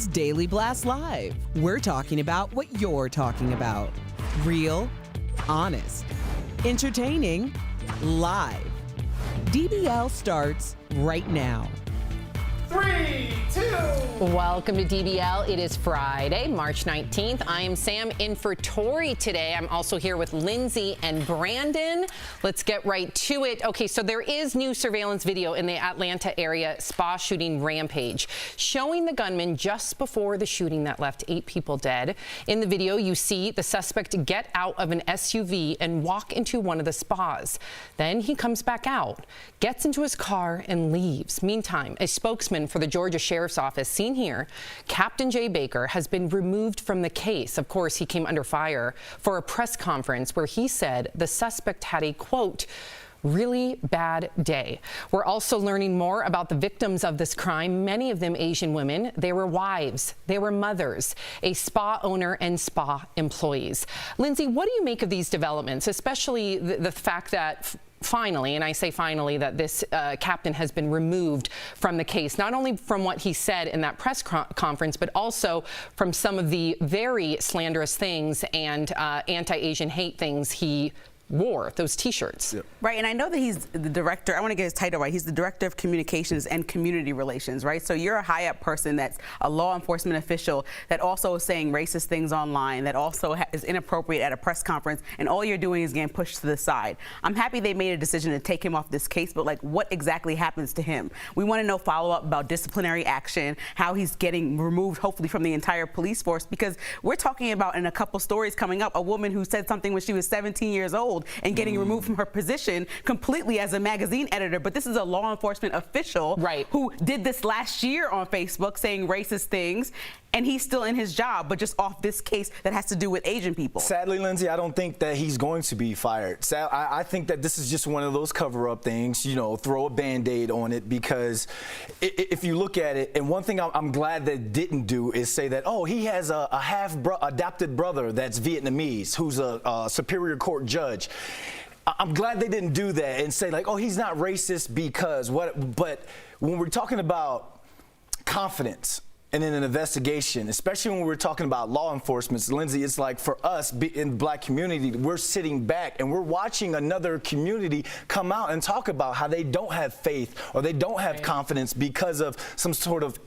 is Daily Blast Live. We're talking about what you're talking about. Real, honest, entertaining, live. DBL starts right now. 3, 2, Welcome to DBL. It is Friday, March 19th. I am Sam in for Tori today. I'm also here with Lindsay and Brandon. Let's get right to it. Okay, so there is new surveillance video in the Atlanta area spa shooting rampage showing the gunman just before the shooting that left 8 people dead. In the video, you see the suspect get out of an SUV and walk into one of the spas. Then he comes back out, gets into his car and leaves. Meantime, a spokesman for the Georgia Sheriff's Office seen here, Captain Jay Baker, has been removed from the case. Of course, he came under fire for a press conference where he said the suspect had a, quote, really bad day. We're also learning more about the victims of this crime, many of them Asian women. They were wives, they were mothers, a spa owner and spa employees. Lindsay, what do you make of these developments, especially the fact that finally, and I say finally, that this captain has been removed from the case, not only from what he said in that press conference, but also from some of the very slanderous things and anti-Asian hate things he wore, those T-shirts. Yep. Right, and I know that he's the director, I want to get his title right, he's the director of communications and community relations, right? So you're a high-up person that's a law enforcement official that also is saying racist things online, that also is inappropriate at a press conference, and all you're doing is getting pushed to the side. I'm happy they made a decision to take him off this case, but like, what exactly happens to him? We want to know follow-up about disciplinary action, how he's getting removed, hopefully, from the entire police force, because we're talking about, in a couple stories coming up, a woman who said something when she was 17 years old and getting removed from her position completely as a magazine editor. But this is a law enforcement official who did this last year on Facebook saying racist things, and he's still in his job, but just off this case that has to do with Asian people. Sadly, Lindsay, I don't think that he's going to be fired. I think that this is just one of those cover-up things, you know, throw a Band-Aid on it, because if you look at it, and one thing I'm glad they didn't do is say that, oh, he has a adopted brother that's Vietnamese who's a Superior Court judge. I'm glad they didn't do that and say like, oh, he's not racist because what, but when we're talking about confidence and in an investigation, especially when we're talking about law enforcement, Lindsay, it's like for us in the black community, we're sitting back and we're watching another community come out and talk about how they don't have faith or they don't have confidence because of some sort of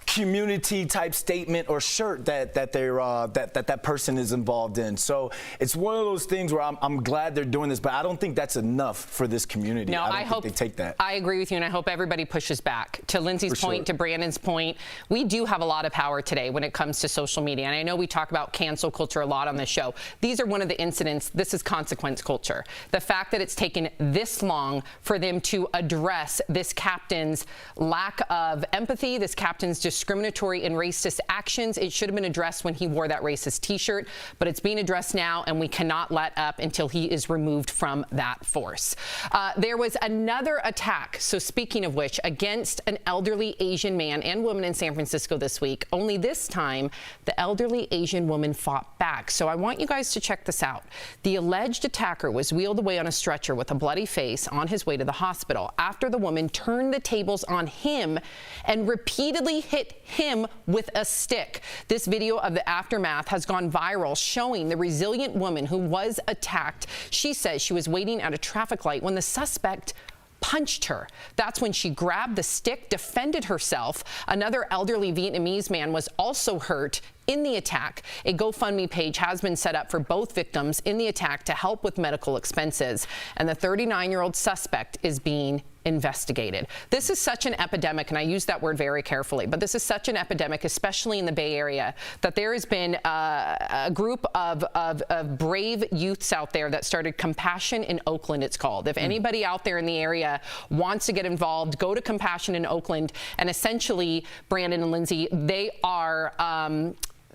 community type statement or shirt that person is involved in. So it's one of those things where I'm glad they're doing this, but I don't think that's enough for this community. No, I don't think they take that. I agree with you, and I hope everybody pushes back. To Lindsay's point, to Brandon's point, we do have a lot of power today when it comes to social media, and I know we talk about cancel culture a lot on this show. These are one of the incidents. This is consequence culture. The fact that it's taken this long for them to address this captain's lack of empathy, this captain's discriminatory and racist actions. It should have been addressed when he wore that racist T-shirt, but it's being addressed now, and we cannot let up until he is removed from that force. There was another attack, so speaking of which, against an elderly Asian man and woman in San Francisco this week. Only this time, the elderly Asian woman fought back. So I want you guys to check this out. The alleged attacker was wheeled away on a stretcher with a bloody face on his way to the hospital after the woman turned the tables on him and repeatedly hit him with a stick. This video of the aftermath has gone viral, showing the resilient woman who was attacked. She says she was waiting at a traffic light when the suspect punched her. That's when she grabbed the stick, defended herself. Another elderly Vietnamese man was also hurt in the attack. A GoFundMe page has been set up for both victims in the attack to help with medical expenses, and the 39-year-old suspect is being investigated. This is such an epidemic, and I use that word very carefully, but this is such an epidemic, especially in the Bay Area, that there has been a group of brave youths out there that started Compassion in Oakland, it's called. If anybody out there in the area wants to get involved, go to Compassion in Oakland, and essentially, Brandon and Lindsay, they are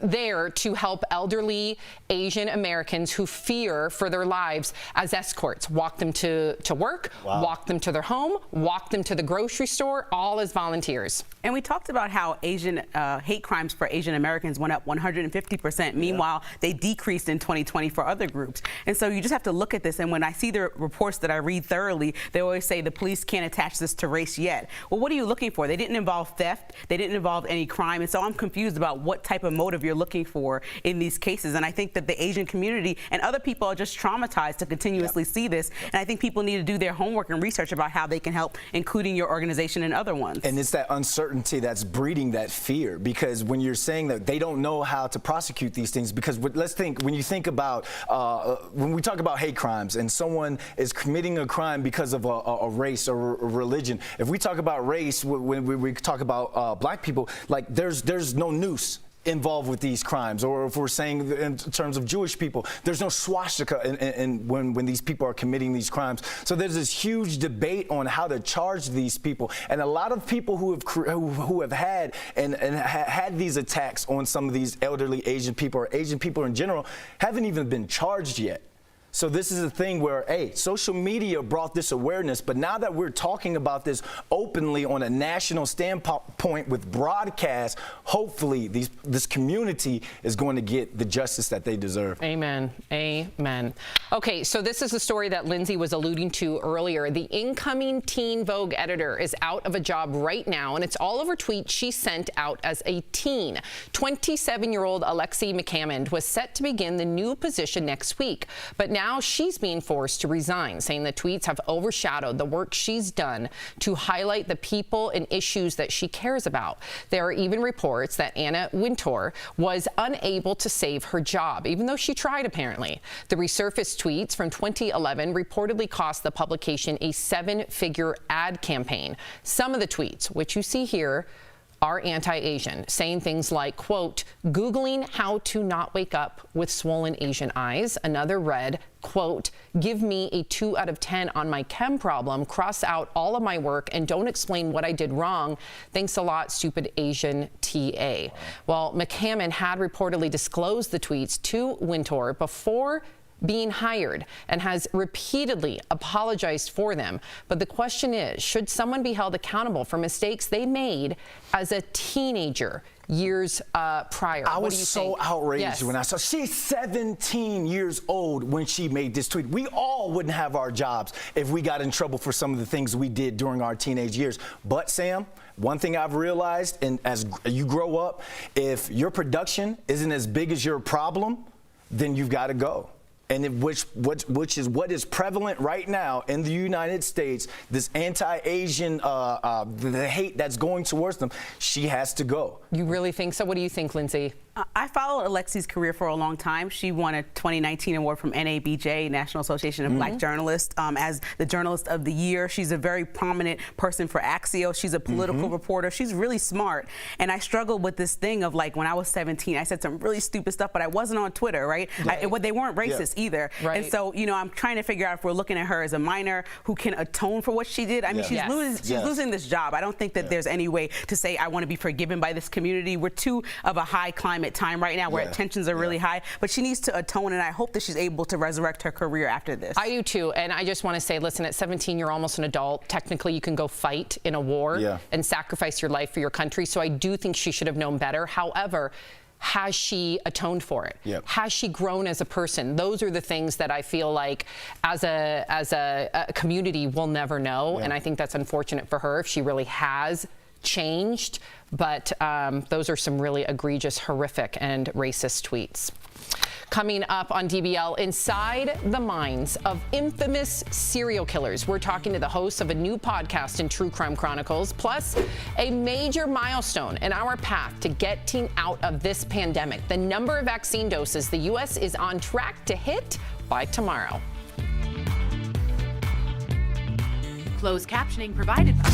there to help elderly Asian Americans who fear for their lives as escorts. Walk them to work, walk them to their home, walk them to the grocery store, all as volunteers. And we talked about how Asian hate crimes for Asian Americans went up 150%. Meanwhile, they decreased in 2020 for other groups. And so you just have to look at this. And when I see the reports that I read thoroughly, they always say the police can't attach this to race yet. Well, what are you looking for? They didn't involve theft. They didn't involve any crime. And so I'm confused about what type of motive you're you're looking for in these cases. And I think that the Asian community and other people are just traumatized to continuously see this. And I think people need to do their homework and research about how they can help, including your organization and other ones. And it's that uncertainty that's breeding that fear, because when you're saying that they don't know how to prosecute these things, because let's think, when you think about, when we talk about hate crimes and someone is committing a crime because of a race or a religion, if we talk about race, when we talk about black people, like there's no noose involved with these crimes. Or if we're saying in terms of Jewish people, there's no swastika when these people are committing these crimes. So there's this huge debate on how to charge these people, and a lot of people who have had had these attacks on some of these elderly Asian people or Asian people in general haven't even been charged yet. So this is a thing where, hey, social media brought this awareness, but now that we're talking about this openly on a national standpoint with broadcast, hopefully this community is going to get the justice that they deserve. Amen. Amen. Okay, so this is the story that Lindsay was alluding to earlier. The incoming Teen Vogue editor is out of a job right now, and it's all over tweets she sent out as a teen. 27-year-old Alexi McCammond was set to begin the new position next week, but now she's being forced to resign, saying the tweets have overshadowed the work she's done to highlight the people and issues that she cares about. There are even reports that Anna Wintour was unable to save her job, even though she tried, apparently. The resurfaced tweets from 2011 reportedly cost the publication a 7-figure ad campaign. Some of the tweets, which you see here, are anti-Asian, saying things like, quote, Googling how to not wake up with swollen Asian eyes. Another read, quote, give me a 2 out of 10 on my chem problem, cross out all of my work, and don't explain what I did wrong. Thanks a lot, stupid Asian TA. Well, McCammond had reportedly disclosed the tweets to Wintour before being hired and has repeatedly apologized for them. But the question is, should someone be held accountable for mistakes they made as a teenager years prior? I was so outraged when I saw she's 17 years old when she made this tweet. We all wouldn't have our jobs if we got in trouble for some of the things we did during our teenage years. But Sam, one thing I've realized, and as you grow up, if your production isn't as big as your problem, then you've got to go. And which is what is prevalent right now in the United States, this anti-Asian, the hate that's going towards them, she has to go. You really think so? What do you think, Lindsay? I followed Alexi's career for a long time. She won a 2019 award from NABJ, National Association of Black Journalists, as the Journalist of the Year. She's a very prominent person for Axios. She's a political reporter. She's really smart. And I struggled with this thing of, like, when I was 17, I said some really stupid stuff, but I wasn't on Twitter, right? They weren't racist either. Right. And so, you know, I'm trying to figure out if we're looking at her as a minor who can atone for what she did. I mean, she's losing this job. I don't think that there's any way to say I want to be forgiven by this community. We're too of a high climate time right now where tensions are really high, but she needs to atone, and I hope that she's able to resurrect her career after this. I do too, and I just want to say, listen, at 17 you're almost an adult. Technically you can go fight in a war and sacrifice your life for your country, so I do think she should have known better. However, has she atoned for it? Has she grown as a person? Those are the things that I feel like as a community we'll never know, and I think that's unfortunate for her if she really has changed. But those are some really egregious, horrific, and racist tweets. Coming up on DBL, inside the minds of infamous serial killers. We're talking to the hosts of a new podcast in True Crime Chronicles, plus a major milestone in our path to getting out of this pandemic. The number of vaccine doses the U.S. is on track to hit by tomorrow. Closed captioning provided by...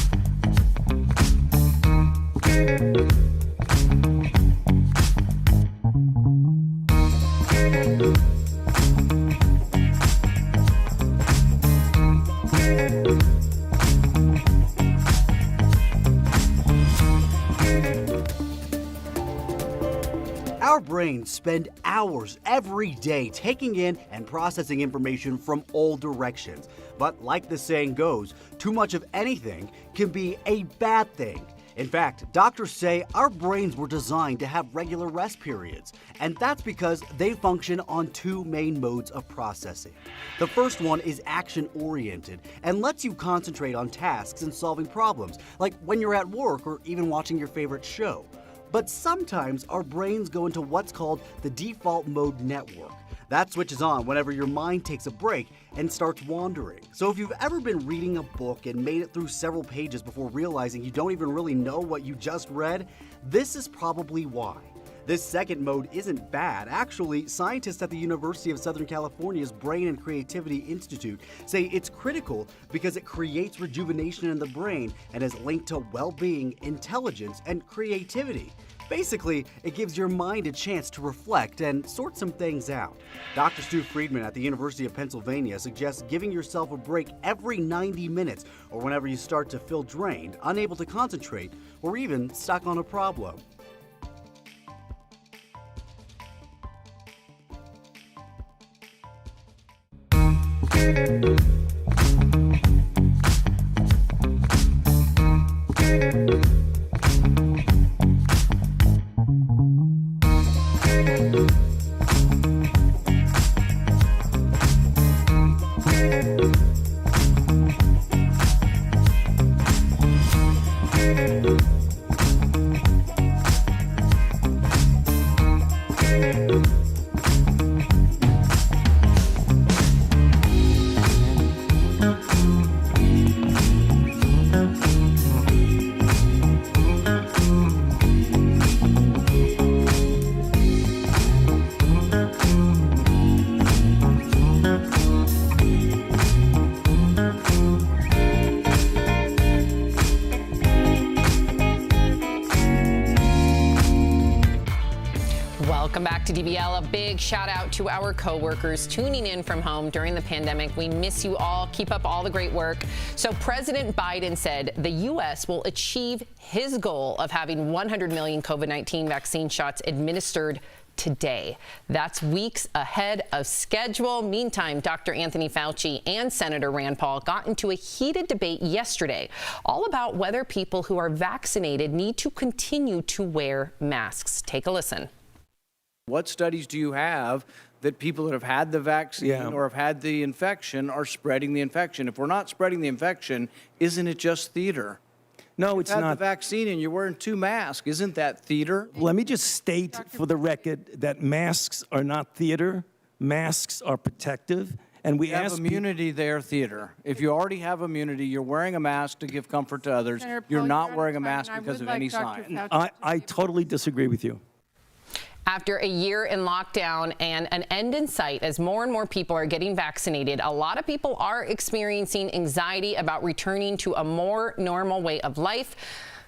Our brains spend hours every day taking in and processing information from all directions. But like the saying goes, too much of anything can be a bad thing. In fact, doctors say our brains were designed to have regular rest periods, and that's because they function on 2 main modes of processing. The first one is action-oriented and lets you concentrate on tasks and solving problems, like when you're at work or even watching your favorite show. But sometimes our brains go into what's called the default mode network. That switches on whenever your mind takes a break and starts wandering. So if you've ever been reading a book and made it through several pages before realizing you don't even really know what you just read, this is probably why. This second mode isn't bad. Actually, scientists at the University of Southern California's Brain and Creativity Institute say it's critical because it creates rejuvenation in the brain and is linked to well-being, intelligence, and creativity. Basically, it gives your mind a chance to reflect and sort some things out. Dr. Stu Friedman at the University of Pennsylvania suggests giving yourself a break every 90 minutes or whenever you start to feel drained, unable to concentrate, or even stuck on a problem. Welcome back to DBL. A big shout out to our coworkers tuning in from home during the pandemic. We miss you all. Keep up all the great work. So President Biden said the U.S. will achieve his goal of having 100 million COVID-19 vaccine shots administered today. That's weeks ahead of schedule. Meantime, Dr. Anthony Fauci and Senator Rand Paul got into a heated debate yesterday, all about whether people who are vaccinated need to continue to wear masks. Take a listen. What studies do you have that people that have had the vaccine or have had the infection are spreading the infection? If we're not spreading the infection, isn't it just theater? No, it's You've had not. the vaccine and you're wearing 2 masks. Isn't that theater? Let me just state for the record that masks are not theater. Masks are protective. And we You have ask immunity there, theater. If you already have immunity, you're wearing a mask to give comfort to others. Senator You're Paul, not you're wearing a out of time, mask and I because would of any like Dr. sign. Fauci I totally disagree with you. After a year in lockdown and an end in sight, as more and more people are getting vaccinated, a lot of people are experiencing anxiety about returning to a more normal way of life.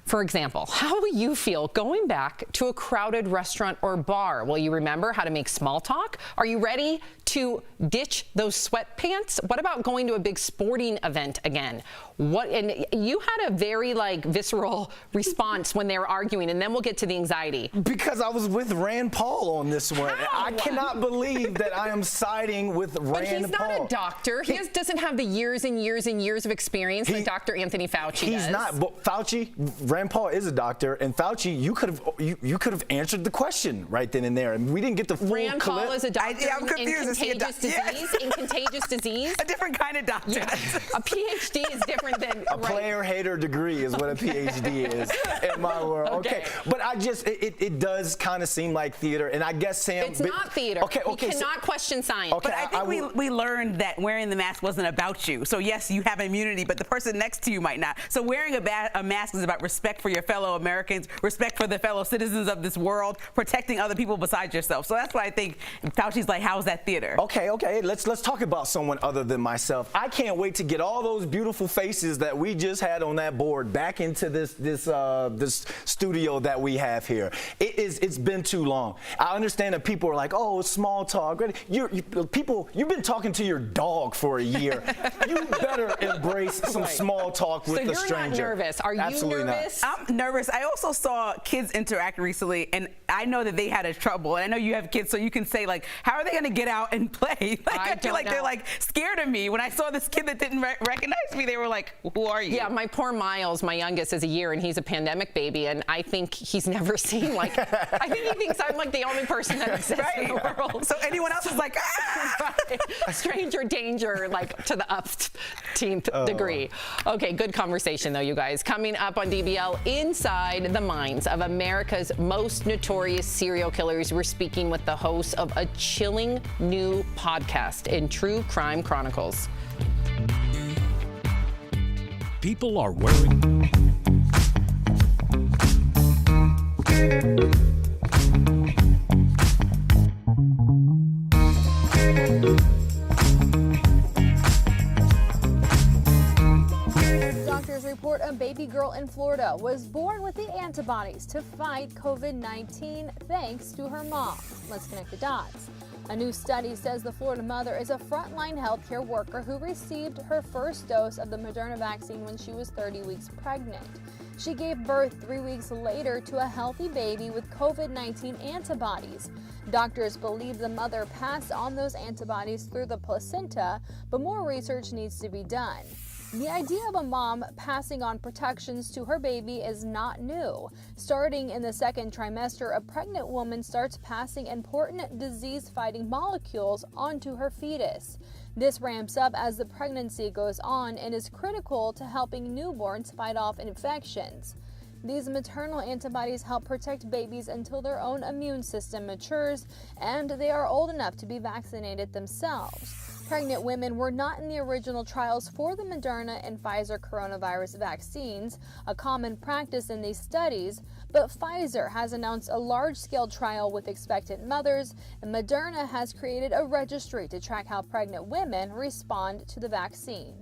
For example, how will you feel going back to a crowded restaurant or bar? Will you remember how to make small talk? Are you ready to ditch those sweatpants? What about going to a big sporting event again? And you had a very visceral response when they were arguing, and then we'll get to the anxiety. Because I was with Rand Paul on this one. How? I cannot believe that I am siding with Rand Paul. But he's not a doctor. He doesn't have the years and years and years of experience that Dr. Anthony Fauci does. He's not. But Fauci, Rand Paul is a doctor, and Fauci, you could have answered the question right then and there, and we didn't get the full Rand clip. Paul is a doctor I'm confused. in contagious disease. In contagious disease. A different kind of doctor. Yeah. A PhD is different than A player hater degree is what a PhD is in my world. Okay. But I just, it does kind of seem like theater. And I guess, Sam. It's not theater. Okay. You cannot question science. But I think we learned that wearing the mask wasn't about you. So yes, you have immunity, but the person next to you might not. So wearing a mask is about respect for your fellow Americans, respect for the fellow citizens of this world, protecting other people besides yourself. So that's why I think Fauci's like, how's that theater? Okay. Let's talk about someone other than myself. I can't wait to get all those beautiful faces that we just had on that board back into this studio that we have here. It's been too long. I understand that people are like, oh, it's small talk. You've been talking to your dog for a year. You better embrace some small talk with a stranger. So you're not nervous. Are you Absolutely nervous? not. I'm nervous. I also saw kids interact recently, and I know that they had a trouble. And I know you have kids, so you can say, like, how are they going to get out and play. Like, I feel like know. they're like scared of me. When I saw this kid that didn't recognize me, they were like, who are you? Yeah, my poor Miles, my youngest, is a year, and he's a pandemic baby, and I think he's never seen, like, I think he thinks I'm like the only person that exists in the world. So anyone else is like, ah! Right. Stranger danger, like to the upteenth degree. Okay, good conversation though, you guys. Coming up on DBL, inside the minds of America's most notorious serial killers, we're speaking with the host of a chilling new podcast in True Crime Chronicles. People are wearing. Doctors report a baby girl in Florida was born with the antibodies to fight COVID-19 thanks to her mom. Let's connect the dots. A new study says the Florida mother is a frontline healthcare worker who received her first dose of the Moderna vaccine when she was 30 weeks pregnant. She gave birth 3 weeks later to a healthy baby with COVID-19 antibodies. Doctors believe the mother passed on those antibodies through the placenta, but more research needs to be done. The idea of a mom passing on protections to her baby is not new. Starting in the second trimester, a pregnant woman starts passing important disease-fighting molecules onto her fetus. This ramps up as the pregnancy goes on and is critical to helping newborns fight off infections. These maternal antibodies help protect babies until their own immune system matures and they are old enough to be vaccinated themselves. Pregnant women were not in the original trials for the Moderna and Pfizer coronavirus vaccines, a common practice in these studies, but Pfizer has announced a large-scale trial with expectant mothers, and Moderna has created a registry to track how pregnant women respond to the vaccine.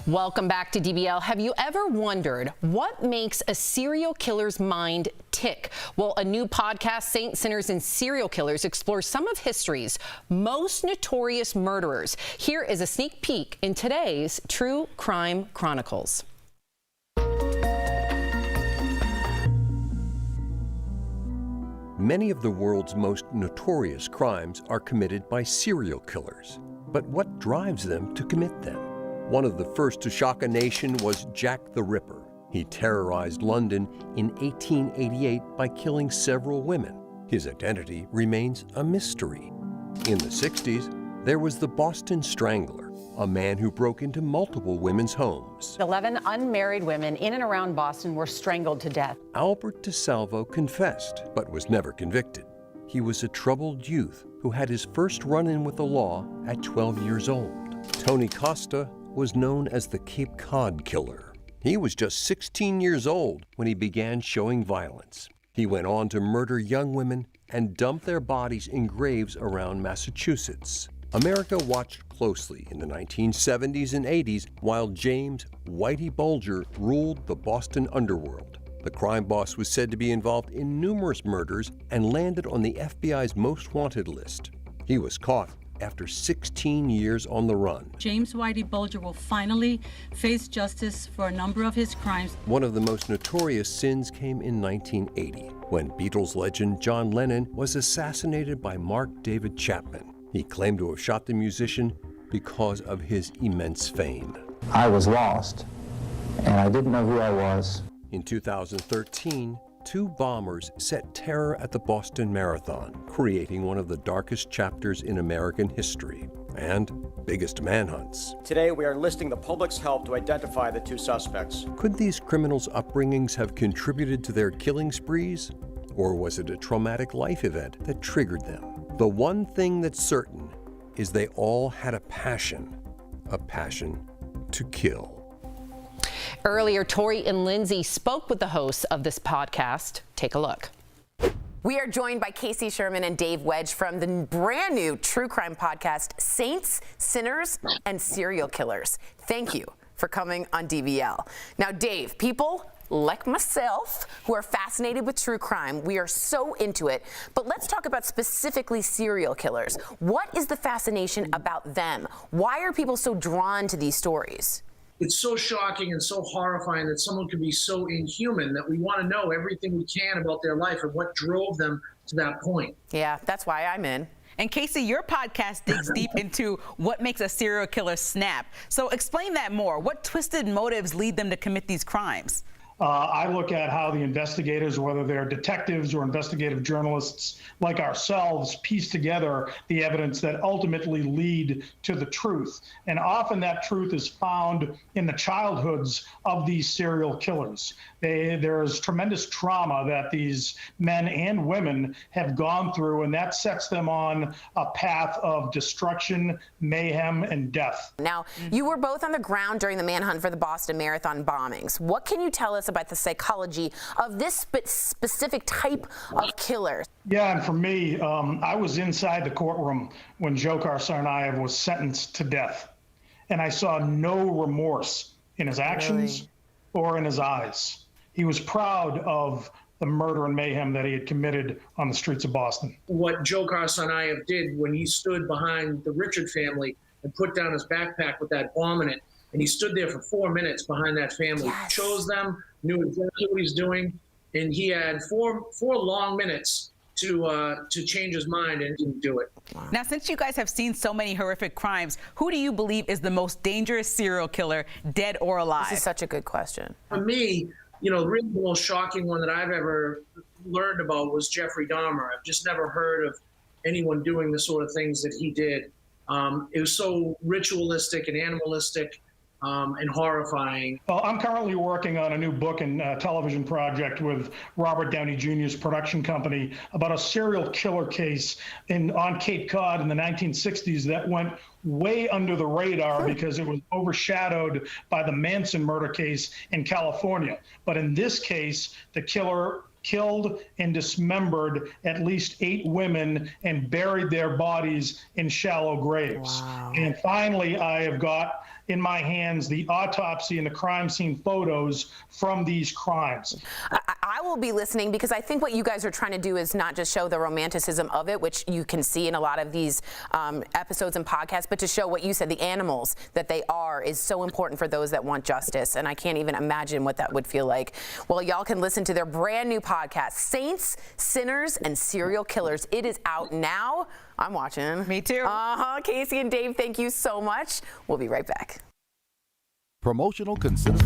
Welcome back to DBL. Have you ever wondered what makes a serial killer's mind tick? Well, a new podcast, Saints, Sinners, and Serial Killers, explores some of history's most notorious murderers. Here is a sneak peek in today's True Crime Chronicles. Many of the world's most notorious crimes are committed by serial killers. But what drives them to commit them? One of the first to shock a nation was Jack the Ripper. He terrorized London in 1888 by killing several women. His identity remains a mystery. In the 60s, there was the Boston Strangler, a man who broke into multiple women's homes. 11 unmarried women in and around Boston were strangled to death. Albert DeSalvo confessed, but was never convicted. He was a troubled youth who had his first run-in with the law at 12 years old. Tony Costa was known as the Cape Cod Killer. He was just 16 years old when he began showing violence. He went on to murder young women and dump their bodies in graves around Massachusetts. America watched closely in the 1970s and 80s while James Whitey Bulger ruled the Boston underworld. The crime boss was said to be involved in numerous murders and landed on the FBI's most wanted list. He was caught after 16 years on the run. James Whitey Bulger will finally face justice for a number of his crimes. One of the most notorious sins came in 1980, when Beatles legend John Lennon was assassinated by Mark David Chapman. He claimed to have shot the musician because of his immense fame. I was lost, and I didn't know who I was. In 2013, two bombers set terror at the Boston Marathon, creating one of the darkest chapters in American history and biggest manhunts. Today, we are enlisting the public's help to identify the two suspects. Could these criminals' upbringings have contributed to their killing sprees? Or was it a traumatic life event that triggered them? The one thing that's certain is they all had a passion to kill. Earlier, Tori and Lindsay spoke with the hosts of this podcast. Take a look. We are joined by Casey Sherman and Dave Wedge from the brand new true crime podcast, Saints, Sinners, and Serial Killers. Thank you for coming on DBL. Now, Dave, people like myself who are fascinated with true crime, we are so into it. But let's talk about specifically serial killers. What is the fascination about them? Why are people so drawn to these stories? It's so shocking and so horrifying that someone could be so inhuman that we want to know everything we can about their life and what drove them to that point. Yeah, that's why I'm in. And Casey, your podcast digs deep into what makes a serial killer snap. So explain that more. What twisted motives lead them to commit these crimes? I look at how the investigators, whether they're detectives or investigative journalists like ourselves, piece together the evidence that ultimately lead to the truth. And often that truth is found in the childhoods of these serial killers. There's tremendous trauma that these men and women have gone through, and that sets them on a path of destruction, mayhem, and death. Now, you were both on the ground during the manhunt for the Boston Marathon bombings. What can you tell us about the psychology of this specific type of killer? Yeah, and for me, I was inside the courtroom when Dzhokhar Tsarnaev was sentenced to death, and I saw no remorse in his actions or in his eyes. He was proud of the murder and mayhem that he had committed on the streets of Boston. What Dzhokhar Tsarnaev did when he stood behind the Richard family and put down his backpack with that bomb in it, and he stood there for 4 minutes behind that family, chose them, knew exactly what he's doing, and he had four long minutes to change his mind, and didn't do it. Now, since you guys have seen so many horrific crimes, who do you believe is the most dangerous serial killer, dead or alive? This is such a good question. For me, really the most shocking one that I've ever learned about was Jeffrey Dahmer. I've just never heard of anyone doing the sort of things that he did. It was so ritualistic and animalistic. And horrifying. Well, I'm currently working on a new book and television project with Robert Downey Jr.'s production company about a serial killer case on Cape Cod in the 1960s that went way under the radar because it was overshadowed by the Manson murder case in California. But in this case, the killer killed and dismembered at least 8 women and buried their bodies in shallow graves. Wow. And finally, I have got in my hands the autopsy and the crime scene photos from these crimes. I will be listening because I think what you guys are trying to do is not just show the romanticism of it, which you can see in a lot of these episodes and podcasts, but to show what you said, the animals that they are, is so important for those that want justice. And I can't even imagine what that would feel like. Well, y'all can listen to their brand new podcast, Saints, Sinners, and Serial Killers. It is out now. I'm watching. Me too. Casey and Dave, thank you so much. We'll be right back. Promotional consider.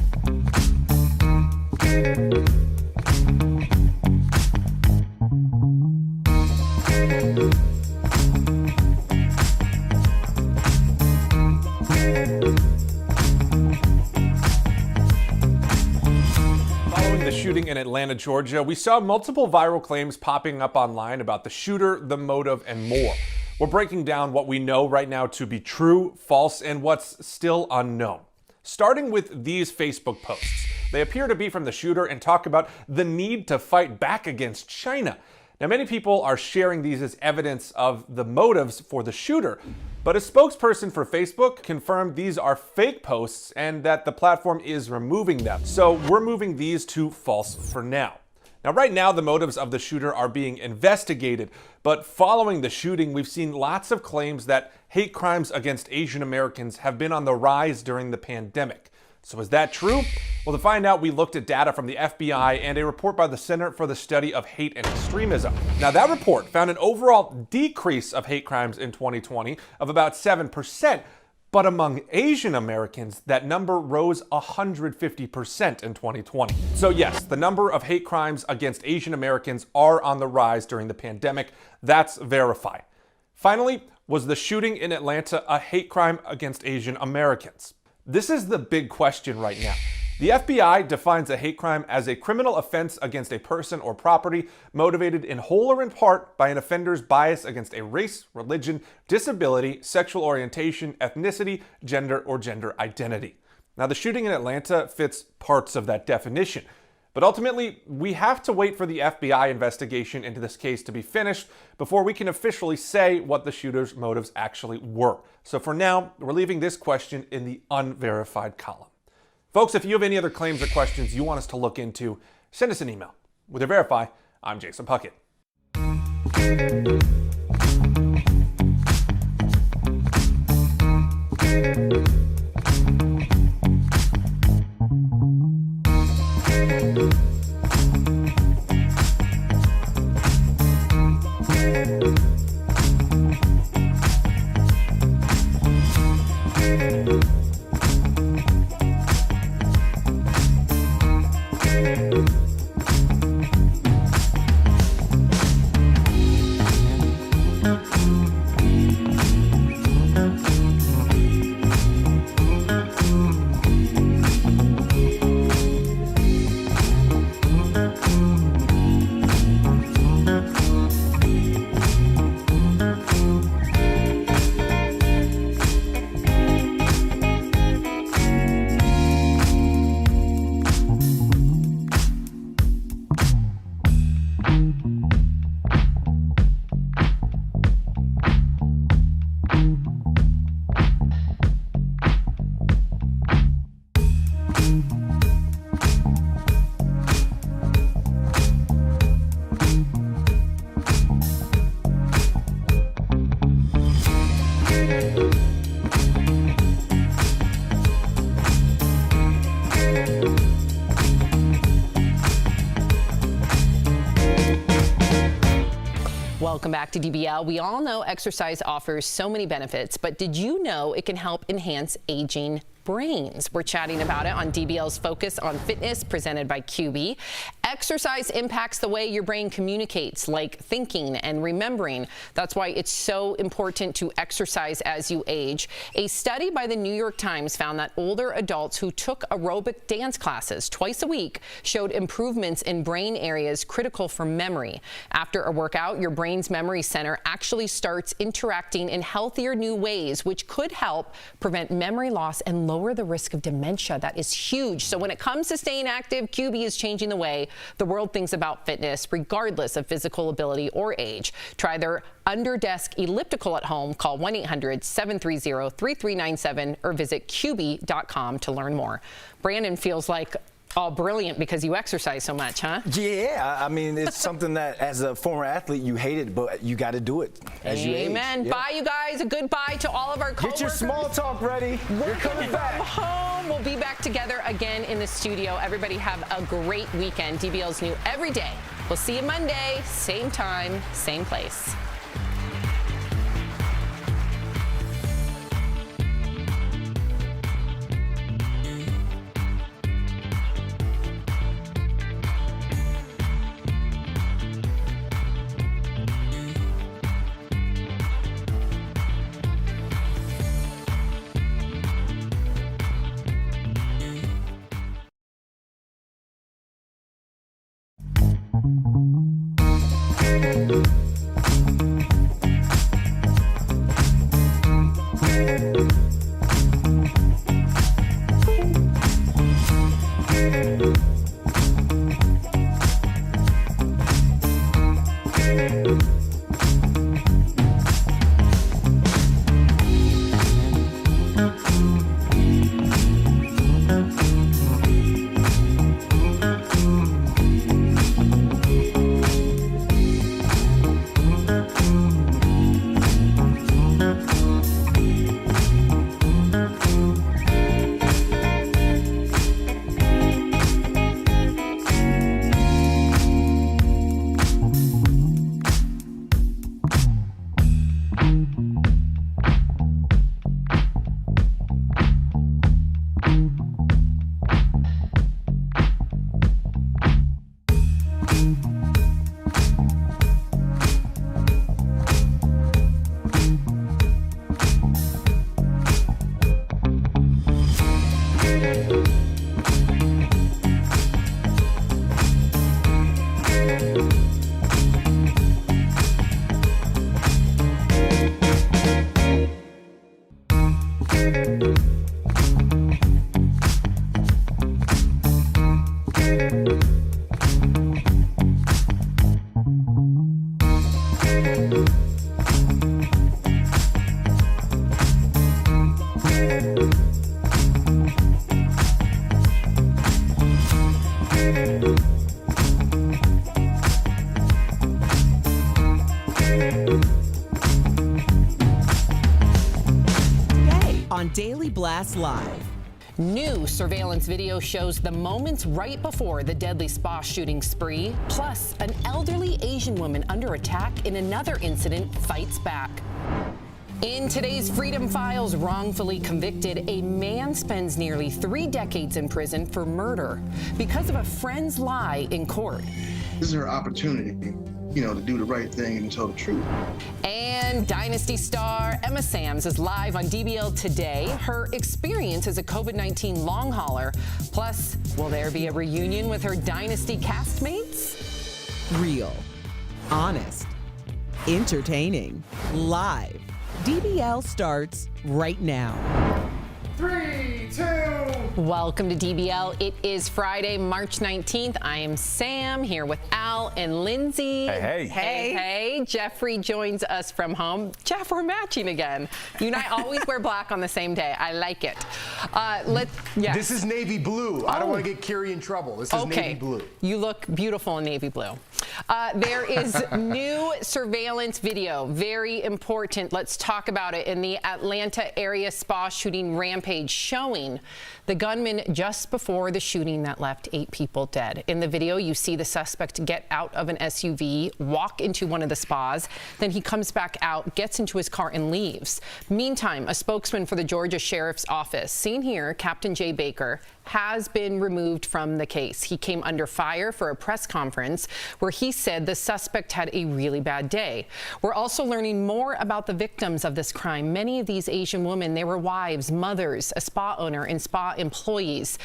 Following the shooting in Atlanta, Georgia, we saw multiple viral claims popping up online about the shooter, the motive, and more. We're breaking down what we know right now to be true, false, and what's still unknown. Starting with these Facebook posts. They appear to be from the shooter and talk about the need to fight back against China. Now, many people are sharing these as evidence of the motives for the shooter, but a spokesperson for Facebook confirmed these are fake posts and that the platform is removing them. So we're moving these to false for now. Now, right now, the motives of the shooter are being investigated, but following the shooting, we've seen lots of claims that hate crimes against Asian Americans have been on the rise during the pandemic. So is that true? Well, to find out, we looked at data from the FBI and a report by the Center for the Study of Hate and Extremism. Now, that report found an overall decrease of hate crimes in 2020 of about 7%, but among Asian Americans, that number rose 150% in 2020. So yes, the number of hate crimes against Asian Americans are on the rise during the pandemic. That's verified. Finally, was the shooting in Atlanta a hate crime against Asian Americans? This is the big question right now. The FBI defines a hate crime as a criminal offense against a person or property motivated in whole or in part by an offender's bias against a race, religion, disability, sexual orientation, ethnicity, gender, or gender identity. Now, the shooting in Atlanta fits parts of that definition. But ultimately, we have to wait for the FBI investigation into this case to be finished before we can officially say what the shooter's motives actually were. So for now, we're leaving this question in the unverified column. Folks, if you have any other claims or questions you want us to look into, send us an email. With your Verify, I'm Jason Puckett. Welcome back to DBL. We all know exercise offers so many benefits, but did you know it can help enhance aging brains? We're chatting about it on DBL's Focus on Fitness, presented by QB. Exercise impacts the way your brain communicates, like thinking and remembering. That's why it's so important to exercise as you age. A study by the New York Times found that older adults who took aerobic dance classes twice a week showed improvements in brain areas critical for memory. After a workout, your brain's memory center actually starts interacting in healthier new ways, which could help prevent memory loss and lower the risk of dementia. That is huge. So when it comes to staying active, QB is changing the way the world thinks about fitness, regardless of physical ability or age. Try their under-desk elliptical at home. Call 1-800-730-3397 or visit QB.com to learn more. Brandon feels like all brilliant because you exercise so much, huh? Yeah, I mean, it's something that as a former athlete, you hate it, but you got to do it as you age. Amen. Yeah. Bye, you guys. A goodbye to all of our coworkers. Get your small talk ready. You're coming back. From home. We'll be back together again in the studio. Everybody have a great weekend. DBL's new every day. We'll see you Monday, same time, same place. Thank you. Blast Live. New surveillance video shows the moments right before the deadly spa shooting spree. Plus, an elderly Asian woman under attack in another incident fights back. In today's Freedom Files, wrongfully convicted, a man spends nearly 3 decades in prison for murder because of a friend's lie in court. This is her opportunity, to do the right thing and tell the truth. And Dynasty star Emma Samms is live on DBL today. Her experience as a COVID-19 long hauler. Plus, will there be a reunion with her Dynasty castmates? Real, honest, entertaining, live. DBL starts right now. 3, 2. Welcome to DBL. It is Friday, March 19th. I am Sam here with Al and Lindsay. Hey. Jeffrey joins us from home. Jeff, we're matching again. You and I always wear black on the same day. I like it. This is navy blue. I don't want to get Kiri in trouble. This is navy blue. You look beautiful in navy blue. There is new surveillance video. Very important. Let's talk about it. In the Atlanta area spa shooting rampage, showing the gunman just before the shooting that left 8 people dead. In the video, you see the suspect get out of an SUV, walk into one of the spas, then he comes back out, gets into his car and leaves. Meantime, a spokesman for the Georgia Sheriff's Office, seen here, Captain Jay Baker, has been removed from the case. He came under fire for a press conference where he said the suspect had a really bad day. We're also learning more about the victims of this crime. Many of these Asian women, they were wives, mothers, a spa owner, and spa employees.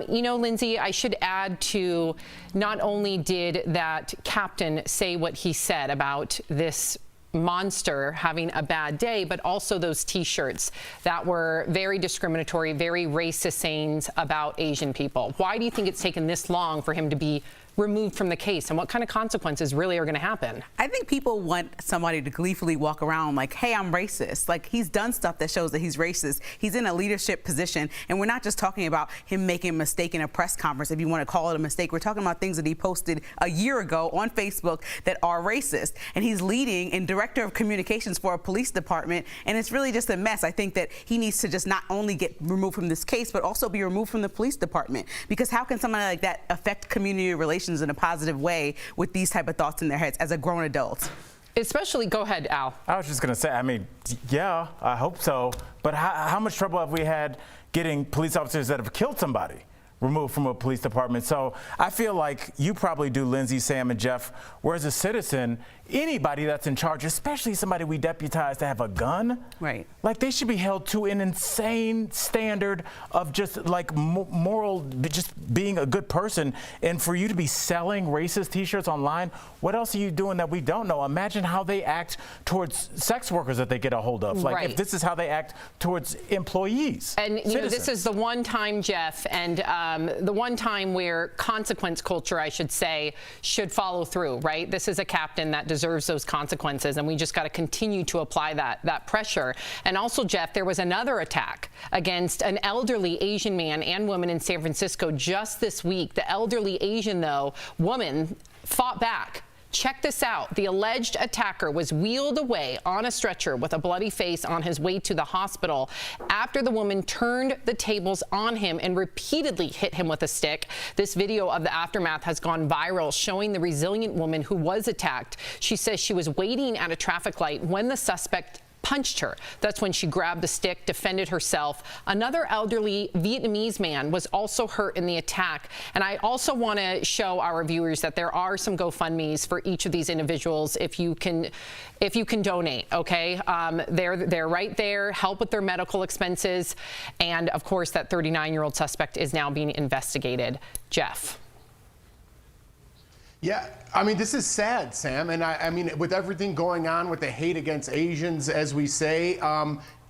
Lindsay, I should add to, not only did that captain say what he said about this monster having a bad day, but also those T-shirts that were very discriminatory, very racist sayings about Asian people. Why do you think it's taken this long for him to be removed from the case, and what kind of consequences really are going to happen? I think people want somebody to gleefully walk around like, hey, I'm racist. Like, he's done stuff that shows that he's racist. He's in a leadership position, and we're not just talking about him making a mistake in a press conference, if you want to call it a mistake. We're talking about things that he posted a year ago on Facebook that are racist, and he's leading and director of communications for a police department, and it's really just a mess. I think that he needs to just not only get removed from this case, but also be removed from the police department, because how can somebody like that affect community relations in a positive way with these type of thoughts in their heads as a grown adult? Especially, go ahead, Al. I was just going to say, yeah, I hope so. But how much trouble have we had getting police officers that have killed somebody removed from a police department? So I feel like you probably do, Lindsay, Sam, and Jeff, where as a citizen, anybody that's in charge, especially somebody we deputize to have a gun, right? Like, they should be held to an insane standard of just like moral, just being a good person. And for you to be selling racist T-shirts online, what else are you doing that we don't know? Imagine how they act towards sex workers that they get a hold of. Like, if this is how they act towards employees. And this is the one time, Jeff, and the one time where consequence culture, I should say, should follow through, right? This is a captain that deserves those consequences, and we just got to continue to apply that pressure. And also, Jeff, there was another attack against an elderly Asian man and woman in San Francisco just this week. The elderly Asian, woman fought back. Check this out. The alleged attacker was wheeled away on a stretcher with a bloody face on his way to the hospital after the woman turned the tables on him and repeatedly hit him with a stick. This video of the aftermath has gone viral, showing the resilient woman who was attacked. She says she was waiting at a traffic light when the suspect punched her. That's when she grabbed the stick, defended herself. Another elderly Vietnamese man was also hurt in the attack. And I also want to show our viewers that there are some GoFundMes for each of these individuals if you can donate, okay? They're right there, help with their medical expenses. And of course, that 39-year-old suspect is now being investigated. Jeff. Yeah, this is sad, Sam. And with everything going on with the hate against Asians, as we say,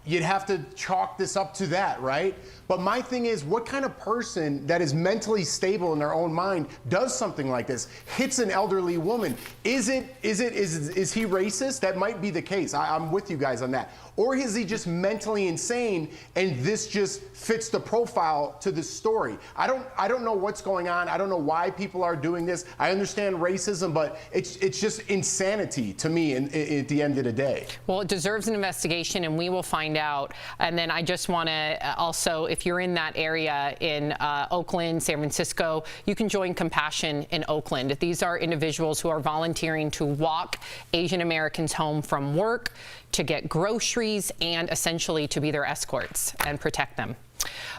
you'd have to chalk this up to that, right? But my thing is, what kind of person that is mentally stable in their own mind does something like this, hits an elderly woman? Is he racist? That might be the case. I'm with you guys on that. Or is he just mentally insane, and this just fits the profile to the story? I don't know what's going on. I don't know why people are doing this. I understand racism, but it's just insanity to me at the end of the day. Well, it deserves an investigation, and we will find find out. And then I just want to also, if you're in that area in Oakland, San Francisco, you can join Compassion in Oakland. These are individuals who are volunteering to walk Asian Americans home from work, to get groceries, and essentially to be their escorts and protect them.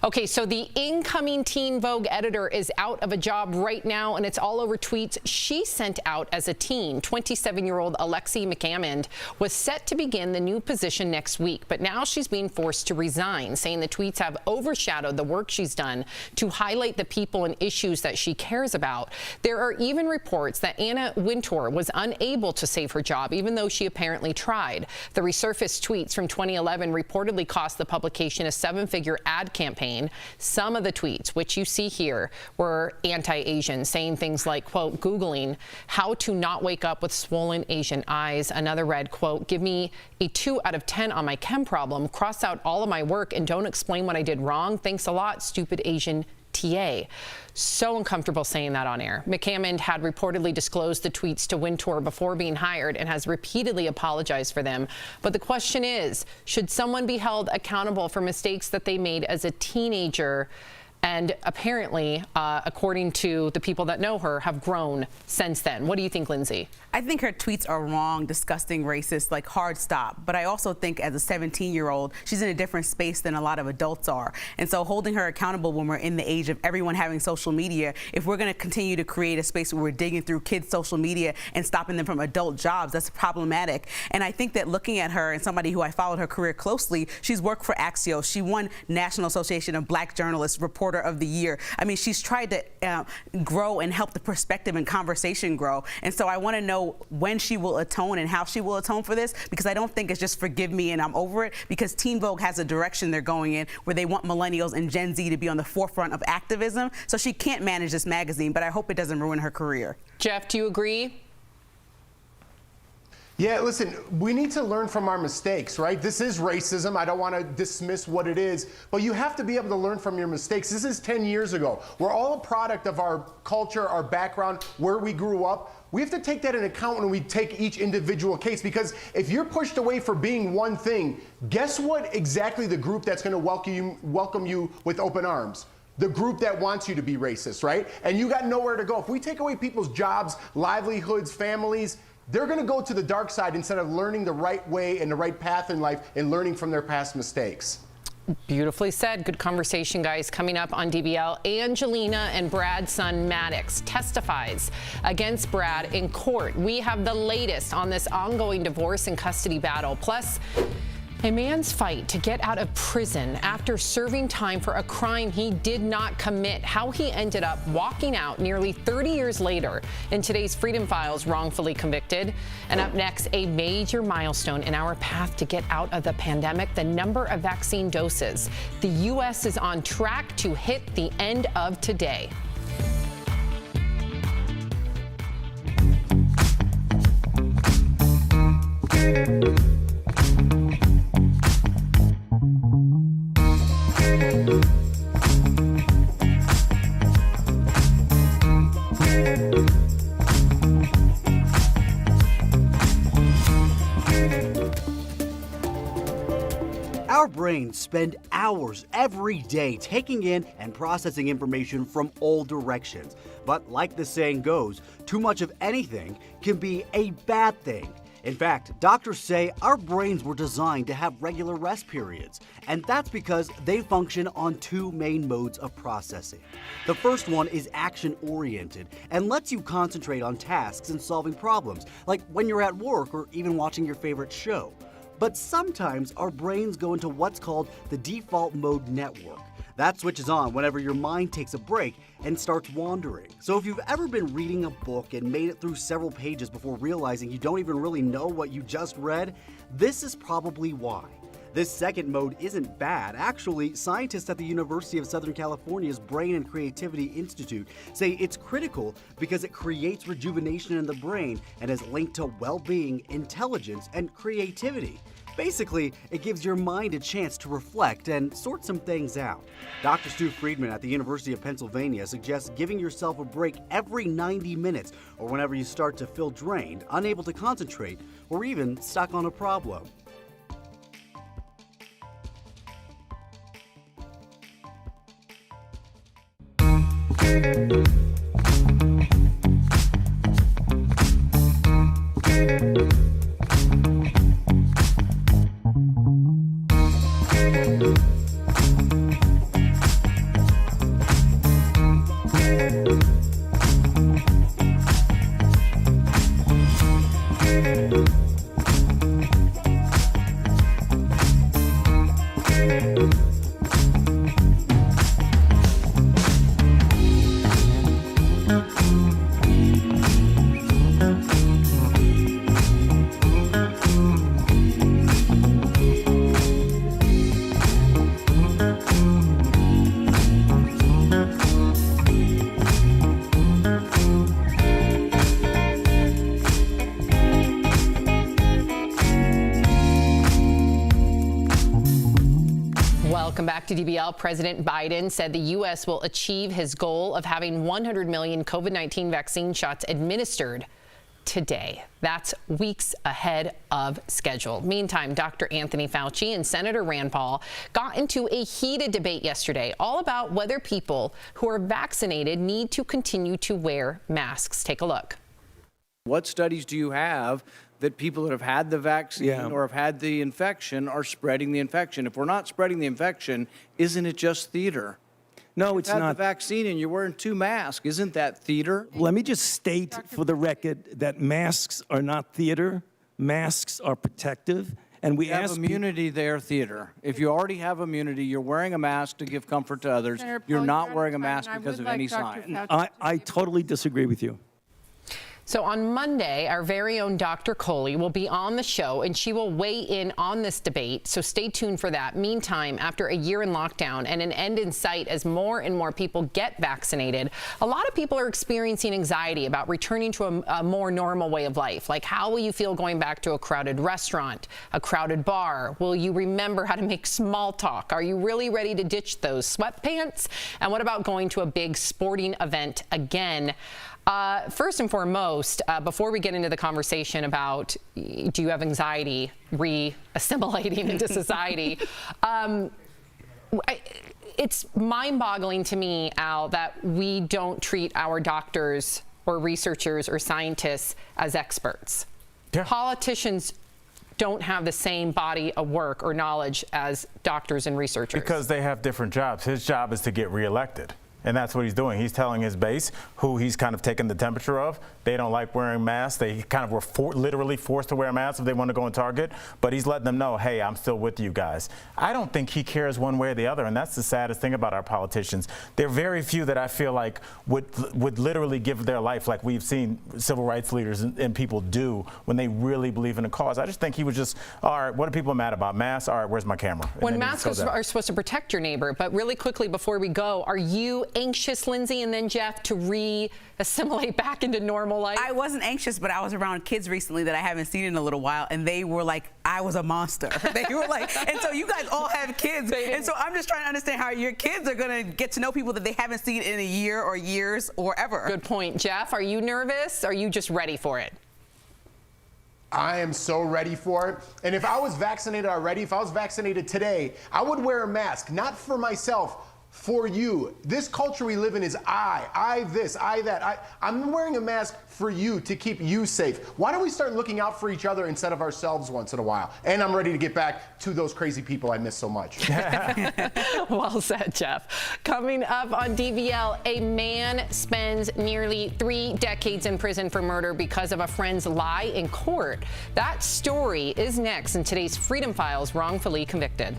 Okay, so the incoming Teen Vogue editor is out of a job right now, and it's all over tweets she sent out as a teen. 27-year-old Alexi McCammond was set to begin the new position next week, but now she's being forced to resign, saying the tweets have overshadowed the work she's done to highlight the people and issues that she cares about. There are even reports that Anna Wintour was unable to save her job, even though she apparently tried. The resurfaced tweets from 2011 reportedly cost the publication a 7-figure ad campaign. Some of the tweets, which you see here, were anti-Asian, saying things like, quote, Googling how to not wake up with swollen Asian eyes. Another read, quote, give me a 2 out of 10 on my chem problem, cross out all of my work and don't explain what I did wrong. Thanks a lot, stupid Asian TA. So uncomfortable saying that on air. McCammond had reportedly disclosed the tweets to Wintour before being hired and has repeatedly apologized for them. But the question is, should someone be held accountable for mistakes that they made as a teenager? And apparently, according to the people that know her, have grown since then. What do you think, Lindsay? I think her tweets are wrong, disgusting, racist, like hard stop. But I also think as a 17-year-old, she's in a different space than a lot of adults are. And so holding her accountable when we're in the age of everyone having social media, if we're going to continue to create a space where we're digging through kids' social media and stopping them from adult jobs, that's problematic. And I think that looking at her and somebody who I followed her career closely, she's worked for Axios. She won National Association of Black Journalists Reporter of the Year. I mean, she's tried to grow and help the perspective and conversation grow. And so I want to know when she will atone and how she will atone for this, because I don't think it's just forgive me and I'm over it, because Teen Vogue has a direction they're going in where they want millennials and Gen Z to be on the forefront of activism. So she can't manage this magazine, but I hope it doesn't ruin her career. Jeff, do you agree? Yeah, listen, we need to learn from our mistakes, right? This is racism. I don't want to dismiss what it is, but you have to be able to learn from your mistakes. This is 10 years ago. We're all a product of our culture, our background, where we grew up. We have to take that into account when we take each individual case, because if you're pushed away for being one thing, guess what exactly the group that's going to welcome you with open arms? The group that wants you to be racist, right? And you got nowhere to go. If we take away people's jobs, livelihoods, families, they're going to go to the dark side instead of learning the right way and the right path in life and learning from their past mistakes. Beautifully said. Good conversation, guys. Coming up on DBL, Angelina and Brad's son Maddox testifies against Brad in court. We have the latest on this ongoing divorce and custody battle. Plus, a man's fight to get out of prison after serving time for a crime he did not commit. How he ended up walking out nearly 30 years later in today's Freedom Files, wrongfully convicted. And up next, a major milestone in our path to get out of the pandemic, the number of vaccine doses. The U.S. is on track to hit the end of today. Our brains spend hours every day taking in and processing information from all directions. But like the saying goes, too much of anything can be a bad thing. In fact, doctors say our brains were designed to have regular rest periods, and that's because they function on two main modes of processing. The first one is action-oriented and lets you concentrate on tasks and solving problems, like when you're at work or even watching your favorite show. But sometimes our brains go into what's called the default mode network. That switches on whenever your mind takes a break and starts wandering. So if you've ever been reading a book and made it through several pages before realizing you don't even really know what you just read, this is probably why. This second mode isn't bad. Actually, scientists at the University of Southern California's Brain and Creativity Institute say it's critical because it creates rejuvenation in the brain and is linked to well-being, intelligence, and creativity. Basically, it gives your mind a chance to reflect and sort some things out. Dr. Stu Friedman at the University of Pennsylvania suggests giving yourself a break every 90 minutes or whenever you start to feel drained, unable to concentrate, or even stuck on a problem. Welcome back to DBL. President Biden said the U.S. will achieve his goal of having 100 million COVID-19 vaccine shots administered today. That's weeks ahead of schedule. Meantime, Dr. Anthony Fauci and Senator Rand Paul got into a heated debate yesterday, all about whether people who are vaccinated need to continue to wear masks. Take a look. What studies do you have that people that have had the vaccine or have had the infection are spreading the infection? If we're not spreading the infection, isn't it just theater? No, it's not. not. The vaccine and you're wearing 2 masks. Isn't that theater? Let me just state for the record that masks are not theater. Masks are protective. And we have ask immunity there, theater. If you already have immunity, you're wearing a mask to give comfort to others. You're not wearing a mask because of any sign. I totally disagree with you. So on Monday, our very own Dr. Coley will be on the show, and she will weigh in on this debate. So stay tuned for that. Meantime, after a year in lockdown and an end in sight as more and more people get vaccinated, a lot of people are experiencing anxiety about returning to a more normal way of life. Like, how will you feel going back to a crowded restaurant, a crowded bar? Will you remember how to make small talk? Are you really ready to ditch those sweatpants? And what about going to a big sporting event again? First and foremost, before we get into the conversation about do you have anxiety re-assimilating into society, it's mind-boggling to me, Al, that we don't treat our doctors or researchers or scientists as experts. Yeah. Politicians don't have the same body of work or knowledge as doctors and researchers. Because they have different jobs. His job is to get reelected. And that's what he's doing. He's telling his base, who he's kind of taking the temperature of, they don't like wearing masks. They kind of were literally forced to wear masks if they want to go and Target. But he's letting them know, hey, I'm still with you guys. I don't think he cares one way or the other. And that's the saddest thing about our politicians. There are very few that I feel like would literally give their life like we've seen civil rights leaders and people do when they really believe in a cause. I just think he was just, all right, what are people mad about? Masks? All right, where's my camera? And when masks are supposed to protect your neighbor. But really quickly before we go, are you anxious, Lindsay, and then Jeff, to re-assimilate back into normal life? I wasn't anxious, but I was around kids recently that I haven't seen in a little while, and they were like, I was a monster. They were like, and so you guys all have kids, and so I'm just trying to understand how your kids are going to get to know people that they haven't seen in a year or years or ever. Good point. Jeff, are you nervous? Are you just ready for it? I am so ready for it. And if I was vaccinated already, if I was vaccinated today, I would wear a mask, not for myself, for you. This culture we live in is I this, I that. I'm wearing a mask for you to keep you safe. Why don't we start looking out for each other instead of ourselves once in a while? And I'm ready to get back to those crazy people I miss so much. Well said, Jeff. Coming up on DBL, a man spends nearly 3 decades in prison for murder because of a friend's lie in court. That story is next in today's Freedom Files, Wrongfully Convicted.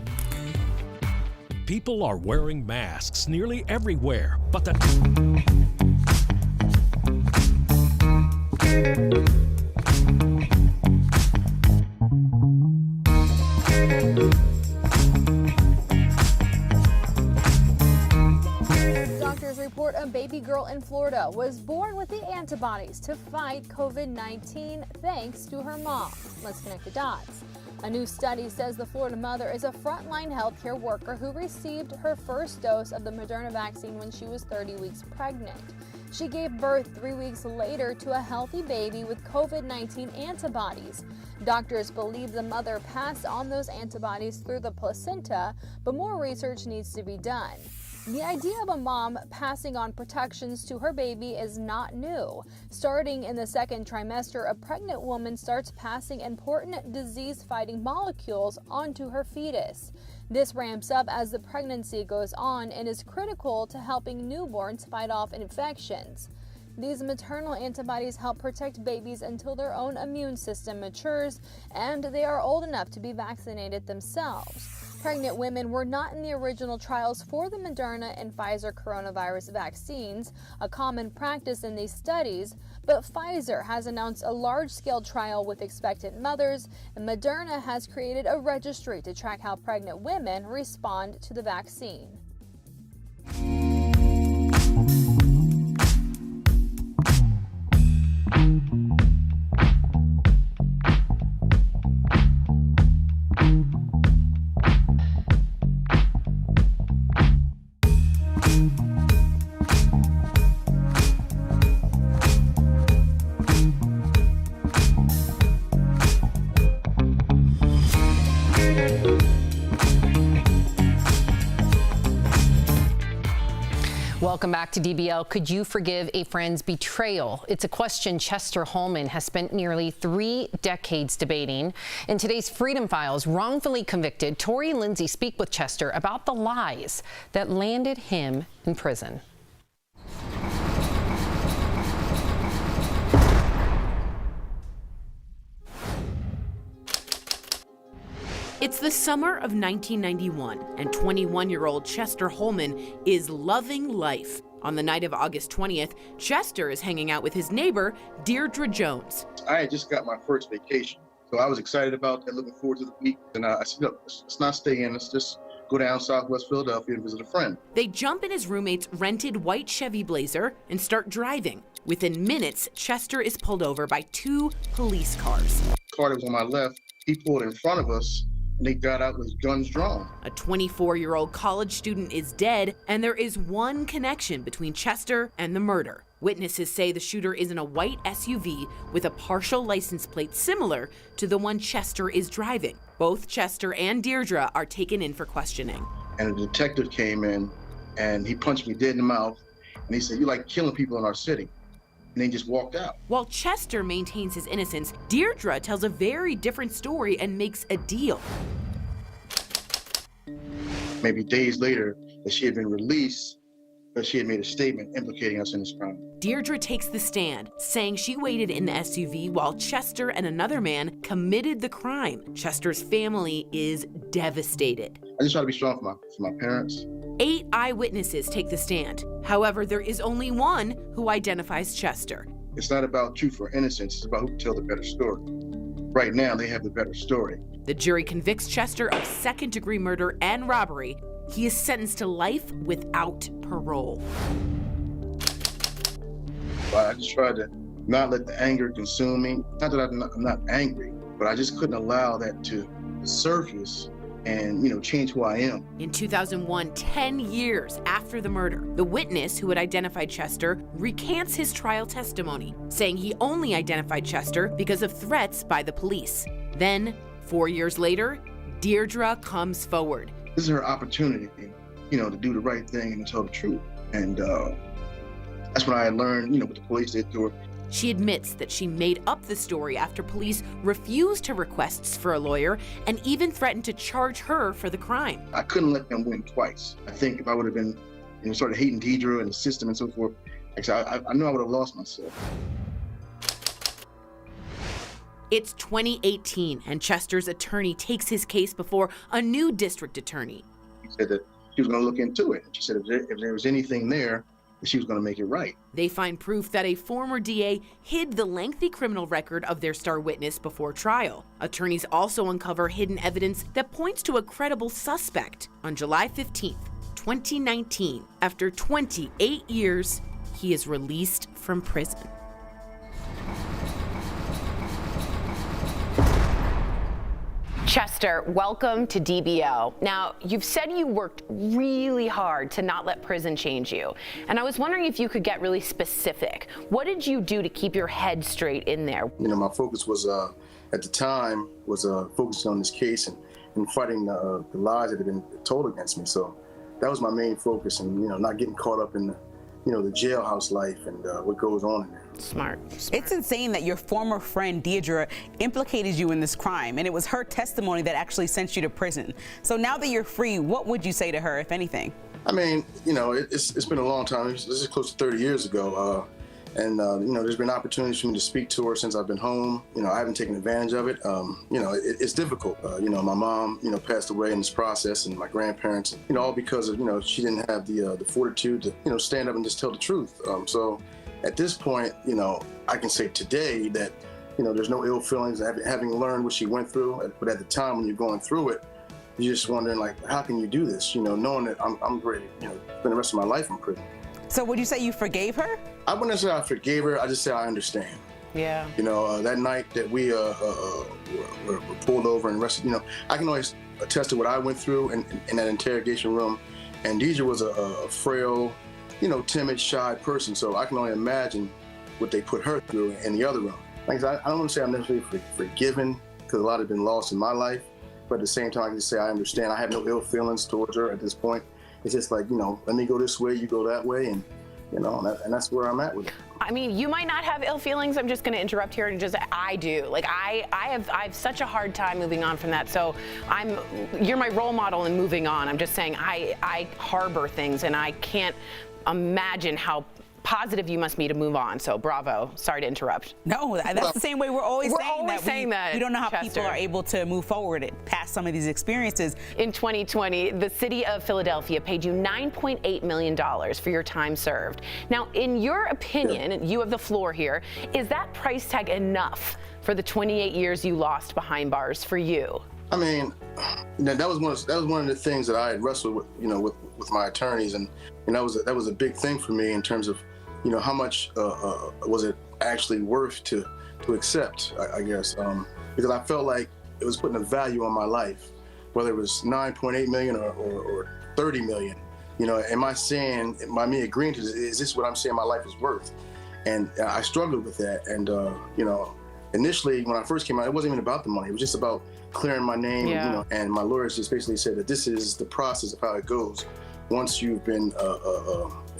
People are wearing masks nearly everywhere, but Doctors report a baby girl in Florida was born with the antibodies to fight COVID-19 thanks to her mom. Let's connect the dots. A new study says the Florida mother is a frontline healthcare worker who received her first dose of the Moderna vaccine when she was 30 weeks pregnant. She gave birth 3 weeks later to a healthy baby with COVID-19 antibodies. Doctors believe the mother passed on those antibodies through the placenta, but more research needs to be done. The idea of a mom passing on protections to her baby is not new. Starting in the second trimester, a pregnant woman starts passing important disease-fighting molecules onto her fetus. This ramps up as the pregnancy goes on and is critical to helping newborns fight off infections. These maternal antibodies help protect babies until their own immune system matures and they are old enough to be vaccinated themselves. Pregnant women were not in the original trials for the Moderna and Pfizer coronavirus vaccines, a common practice in these studies, but Pfizer has announced a large-scale trial with expectant mothers, and Moderna has created a registry to track how pregnant women respond to the vaccine. Welcome back to DBL. Could you forgive a friend's betrayal? It's a question Chester Holman has spent nearly 3 decades debating. In today's Freedom Files, wrongfully convicted, Tori and Lindsay speak with Chester about the lies that landed him in prison. It's the summer of 1991, and 21-year-old Chester Holman is loving life. On the night of August 20th, Chester is hanging out with his neighbor, Deirdre Jones. I had just got my first vacation, so I was excited about that, looking forward to the week. And I said, look, let's not stay in, let's just go down Southwest Philadelphia and visit a friend. They jump in his roommate's rented white Chevy Blazer and start driving. Within minutes, Chester is pulled over by 2 police cars. The car that was on my left, he pulled in front of us, and they got out with guns drawn. A 24-year-old college student is dead, and there is one connection between Chester and the murder. Witnesses say the shooter is in a white SUV with a partial license plate similar to the one Chester is driving. Both Chester and Deirdre are taken in for questioning. And a detective came in, and he punched me dead in the mouth, and he said, "You like killing people in our city." And they just walked out. While Chester maintains his innocence, Deirdre tells a very different story and makes a deal. Maybe days later, that she had been released, but she had made a statement implicating us in this crime. Deirdre takes the stand, saying she waited in the SUV while Chester and another man committed the crime. Chester's family is devastated. I just try to be strong for my parents. 8 eyewitnesses take the stand. However, there is only one who identifies Chester. It's not about truth or innocence, it's about who can tell the better story. Right now, they have the better story. The jury convicts Chester of second-degree murder and robbery. He is sentenced to life without parole. I just tried to not let the anger consume me. Not that I'm not angry, but I just couldn't allow that to surface and, change who I am. In 2001, 10 years after the murder, the witness who had identified Chester recants his trial testimony, saying he only identified Chester because of threats by the police. Then, 4 years later, Deirdre comes forward. This is her opportunity, to do the right thing and to tell the truth. And that's when I learned, what the police did to her. She admits that she made up the story after police refused her requests for a lawyer and even threatened to charge her for the crime. I couldn't let them win twice. I think if I would have been, started hating Deirdre and the system and so forth, I know I would have lost myself. It's 2018, and Chester's attorney takes his case before a new district attorney. He said that she was going to look into it. She said if there was anything there, that she was going to make it right. They find proof that a former DA hid the lengthy criminal record of their star witness before trial. Attorneys also uncover hidden evidence that points to a credible suspect. On July 15th, 2019, after 28 years, he is released from prison. Chester, welcome to DBL. Now, you've said you worked really hard to not let prison change you. And I was wondering if you could get really specific. What did you do to keep your head straight in there? My focus was, at the time, was focusing on this case and fighting the lies that had been told against me. So that was my main focus, and not getting caught up in the jailhouse life and what goes on in there. Smart. It's insane that your former friend Deidre implicated you in this crime, and it was her testimony that actually sent you to prison. So now that you're free, what would you say to her, if anything? I mean, it's been a long time. This is close to 30 years ago. And there's been opportunities for me to speak to her since I've been home. I haven't taken advantage of it. It's difficult. My mom, passed away in this process, and my grandparents, all because of, she didn't have the fortitude to, stand up and just tell the truth. So at this point, I can say today that, there's no ill feelings having learned what she went through. But at the time when you're going through it, you're just wondering, like, how can you do this? Knowing that I'm ready, spend the rest of my life in prison. So would you say you forgave her? I wouldn't say I forgave her. I just say I understand. Yeah. That night that we were pulled over and arrested, I can always attest to what I went through in that interrogation room. And Deidre was a frail, timid, shy person. So I can only imagine what they put her through in the other room. Like I said, I don't want to say I'm necessarily forgiven, because a lot have been lost in my life. But at the same time, I can just say I understand. I have no ill feelings towards her at this point. It's just like, let me go this way, you go that way, and and that's where I'm at with it. I mean, you might not have ill feelings. I'm just going to interrupt here and just, I do. Like, I have such a hard time moving on from that. So you're my role model in moving on. I'm just saying I harbor things, and I can't imagine how positive you must be to move on. So bravo. Sorry to interrupt. No, that's the same way we're always saying that. We don't know how Chester. people are able to move forward past some of these experiences. In 2020, the city of Philadelphia paid you $9.8 million for your time served. Now, in your opinion, you have the floor here, is that price tag enough for the 28 years you lost behind bars for you? I mean, that was one of the things that I had wrestled with, with my attorneys, and that was a big thing for me in terms of, how much was it actually worth to accept, I guess, because I felt like it was putting a value on my life, whether it was 9.8 million or 30 million. Am I saying, by me agreeing to this, is this what I'm saying my life is worth? And I struggled with that, and initially when I first came out, it wasn't even about the money. It was just about clearing my name, and my lawyers just basically said that this is the process of how it goes. Once you've been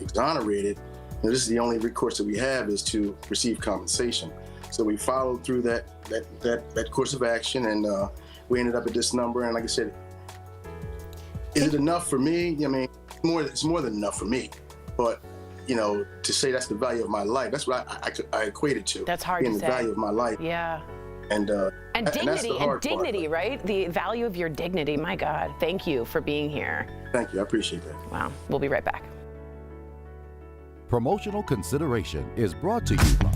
exonerated, this is the only recourse that we have is to receive compensation. So we followed through that course of action, and we ended up at this number. And like I said, is it enough for me? I mean, it's more than enough for me. But to say that's the value of my life, that's what I equate it to. That's hard to say. The value of my life. Yeah. And dignity, right? The value of your dignity. My God, thank you for being here. Thank you. I appreciate that. Wow. We'll be right back. Promotional consideration is brought to you by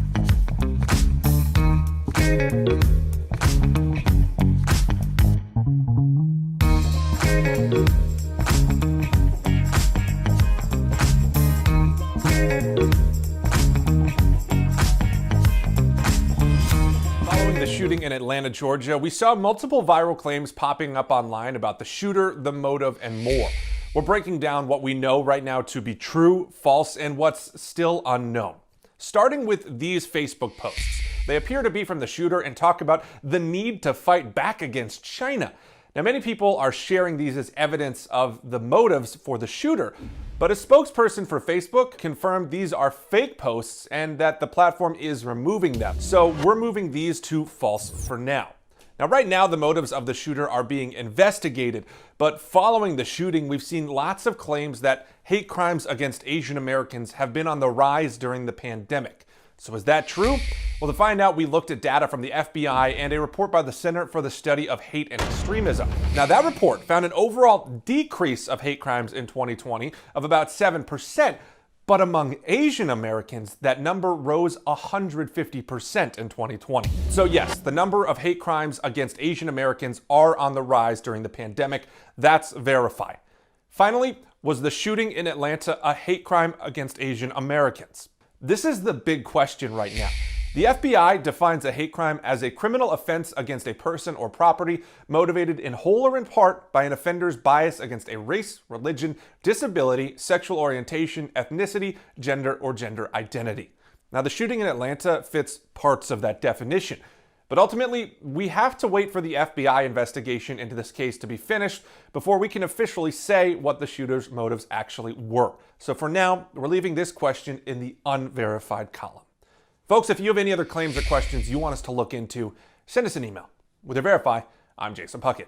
Following the shooting in Atlanta, Georgia, we saw multiple viral claims popping up online about the shooter, the motive, and more. We're breaking down what we know right now to be true, false, and what's still unknown. Starting with these Facebook posts. They appear to be from the shooter and talk about the need to fight back against China. Now, many people are sharing these as evidence of the motives for the shooter, but a spokesperson for Facebook confirmed these are fake posts and that the platform is removing them. So we're moving these to false for now. Now, right now, the motives of the shooter are being investigated, but following the shooting, we've seen lots of claims that hate crimes against Asian Americans have been on the rise during the pandemic. So is that true? Well, to find out, we looked at data from the FBI and a report by the Center for the Study of Hate and Extremism. Now, that report found an overall decrease of hate crimes in 2020 of about 7%, but among Asian Americans, that number rose 150% in 2020. So yes, the number of hate crimes against Asian Americans are on the rise during the pandemic. That's verified. Finally, was the shooting in Atlanta a hate crime against Asian Americans? This is the big question right now. The FBI defines a hate crime as a criminal offense against a person or property motivated in whole or in part by an offender's bias against a race, religion, disability, sexual orientation, ethnicity, gender, or gender identity. Now, the shooting in Atlanta fits parts of that definition. But ultimately, we have to wait for the FBI investigation into this case to be finished before we can officially say what the shooter's motives actually were. So for now, we're leaving this question in the unverified column. Folks, if you have any other claims or questions you want us to look into, send us an email. With your Verify, I'm Jason Puckett.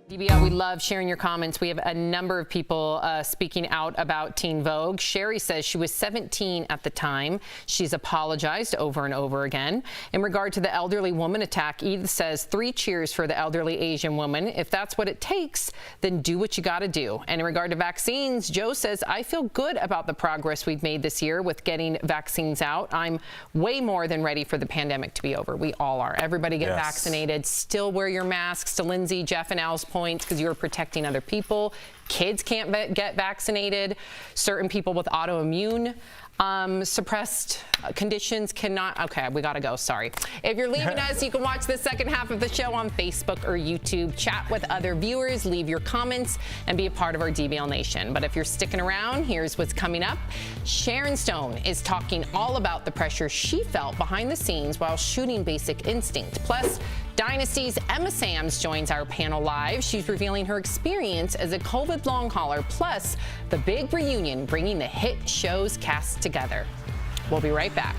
DBL, we love sharing your comments. We have a number of people speaking out about Teen Vogue. Sherry says she was 17 at the time. She's apologized over and over again. In regard to the elderly woman attack, Edith says 3 cheers for the elderly Asian woman. If that's what it takes, then do what you got to do. And in regard to vaccines, Joe says, I feel good about the progress we've made this year with getting vaccines out. I'm way more than ready for the pandemic to be over. We all are. Everybody get vaccinated. Still wear your masks. To Lindsay, Jeff, and Al's points, because you're protecting other people. Kids can't get vaccinated. Certain people with autoimmune suppressed conditions cannot. Okay, we gotta go. Sorry. If you're leaving us, you can watch the second half of the show on Facebook or YouTube. Chat with other viewers, leave your comments, and be a part of our DBL Nation. But if you're sticking around, here's what's coming up. Sharon Stone is talking all about the pressure she felt behind the scenes while shooting Basic Instinct. Plus, Dynasty's Emma Sams joins our panel live. She's revealing her experience as a COVID long hauler, plus the big reunion bringing the hit show's cast together. We'll be right back.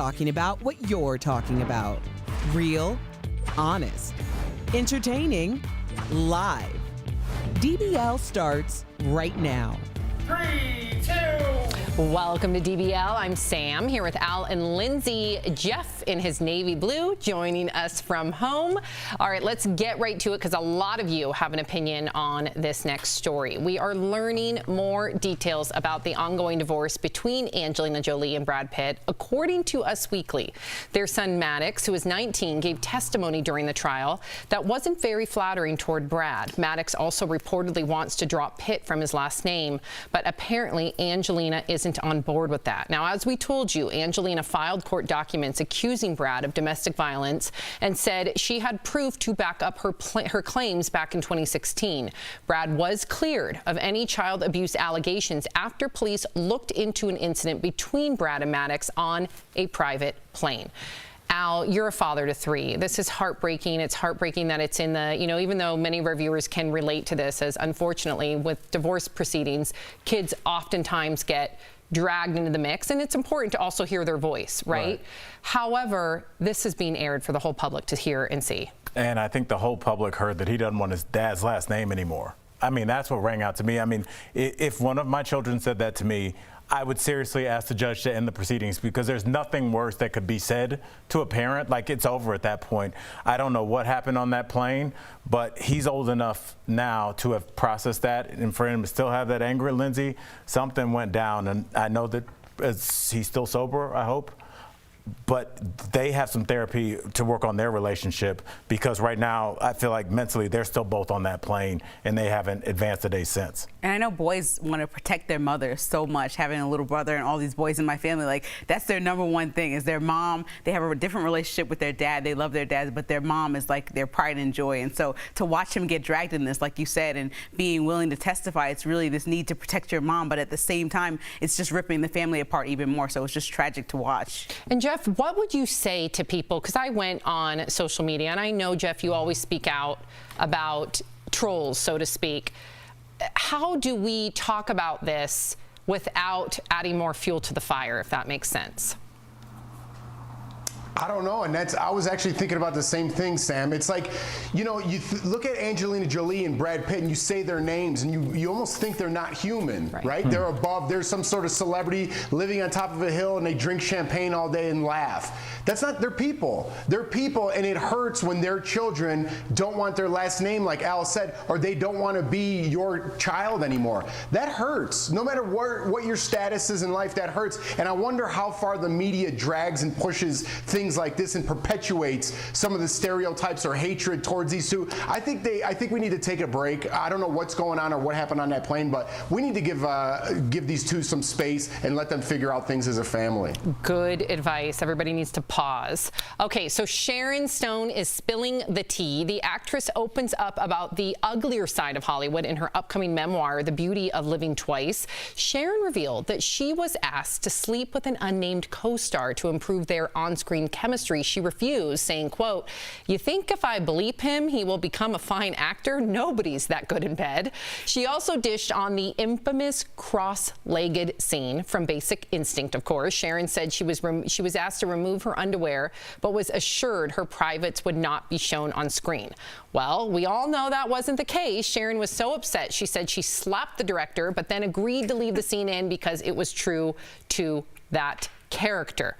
talking about what you're talking about. Real, honest, entertaining, live. DBL starts right now. 3, 2. Welcome to DBL. I'm Sam here with Al and Lindsay. Jeff in his navy blue joining us from home. All right, let's get right to it because a lot of you have an opinion on this next story. We are learning more details about the ongoing divorce between Angelina Jolie and Brad Pitt. According to Us Weekly, their son Maddox, who is 19, gave testimony during the trial that wasn't very flattering toward Brad. Maddox also reportedly wants to drop Pitt from his last name, but apparently Angelina isn't on board with that. Now, as we told you, Angelina filed court documents accusing Brad of domestic violence and said she had proof to back up her claims back in 2016. Brad was cleared of any child abuse allegations after police looked into an incident between Brad and Maddox on a private plane. Al, you're a father to 3. This is heartbreaking. It's heartbreaking that it's in the, even though many of our viewers can relate to this, as unfortunately with divorce proceedings, kids oftentimes get dragged into the mix, and it's important to also hear their voice, right? However, this is being aired for the whole public to hear and see. And I think the whole public heard that he doesn't want his dad's last name anymore. I mean, that's what rang out to me. I mean, if one of my children said that to me, I would seriously ask the judge to end the proceedings because there's nothing worse that could be said to a parent. Like, it's over at that point. I don't know what happened on that plane, but he's old enough now to have processed that, and for him to still have that anger at Lindsay, something went down. And I know that he's still sober, I hope. But they have some therapy to work on their relationship because right now I feel like mentally they're still both on that plane and they haven't advanced a day since. And I know boys want to protect their mother so much, having a little brother and all these boys in my family. Like, that's their number one thing is their mom. They have a different relationship with their dad. They love their dad, but their mom is like their pride and joy. And so to watch him get dragged in this, like you said, and being willing to testify, it's really this need to protect your mom. But at the same time, it's just ripping the family apart even more. So it's just tragic to watch. And Jeff, what would you say to people? Because I went on social media, and I know, Jeff, you always speak out about trolls, so to speak. How do we talk about this without adding more fuel to the fire, if that makes sense? I don't know, and I was actually thinking about the same thing, Sam. It's like, you look at Angelina Jolie and Brad Pitt, and you say their names, and you almost think they're not human, right? They're above. They're some sort of celebrity living on top of a hill, and they drink champagne all day and laugh. That's not. They're people. They're people, and it hurts when their children don't want their last name, like Al said, or they don't want to be your child anymore. That hurts. No matter what your status is in life, that hurts. And I wonder how far the media drags and pushes things like this and perpetuates some of the stereotypes or hatred towards these two. I think we need to take a break. I don't know what's going on or what happened on that plane, but we need to give these two some space and let them figure out things as a family. Good advice. Everybody needs to pause. Okay, so Sharon Stone is spilling the tea. The actress opens up about the uglier side of Hollywood in her upcoming memoir, The Beauty of Living Twice. Sharon revealed that she was asked to sleep with an unnamed co-star to improve their on-screen chemistry. She refused, saying, quote, "You think if I bleep him, he will become a fine actor? Nobody's that good in bed." She also dished on the infamous cross-legged scene from Basic Instinct, of course. Sharon said she was asked to remove her underwear, but was assured her privates would not be shown on screen. Well, we all know that wasn't the case. Sharon was so upset, she said she slapped the director, but then agreed to leave the scene in because it was true to that character.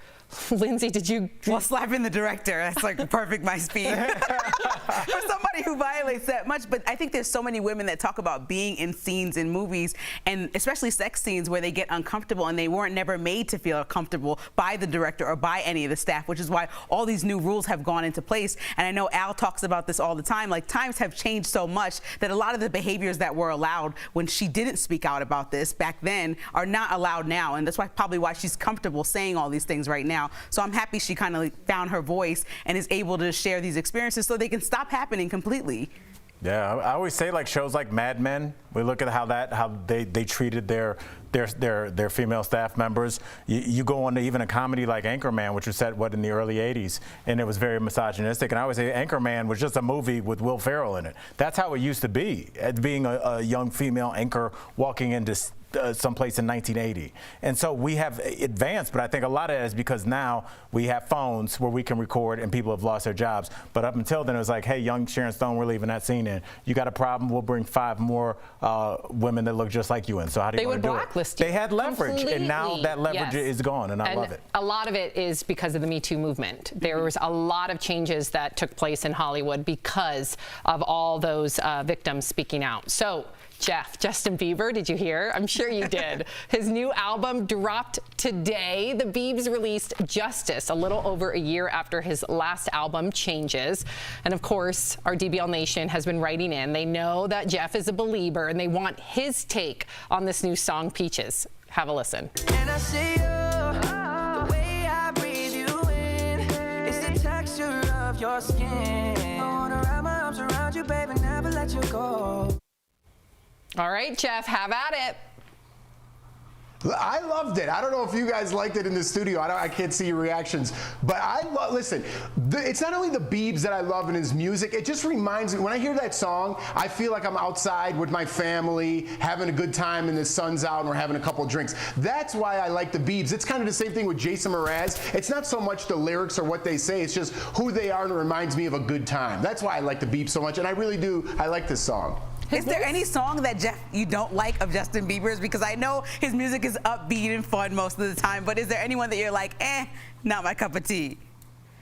Lindsay, did you? Well, slapping the director, that's like perfect my speed. For somebody who violates that much. But I think there's so many women that talk about being in scenes in movies, and especially sex scenes where they get uncomfortable and they weren't never made to feel comfortable by the director or by any of the staff, which is why all these new rules have gone into place. And I know Al talks about this all the time. Like, times have changed so much that a lot of the behaviors that were allowed when she didn't speak out about this back then are not allowed now. And that's probably why she's comfortable saying all these things right now. So I'm happy she kind of found her voice and is able to share these experiences so they can stop happening completely. Yeah, I always say, like, shows like Mad Men, we look at how they treated their female staff members. You go on to even a comedy like Anchorman, which was set in the early 80s, and it was very misogynistic. And I always say Anchorman was just a movie with Will Ferrell in it. That's how it used to be, being a young female anchor walking into someplace in 1980. And so we have advanced, but I think a lot of it is because now we have phones where we can record and people have lost their jobs. But up until then, it was like, hey, young Sharon Stone, we're leaving that scene in. You got a problem, we'll bring 5 more women that look just like you in. So how do you want to do it? They would blacklist you. They had leverage, and now that leverage is gone, and I love it. A lot of it is because of the Me Too movement. There was a lot of changes that took place in Hollywood because of all those victims speaking out. So, Jeff, Justin Bieber, did you hear? I'm sure you did. His new album dropped today. The Biebs released Justice a little over a year after his last album, Changes. And of course, our DBL Nation has been writing in. They know that Jeff is a believer and they want his take on this new song, Peaches. Have a listen. And I see you, the way I breathe you in, it's the texture of your skin. I wanna wrap my arms around you, baby, never let you go. All right, Jeff, have at it. I loved it. I don't know if you guys liked it in the studio. I can't see your reactions. But listen, it's not only the Biebs that I love in his music. It just reminds me, when I hear that song, I feel like I'm outside with my family, having a good time, and the sun's out, and we're having a couple drinks. That's why I like the Biebs. It's kind of the same thing with Jason Mraz. It's not so much the lyrics or what they say. It's just who they are, and it reminds me of a good time. That's why I like the Biebs so much, and I really do. I like this song. Is there any song that, Jeff, you don't like of Justin Bieber's? Because I know his music is upbeat and fun most of the time, but is there anyone that you're like, not my cup of tea?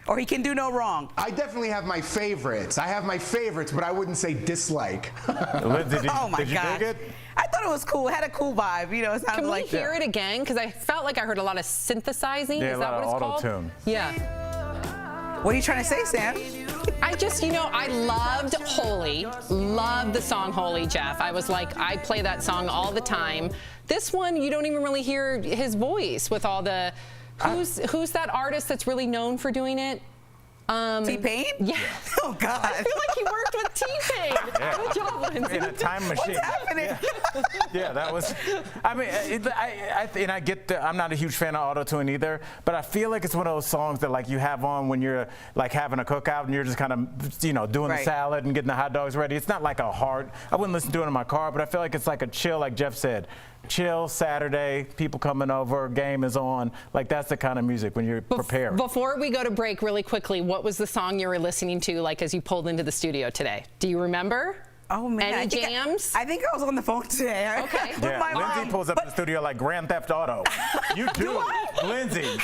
Or he can do no wrong? I definitely have my favorites. I have my favorites, but I wouldn't say dislike. Oh my gosh. Dig it? I thought it was cool. It had a cool vibe. You know, it sounded like Can we hear it again? Because I felt like I heard a lot of synthesizing. Yeah, is that what it's called? Auto-tune. Yeah. What are you trying to say, Sam? I just, I loved Holy. Loved the song Holy, Jeff. I was like, I play that song all the time. This one, you don't even really hear his voice with all the... Who's that artist that's really known for doing it? T-Pain? Yeah. Oh, God. I feel like he worked with T-Pain. Yeah. Good job, Lindsay. In a time machine. What's happening? Yeah, that was. I mean, and I get that I'm not a huge fan of auto-tune either, but I feel like it's one of those songs that like you have on when you're like having a cookout and you're just kind of doing the salad and getting the hot dogs ready. It's not like a hard. I wouldn't listen to it in my car, but I feel like it's like a chill, like Jeff said. Chill Saturday, people coming over, game is on. Like that's the kind of music when you're prepared. Before we go to break really quickly, what was the song you were listening to like as you pulled into the studio today? Do you remember? Oh man, any jams? I think I was on the phone today. Okay. Yeah, Lindsay pulls up the studio like Grand Theft Auto. You do. Lindsay.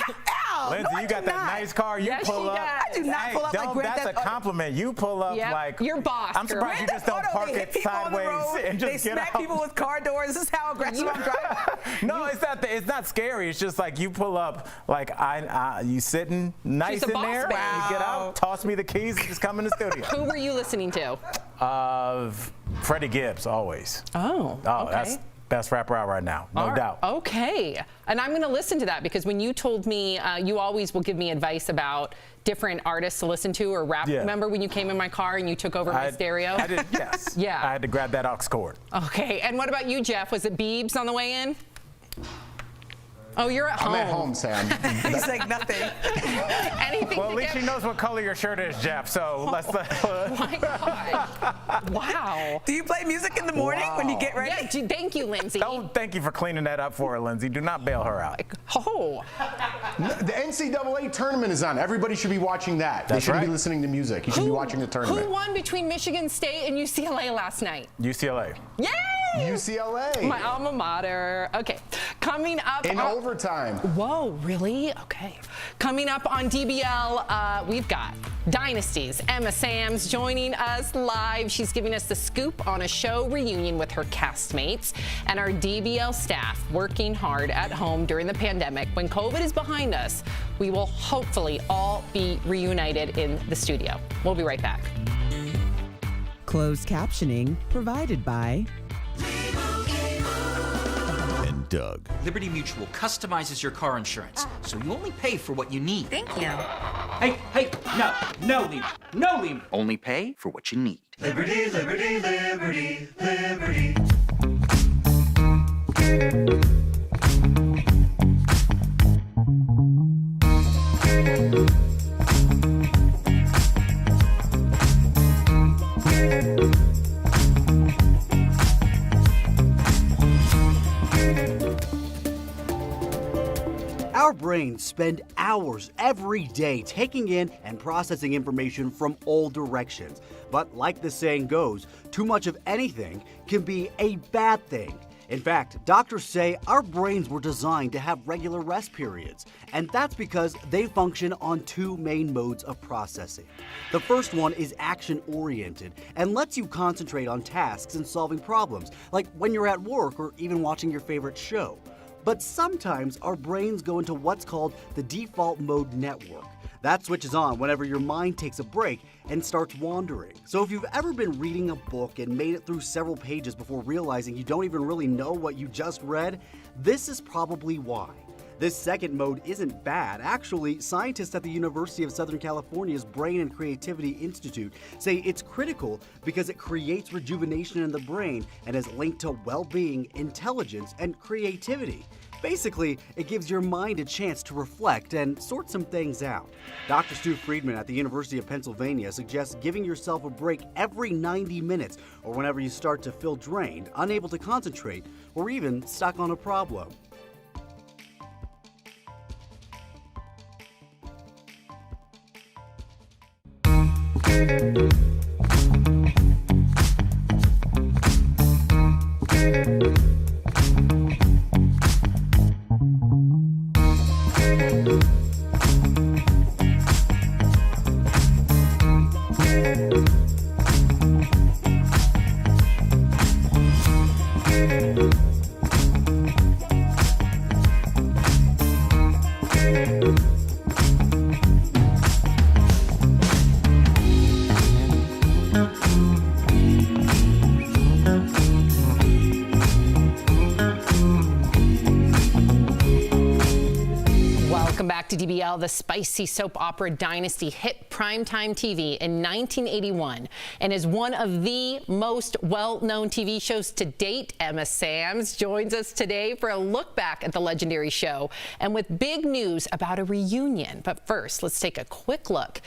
Lindsay, you got that nice car. You pull up. I do not pull up like Grand Theft Auto. That's a compliment. You pull up like your boss. I'm surprised you just don't park it sideways and just get out. They smack people with car doors. This is how aggressive I'm driving. No, it's not scary. It's just like you pull up like you sitting nice in there. Wow. You get out, toss me the keys, and just come in the studio. Who were you listening to? Freddie Gibbs, always. Oh, okay. That's best rapper out right now, no doubt. Okay, and I'm going to listen to that because when you told me you always will give me advice about different artists to listen to or rap. Yeah. Remember when you came in my car and you took over my stereo? I did, yes. Yeah. I had to grab that aux cord. Okay, and what about you, Jeff? Was it Biebs on the way in? Oh, you're at home. I'm at home, Sam. He's like nothing. Anything well, at least she knows what color your shirt is, Jeff. So let's. Oh my God! Wow. Do you play music in the morning when you get ready? Yeah. Thank you, Lindsay. Thank you for cleaning that up for her, Lindsay. Do not bail her out. Oh. The NCAA tournament is on. Everybody should be watching that. They shouldn't be listening to music. You should be watching the tournament. Who won between Michigan State and UCLA last night? UCLA. Yay! UCLA. My alma mater. Okay. Coming up in overtime. Whoa, really? Okay. Coming up on DBL, we've got Dynasty's Emma Sams joining us live. She's giving us the scoop on a show reunion with her castmates and our DBL staff working hard at home during the pandemic. When COVID is behind us, we will hopefully all be reunited in the studio. We'll be right back. Closed captioning provided by Doug. Liberty Mutual customizes your car insurance, so you only pay for what you need. Thank you. Hey, no, Liam. Only pay for what you need. Liberty, liberty, liberty, liberty. brains spend hours every day taking in and processing information from all directions. But like the saying goes, too much of anything can be a bad thing. In fact, doctors say our brains were designed to have regular rest periods, and that's because they function on two main modes of processing. The first one is action-oriented and lets you concentrate on tasks and solving problems, like when you're at work or even watching your favorite show. But sometimes our brains go into what's called the default mode network. That switches on whenever your mind takes a break and starts wandering. So if you've ever been reading a book and made it through several pages before realizing you don't even really know what you just read, this is probably why. This second mode isn't bad. Actually, scientists at the University of Southern California's Brain and Creativity Institute say it's critical because it creates rejuvenation in the brain and is linked to well-being, intelligence, and creativity. Basically, it gives your mind a chance to reflect and sort some things out. Dr. Stu Friedman at the University of Pennsylvania suggests giving yourself a break every 90 minutes or whenever you start to feel drained, unable to concentrate, or even stuck on a problem. Welcome back to DBL. The spicy soap opera dynasty hit primetime TV in 1981 and is one of the most well-known TV shows to date. Emma Sams joins us today for a look back at the legendary show and with big news about a reunion. But first, let's take a quick look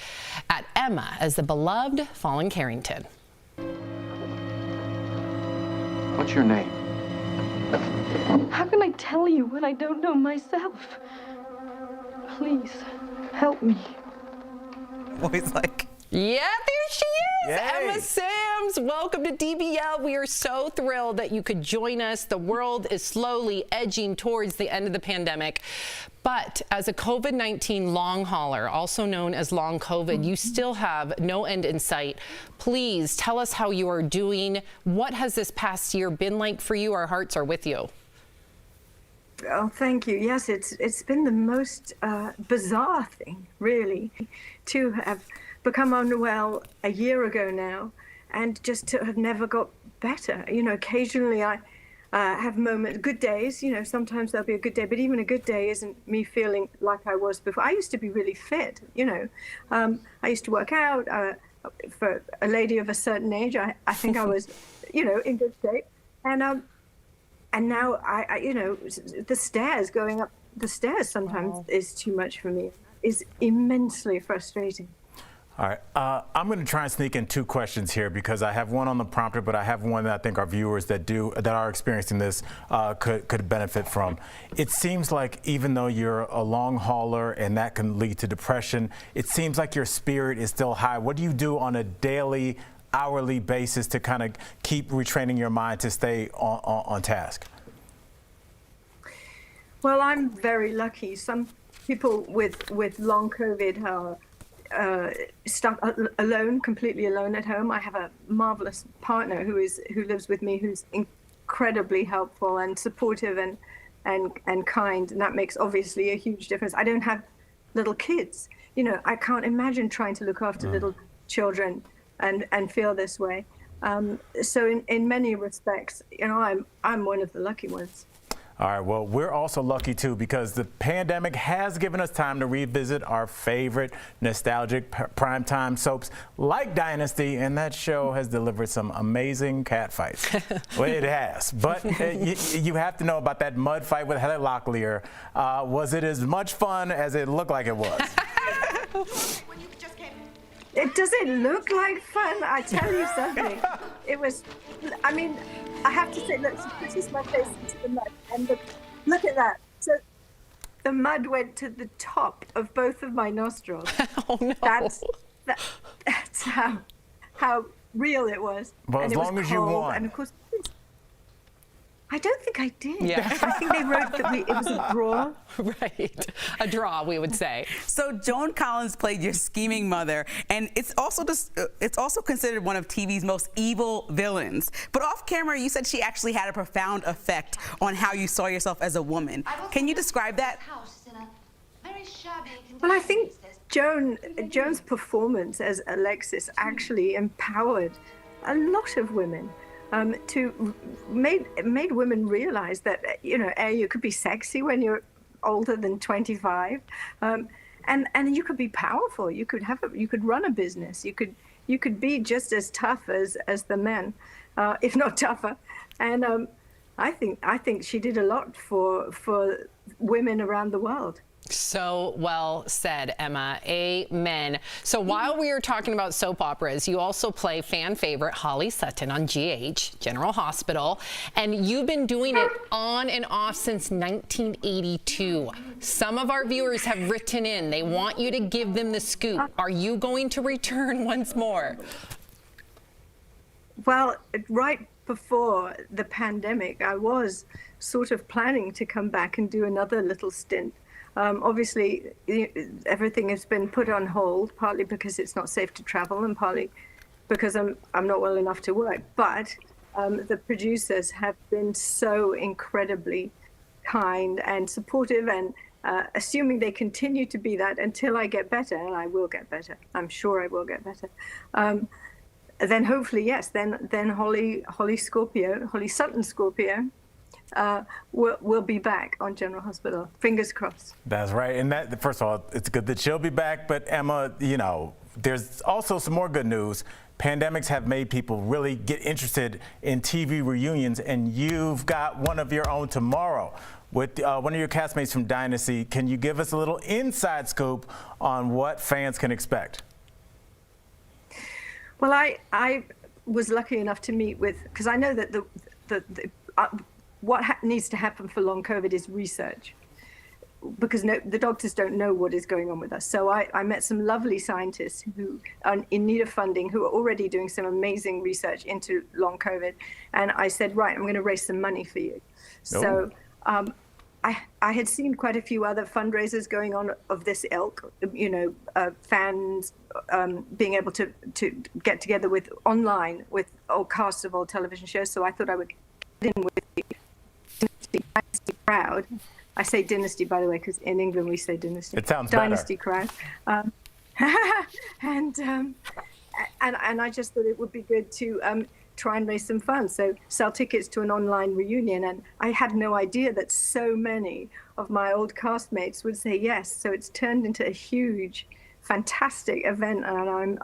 at Emma as the beloved Fallen Carrington. What's your name? How can I tell you when I don't know myself? Please, help me. Voice like. Yeah, there she is. Yay. Emma Sams, welcome to DBL. We are so thrilled that you could join us. The world is slowly edging towards the end of the pandemic. But as a COVID-19 long hauler, also known as long COVID, you still have no end in sight. Please tell us how you are doing. What has this past year been like for you? Our hearts are with you. Oh, thank you. Yes, it's been the most bizarre thing, really, to have become unwell a year ago now and just to have never got better. You know, occasionally I have moments, good days, you know, sometimes there'll be a good day, but even a good day isn't me feeling like I was before. I used to be really fit, you know. I used to work out. For a lady of a certain age, I think I was, you know, in good shape. And now, I you know, the stairs, going up the stairs sometimes is too much for me. It's immensely frustrating. All right, I'm going to try and sneak in two questions here because I have one on the prompter, but I have one that I think our viewers that are experiencing this could benefit from. It seems like even though you're a long hauler and that can lead to depression, it seems like your spirit is still high. What do you do on a daily, hourly basis to kind of keep retraining your mind to stay on task? Well, I'm very lucky. Some people with long COVID are stuck alone, completely alone at home. I have a marvelous partner who lives with me, who's incredibly helpful and supportive and kind, and that makes obviously a huge difference. I don't have little kids. You know, I can't imagine trying to look after little children and feel this way. So in many respects, you know, I'm one of the lucky ones. All right, well, we're also lucky, too, because the pandemic has given us time to revisit our favorite nostalgic primetime soaps like Dynasty, and that show has delivered some amazing cat fights. Well, it has. But you have to know about that mud fight with Heather Locklear. Was it as much fun as it looked like it was? Does it look like fun? I tell you something. It was, I mean, I have to say, look, she pushes my face into the mud, and look at that. So the mud went to the top of both of my nostrils. Oh no! That's how real it was. Well, and as it long was as you cold, won. and of course, I don't think I did. Yeah. I think they wrote that it was a draw. Right, a draw, we would say. So Joan Collins played your scheming mother, and it's also considered one of TV's most evil villains. But off camera, you said she actually had a profound effect on how you saw yourself as a woman. Can you describe that? Well, I think Joan's performance as Alexis actually empowered a lot of women. Made women realize that you could be sexy when you're older than 25, and you could be powerful. You could run a business. You could be just as tough as the men, if not tougher. And I think she did a lot for women around the world. So well said, Emma. Amen. So while we were talking about soap operas, you also play fan favorite Holly Sutton on GH, General Hospital, and you've been doing it on and off since 1982. Some of our viewers have written in. They want you to give them the scoop. Are you going to return once more? Well, right before the pandemic, I was sort of planning to come back and do another little stint. Obviously, everything has been put on hold, partly because it's not safe to travel and partly because I'm not well enough to work. But the producers have been so incredibly kind and supportive, and assuming they continue to be that until I get better, and I will get better. I'm sure I will get better. Then hopefully, yes, then Holly Sutton Scorpio, we'll be back on General Hospital. Fingers crossed. That's right. And that, first of all, it's good that she'll be back. But Emma, there's also some more good news. Pandemics have made people really get interested in TV reunions, and you've got one of your own tomorrow with one of your castmates from Dynasty. Can you give us a little inside scoop on what fans can expect? Well, I was lucky enough to meet with, because I know that what needs to happen for long COVID is research, because the doctors don't know what is going on with us. So I met some lovely scientists who are in need of funding, who are already doing some amazing research into long COVID. And I said, right, I'm going to raise some money for you. So I had seen quite a few other fundraisers going on of this ilk, fans being able to get together online with old casts of old television shows. So I thought I would get in with the Dynasty crowd. I say Dynasty, by the way, because in England we say Dynasty. It sounds Dynasty better. crowd. And I just thought it would be good to try and raise some funds. So sell tickets to an online reunion. And I had no idea that so many of my old castmates would say yes. So it's turned into a huge, fantastic event. And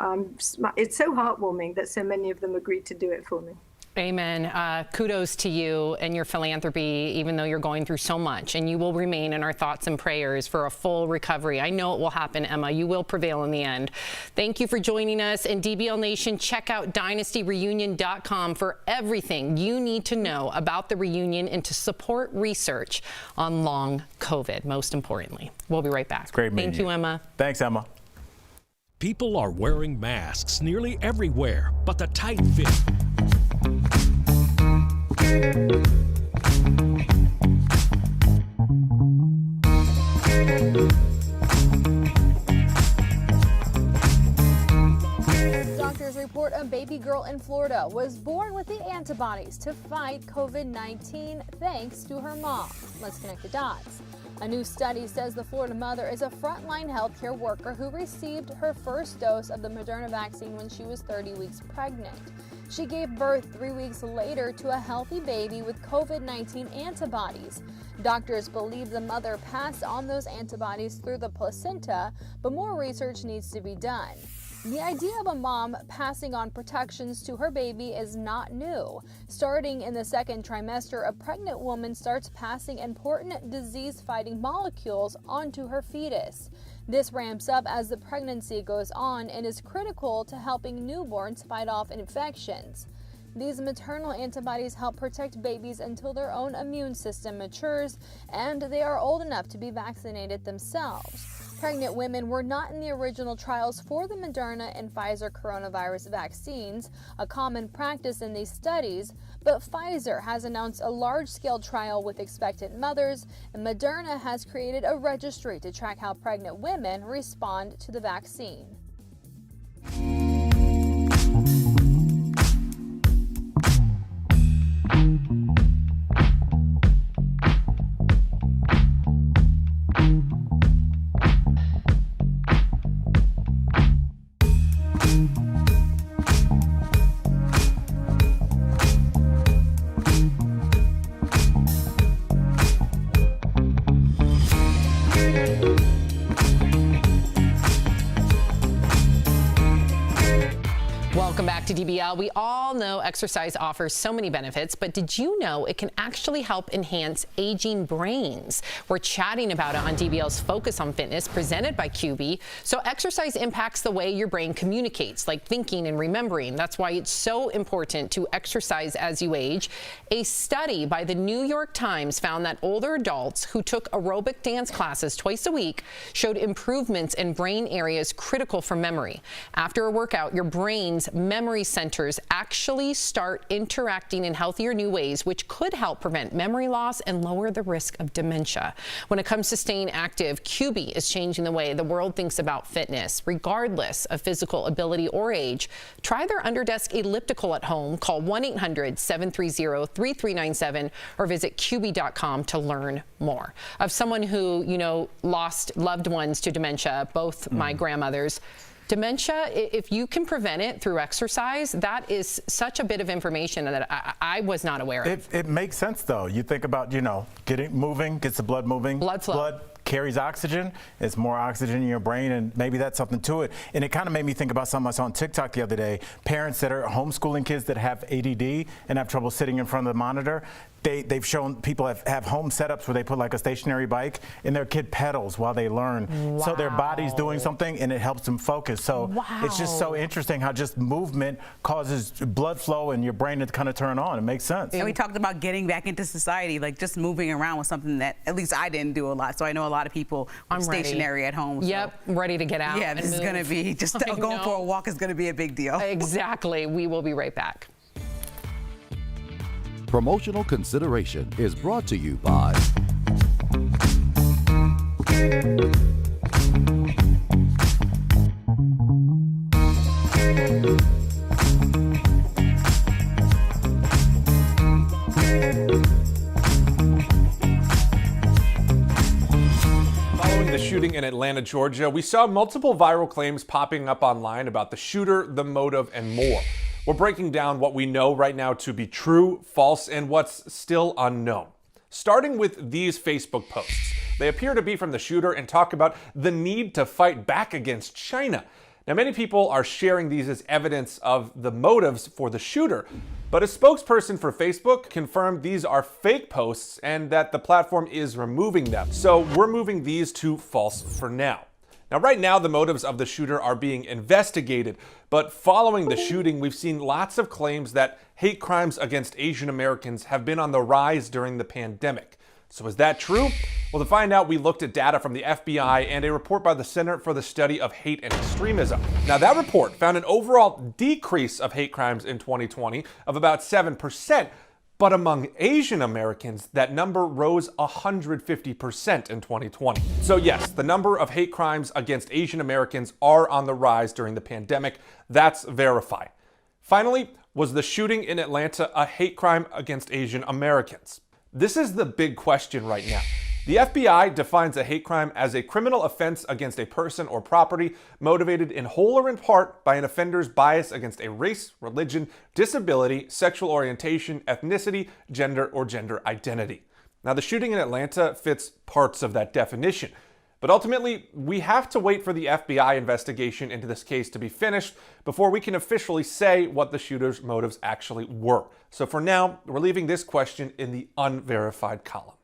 it's so heartwarming that so many of them agreed to do it for me. Amen. Kudos to you and your philanthropy, even though you're going through so much, and you will remain in our thoughts and prayers for a full recovery. I know it will happen, Emma. You will prevail in the end. Thank you for joining us. And DBL Nation, check out dynastyreunion.com for everything you need to know about the reunion and to support research on long COVID, most importantly. We'll be right back. It's great meeting Thank you, Emma. Thanks, Emma. People are wearing masks nearly everywhere, but the tight fit. Doctors report a baby girl in Florida was born with the antibodies to fight COVID-19 thanks to her mom. Let's connect the dots. A new study says the Florida mother is a frontline healthcare worker who received her first dose of the Moderna vaccine when she was 30 weeks pregnant. She gave birth 3 weeks later to a healthy baby with COVID-19 antibodies. Doctors believe the mother passed on those antibodies through the placenta, but more research needs to be done. The idea of a mom passing on protections to her baby is not new. Starting in the second trimester, a pregnant woman starts passing important disease-fighting molecules onto her fetus. This ramps up as the pregnancy goes on and is critical to helping newborns fight off infections. These maternal antibodies help protect babies until their own immune system matures and they are old enough to be vaccinated themselves. Pregnant women were not in the original trials for the Moderna and Pfizer coronavirus vaccines, a common practice in these studies, but Pfizer has announced a large-scale trial with expectant mothers, and Moderna has created a registry to track how pregnant women respond to the vaccine. Welcome back to DBL. We all know exercise offers so many benefits, but did you know it can actually help enhance aging brains? We're chatting about it on DBL's Focus on Fitness, presented by QB. So exercise impacts the way your brain communicates, like thinking and remembering. That's why it's so important to exercise as you age. A study by the New York Times found that older adults who took aerobic dance classes twice a week showed improvements in brain areas critical for memory. After a workout, your brain's memory centers actually start interacting in healthier new ways, which could help prevent memory loss and lower the risk of dementia. When it comes to staying active, QB is changing the way the world thinks about fitness, regardless of physical ability or age. Try their underdesk elliptical at home. Call 1-800-730-3397 or visit QB.com to learn more. Of someone who, lost loved ones to dementia, both my grandmothers. Dementia, if you can prevent it through exercise, that is such a bit of information that I was not aware of. It makes sense, though. You think about, getting moving, gets the blood moving. Blood flow. Blood carries oxygen. It's more oxygen in your brain, and maybe that's something to it. And it kind of made me think about something I saw on TikTok the other day. Parents that are homeschooling kids that have ADD and have trouble sitting in front of the monitor, they've shown people have home setups where they put like a stationary bike and their kid pedals while they learn. Wow. So their body's doing something and it helps them focus. So it's just so interesting how just movement causes blood flow and your brain to kind of turn on. It makes sense. And we talked about getting back into society, like just moving around was something that at least I didn't do a lot. So I know a lot of people are stationary at home. Yep, ready to get out. Yeah, this is going to be just going for a walk is going to be a big deal. Exactly. We will be right back. Promotional consideration is brought to you by Following the shooting in Atlanta, Georgia, we saw multiple viral claims popping up online about the shooter, the motive, and more. We're breaking down what we know right now to be true, false, and what's still unknown. Starting with these Facebook posts. They appear to be from the shooter and talk about the need to fight back against China. Now, many people are sharing these as evidence of the motives for the shooter, but a spokesperson for Facebook confirmed these are fake posts and that the platform is removing them. So we're moving these to false for now. Now, right now, the motives of the shooter are being investigated, but following the shooting, we've seen lots of claims that hate crimes against Asian Americans have been on the rise during the pandemic. So is that true? Well, to find out, we looked at data from the FBI and a report by the Center for the Study of Hate and Extremism. Now, that report found an overall decrease of hate crimes in 2020 of about 7%. But among Asian Americans, that number rose 150% in 2020. So yes, the number of hate crimes against Asian Americans are on the rise during the pandemic. That's verified. Finally, was the shooting in Atlanta a hate crime against Asian Americans? This is the big question right now. The FBI defines a hate crime as a criminal offense against a person or property motivated in whole or in part by an offender's bias against a race, religion, disability, sexual orientation, ethnicity, gender, or gender identity. Now, the shooting in Atlanta fits parts of that definition, but ultimately, we have to wait for the FBI investigation into this case to be finished before we can officially say what the shooter's motives actually were. So for now, we're leaving this question in the unverified column.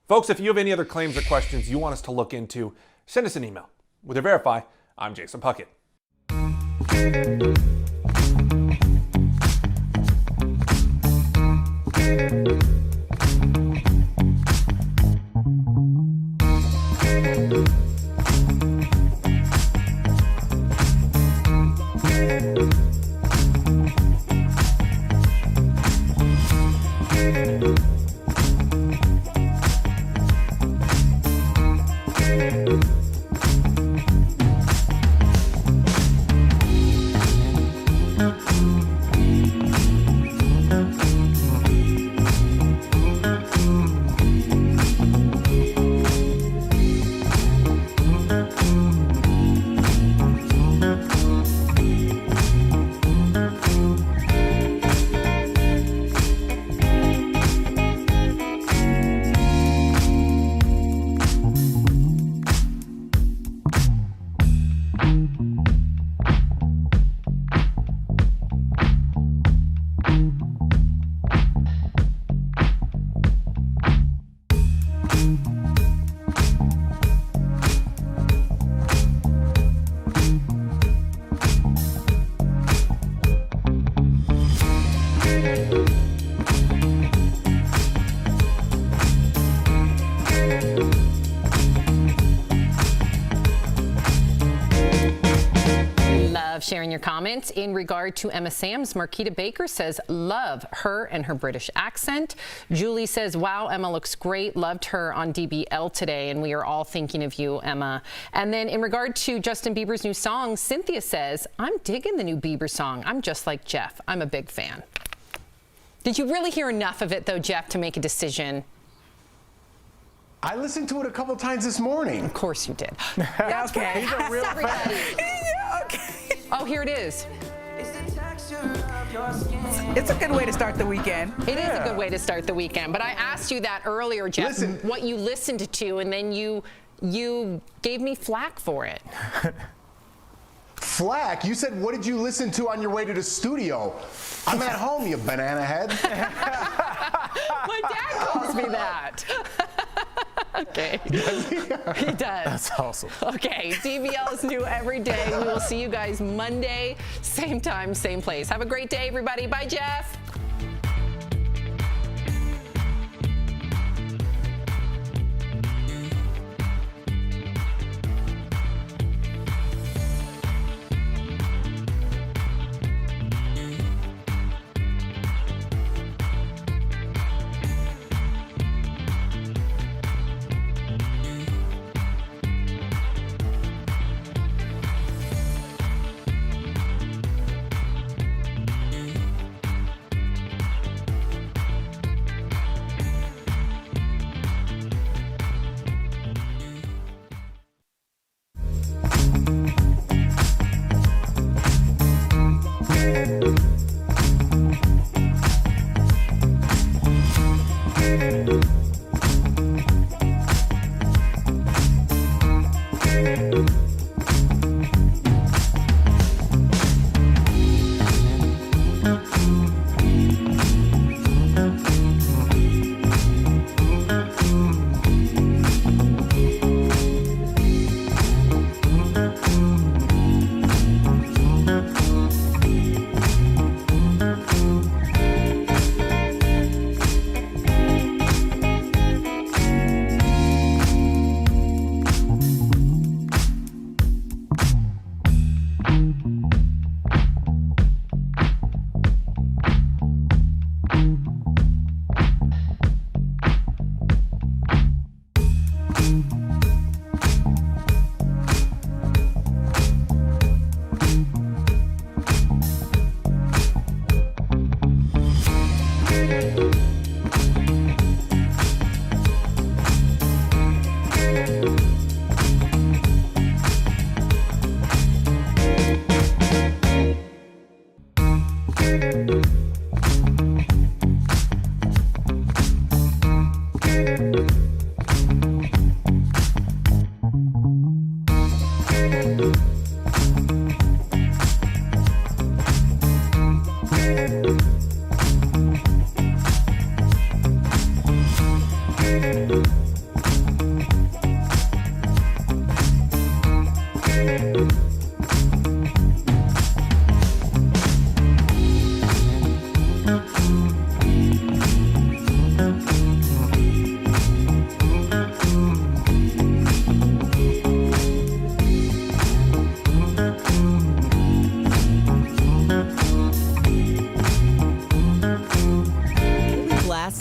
Folks, if you have any other claims or questions you want us to look into, send us an email. With your Verify, I'm Jason Puckett. Love sharing your comments. In regard to Emma Samms, Marquita Baker says, love her and her British accent. Julie says, wow, Emma looks great. Loved her on DBL today, and we are all thinking of you, Emma. And then in regard to Justin Bieber's new song, Cynthia says, I'm digging the new Bieber song. I'm just like Jeff. I'm a big fan. Did you really hear enough of it, though, Jeff, to make a decision? I listened to it a couple times this morning. Of course you did. That's okay. He's a real fan. Yeah, okay. Oh, here it is. It's a good way to start the weekend. It is a good way to start the weekend. But I asked you that earlier, Jeff, what you listened to, and then you gave me flack for it. Flack? You said, what did you listen to on your way to the studio? I'm at home, you banana head. My dad calls me that. Okay. He does. That's awesome. Okay, DBL is new every day. We will see you guys Monday, same time, same place. Have a great day, everybody. Bye, Jeff.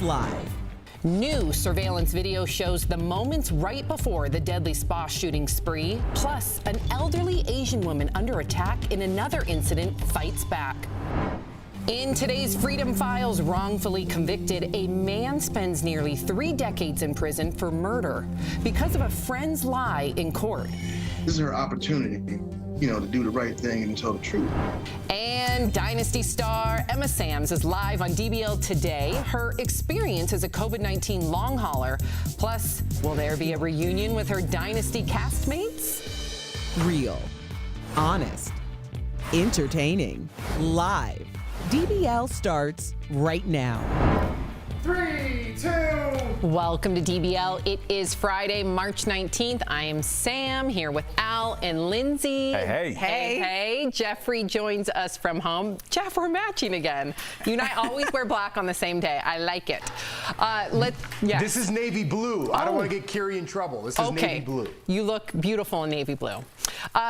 Live. New surveillance video shows the moments right before the deadly spa shooting spree. Plus, an elderly Asian woman under attack in another incident fights back. In today's Freedom Files, wrongfully convicted, a man spends nearly 3 decades in prison for murder because of a friend's lie in court. This is her opportunity, to do the right thing and tell the truth. And Dynasty star Emma Samms is live on DBL today. Her experience as a COVID-19 long hauler. Plus, will there be a reunion with her Dynasty castmates? Real, honest, entertaining, live. DBL starts right now. 3, 2. Welcome to DBL. It is Friday, March 19th. I am Sam here with Al and Lindsay. Hey. Hey. Jeffrey joins us from home. Jeff, we're matching again. You and I always wear black on the same day. I like it. Yes. This is navy blue. I don't want to get Kiri in trouble. This is navy blue. You look beautiful in navy blue.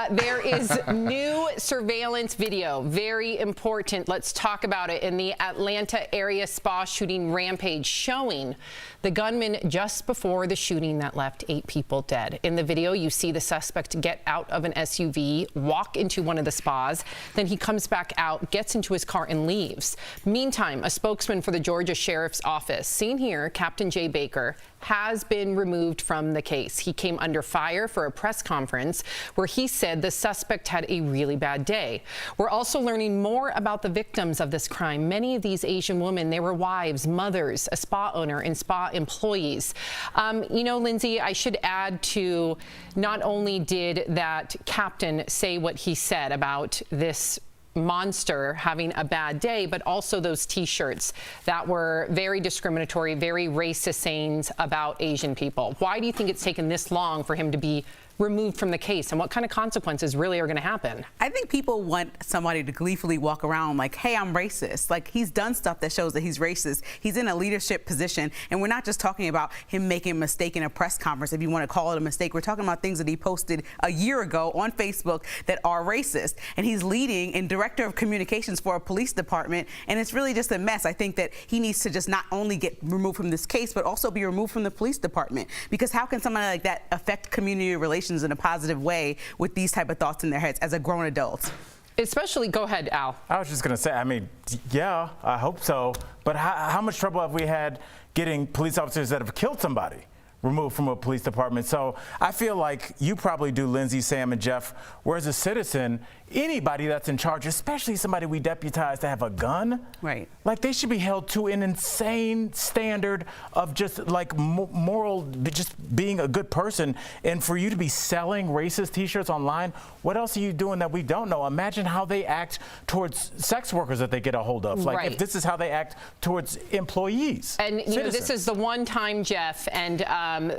There is new surveillance video. Very important. Let's talk about it. In the Atlanta area spa shooting rampage, showing the gunman just before the shooting that left 8 people dead. In the video, you see the suspect get out of an SUV, walk into one of the spas, then he comes back out, gets into his car, and leaves. Meantime, a spokesman for the Georgia Sheriff's Office, seen here, Captain Jay Baker, has been removed from the case. He came under fire for a press conference where he said the suspect had a really bad day. We're also learning more about the victims of this crime. Many of these Asian women, they were wives, mothers, a spa owner, and spa employees. You know, Lindsay, I should add to, not only did that captain say what he said about this monster having a bad day, but also those T-shirts that were very discriminatory, very racist sayings about Asian people. Why do you think it's taken this long for him to be removed from the case, and what kind of consequences really are going to happen? I think people want somebody to gleefully walk around like, hey, I'm racist. Like, he's done stuff that shows that he's racist. He's in a leadership position, and we're not just talking about him making a mistake in a press conference, if you want to call it a mistake. We're talking about things that he posted a year ago on Facebook that are racist, and he's leading and director of communications for a police department, and it's really just a mess. I think that he needs to just not only get removed from this case, but also be removed from the police department, because how can somebody like that affect community relations in a positive way with these type of thoughts in their heads as a grown adult? Especially, go ahead, Al. I was just going to say, I mean, yeah, I hope so. But how much trouble have we had getting police officers that have killed somebody removed from a police department? So I feel like you probably do, Lindsay, Sam, and Jeff, where as a citizen, anybody that's in charge, especially somebody we deputize to have a gun, right? Like, they should be held to an insane standard of just like moral, just being a good person. And for you to be selling racist T-shirts online, what else are you doing that we don't know? Imagine how they act towards sex workers that they get a hold of. Like, if this is how they act towards employees. And you know, this is the one time, Jeff, and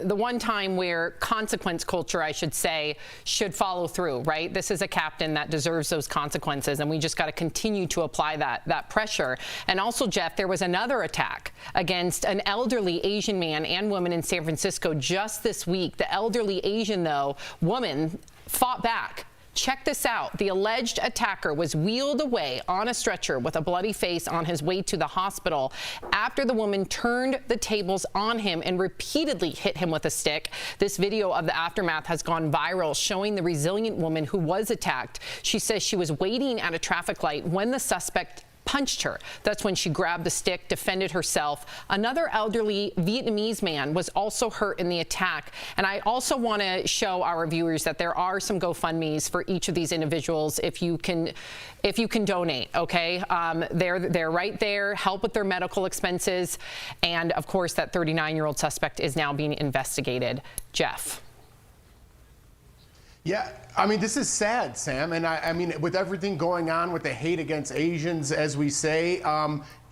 the one time where consequence culture, I should say, should follow through, right? This is a captain that deserves those consequences, and we just got to continue to apply that pressure. And also, Jeff, there was another attack against an elderly Asian man and woman in San Francisco just this week. The elderly Asian, woman fought back. Check this out. The alleged attacker was wheeled away on a stretcher with a bloody face on his way to the hospital after the woman turned the tables on him and repeatedly hit him with a stick. This video of the aftermath has gone viral, showing the resilient woman who was attacked. She says she was waiting at a traffic light when the suspect punched her. That's when she grabbed the stick, defended herself. Another elderly Vietnamese man was also hurt in the attack. And I also want to show our viewers that there are some GoFundMes for each of these individuals if you can donate, okay? They're right there, help with their medical expenses. And of course, that 39-year-old suspect is now being investigated. Jeff. Yeah, I mean, this is sad, Sam. And I mean, with everything going on with the hate against Asians, as we say,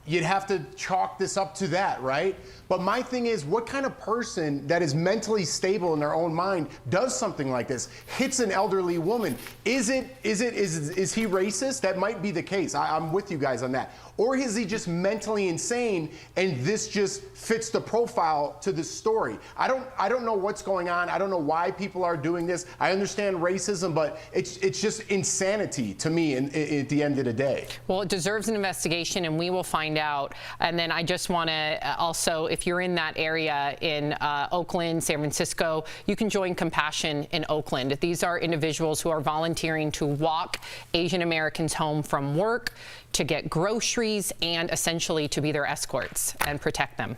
you'd have to chalk this up to that, right? But my thing is, what kind of person that is mentally stable in their own mind does something like this, hits an elderly woman? Is he racist? That might be the case. I'm with you guys on that. Or is he just mentally insane and this just fits the profile to this story? I don't know what's going on. I don't know why people are doing this. I understand racism, but it's just insanity to me at the end of the day. Well, it deserves an investigation, and we will find out. And then I just want to also, if you're in that area in Oakland, San Francisco, you can join Compassion in Oakland. These are individuals who are volunteering to walk Asian Americans home from work, to get groceries, and essentially to be their escorts and protect them.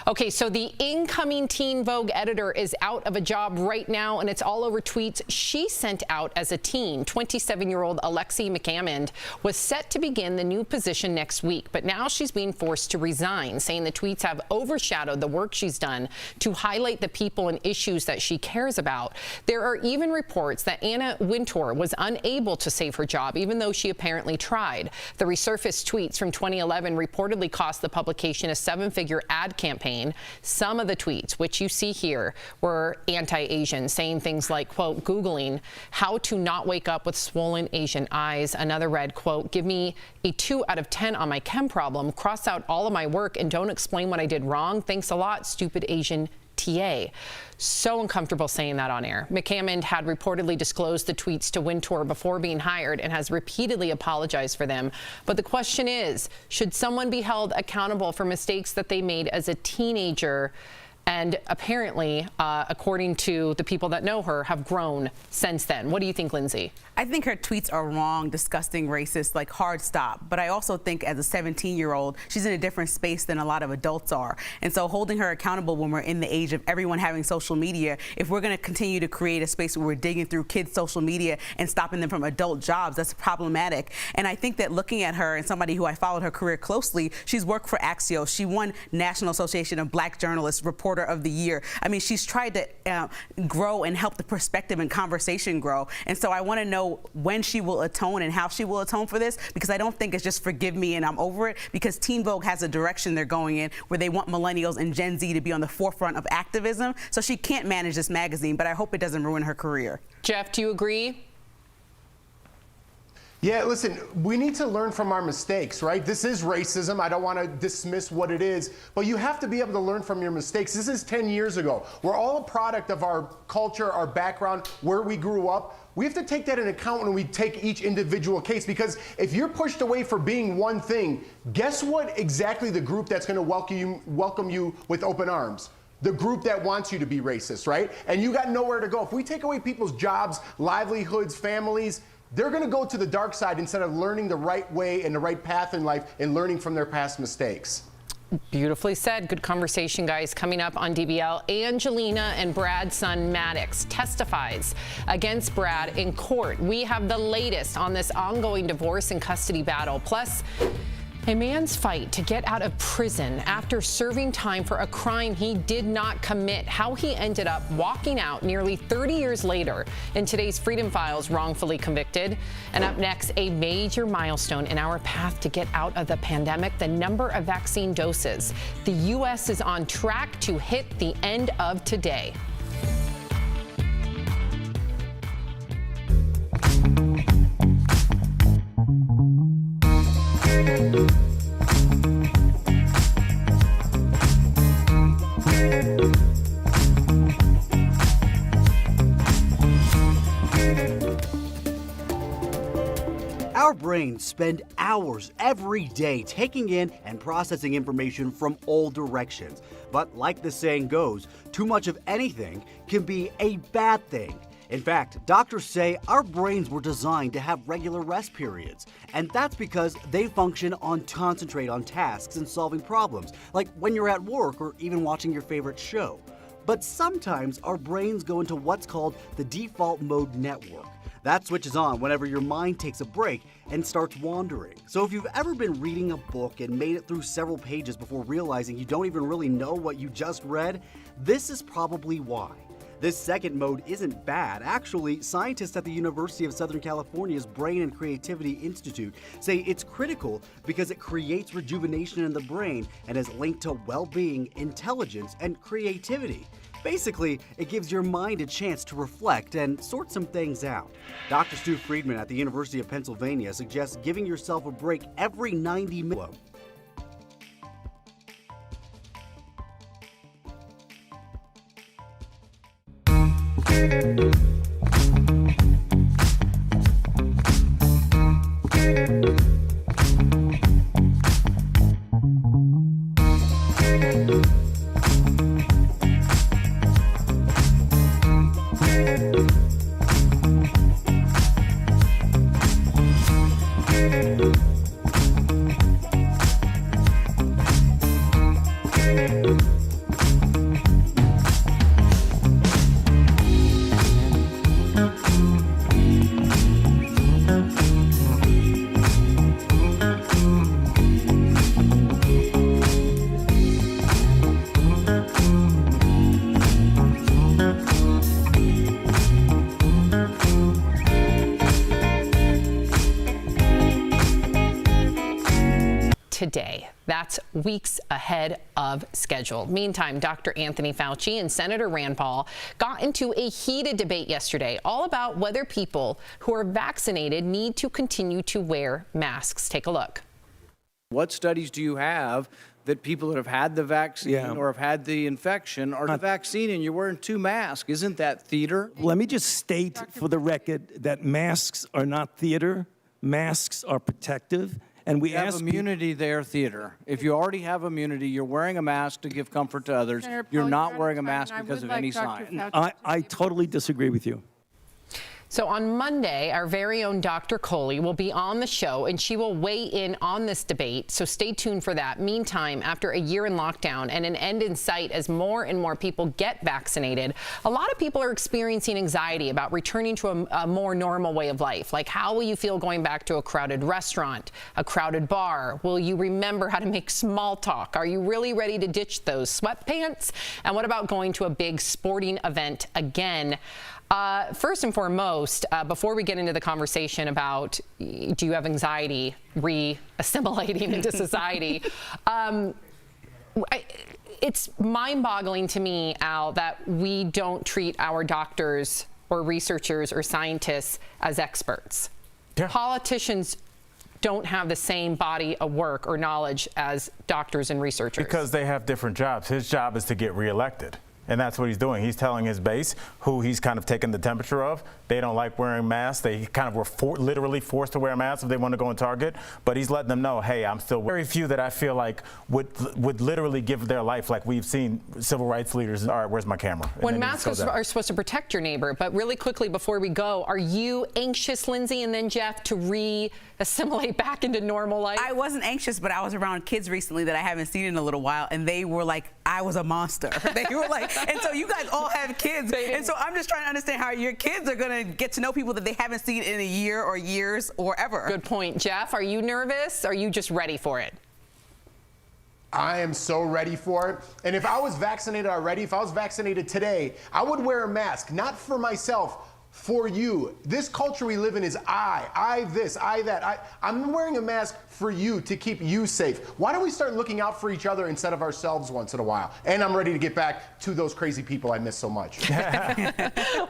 Okay, so the incoming Teen Vogue editor is out of a job right now, and it's all over tweets she sent out as a teen. 27-year-old Alexi McCammond was set to begin the new position next week, but now she's being forced to resign, saying the tweets have overshadowed the work she's done to highlight the people and issues that she cares about. There are even reports that Anna Wintour was unable to save her job, even though she apparently tried. The resurfaced tweets from 2011 reportedly cost the publication a 7-figure ad campaign. Some of the tweets, which you see here, were anti-Asian, saying things like, quote, Googling how to not wake up with swollen Asian eyes. Another read, quote, give me a 2 out of 10 on my chem problem, cross out all of my work and don't explain what I did wrong. Thanks a lot, stupid Asian TA. So uncomfortable saying that on air. McCammond had reportedly disclosed the tweets to Wintour before being hired and has repeatedly apologized for them. But the question is, should someone be held accountable for mistakes that they made as a teenager? And apparently, according to the people that know her, have grown since then. What do you think, Lindsay? I think her tweets are wrong, disgusting, racist, like hard stop. But I also think as a 17-year-old, she's in a different space than a lot of adults are. And so holding her accountable when we're in the age of everyone having social media, if we're going to continue to create a space where we're digging through kids' social media and stopping them from adult jobs, that's problematic. And I think that looking at her and somebody who I followed her career closely, she's worked for Axios. She won National Association of Black Journalists Reporter of the Year. I mean, she's tried to grow and help the perspective and conversation grow. And so I want to know when she will atone and how she will atone for this, because I don't think it's just forgive me and I'm over it, because Teen Vogue has a direction they're going in where they want millennials and Gen Z to be on the forefront of activism. So she can't manage this magazine, but I hope it doesn't ruin her career. Jeff, do you agree? Yeah, listen, we need to learn from our mistakes, right? This is racism. I don't want to dismiss what it is, but you have to be able to learn from your mistakes. This is 10 years ago. We're all a product of our culture, our background, where we grew up. We have to take that into account when we take each individual case, because if you're pushed away for being one thing, guess what exactly the group that's going to welcome you with open arms? The group that wants you to be racist, right? And you got nowhere to go. If we take away people's jobs, livelihoods, families, they're going to go to the dark side instead of learning the right way and the right path in life and learning from their past mistakes. Beautifully said. Good conversation, guys. Coming up on DBL, Angelina and Brad's son Maddox testifies against Brad in court. We have the latest on this ongoing divorce and custody battle. Plus, a man's fight to get out of prison after serving time for a crime he did not commit. How he ended up walking out nearly 30 years later. In today's Freedom Files, wrongfully convicted. And up next, a major milestone in our path to get out of the pandemic, the number of vaccine doses. The U.S. is on track to hit the end of today. Our brains spend hours every day taking in and processing information from all directions. But like the saying goes, too much of anything can be a bad thing. In fact, doctors say our brains were designed to have regular rest periods. And that's because they function on concentrate on tasks and solving problems, like when you're at work or even watching your favorite show. But sometimes our brains go into what's called the default mode network. That switches on whenever your mind takes a break and starts wandering. So if you've ever been reading a book and made it through several pages before realizing you don't even really know what you just read, this is probably why. This second mode isn't bad. Actually, scientists at the University of Southern California's Brain and Creativity Institute say it's critical because it creates rejuvenation in the brain and is linked to well-being, intelligence, and creativity. Basically, it gives your mind a chance to reflect and sort some things out. Dr. Stu Friedman at the University of Pennsylvania suggests giving yourself a break every 90 minutes. today. That's weeks ahead of schedule. Meantime, Dr. Anthony Fauci and Senator Rand Paul got into a heated debate yesterday, all about whether people who are vaccinated need to continue to wear masks. Take a look. What studies do you have that people that have had the vaccine or have had the infection are the vaccine and you're wearing 2 masks? Isn't that theater? Let me just state for the record that masks are not theater. Masks are protective. And we have immunity there, theater. If you already have immunity, you're wearing a mask to give comfort to others. You're not wearing a mask because of any sign. I totally disagree with you. So on Monday, our very own Dr. Coley will be on the show, and she will weigh in on this debate. So stay tuned for that. Meantime, after a year in lockdown and an end in sight as more and more people get vaccinated, a lot of people are experiencing anxiety about returning to a more normal way of life. Like, how will you feel going back to a crowded restaurant, a crowded bar? Will you remember how to make small talk? Are you really ready to ditch those sweatpants? And what about going to a big sporting event again? First and foremost, before we get into the conversation about do you have anxiety re-assimilating into society, it's mind-boggling to me, Al, that we don't treat our doctors or researchers or scientists as experts. Yeah. Politicians don't have the same body of work or knowledge as doctors and researchers. Because they have different jobs. His job is to get reelected. And that's what he's doing. He's telling his base, who he's kind of taken the temperature of, they don't like wearing masks. They kind of were literally forced to wear masks if they want to go in Target. But he's letting them know, hey, I'm still very few that I feel like would literally give their life, like we've seen civil rights leaders. All right, where's my camera? And when masks are supposed to protect your neighbor. But really quickly before we go, are you anxious, Lindsay, and then Jeff, to re-assimilate back into normal life? I wasn't anxious, but I was around kids recently that I haven't seen in a little while, and they were like, I was a monster. They were like, and so you guys all have kids, and so I'm just trying to understand how your kids are going to get to know people that they haven't seen in a year or years or ever. Good point. Jeff, are you nervous? Are you just ready for it? I am so ready for it. And if I was vaccinated already, if I was vaccinated today, I would wear a mask, not for myself, for you. This culture we live in is I this, I that. I'm wearing a mask for you to keep you safe. Why don't we start looking out for each other instead of ourselves once in a while? And I'm ready to get back to those crazy people I miss so much.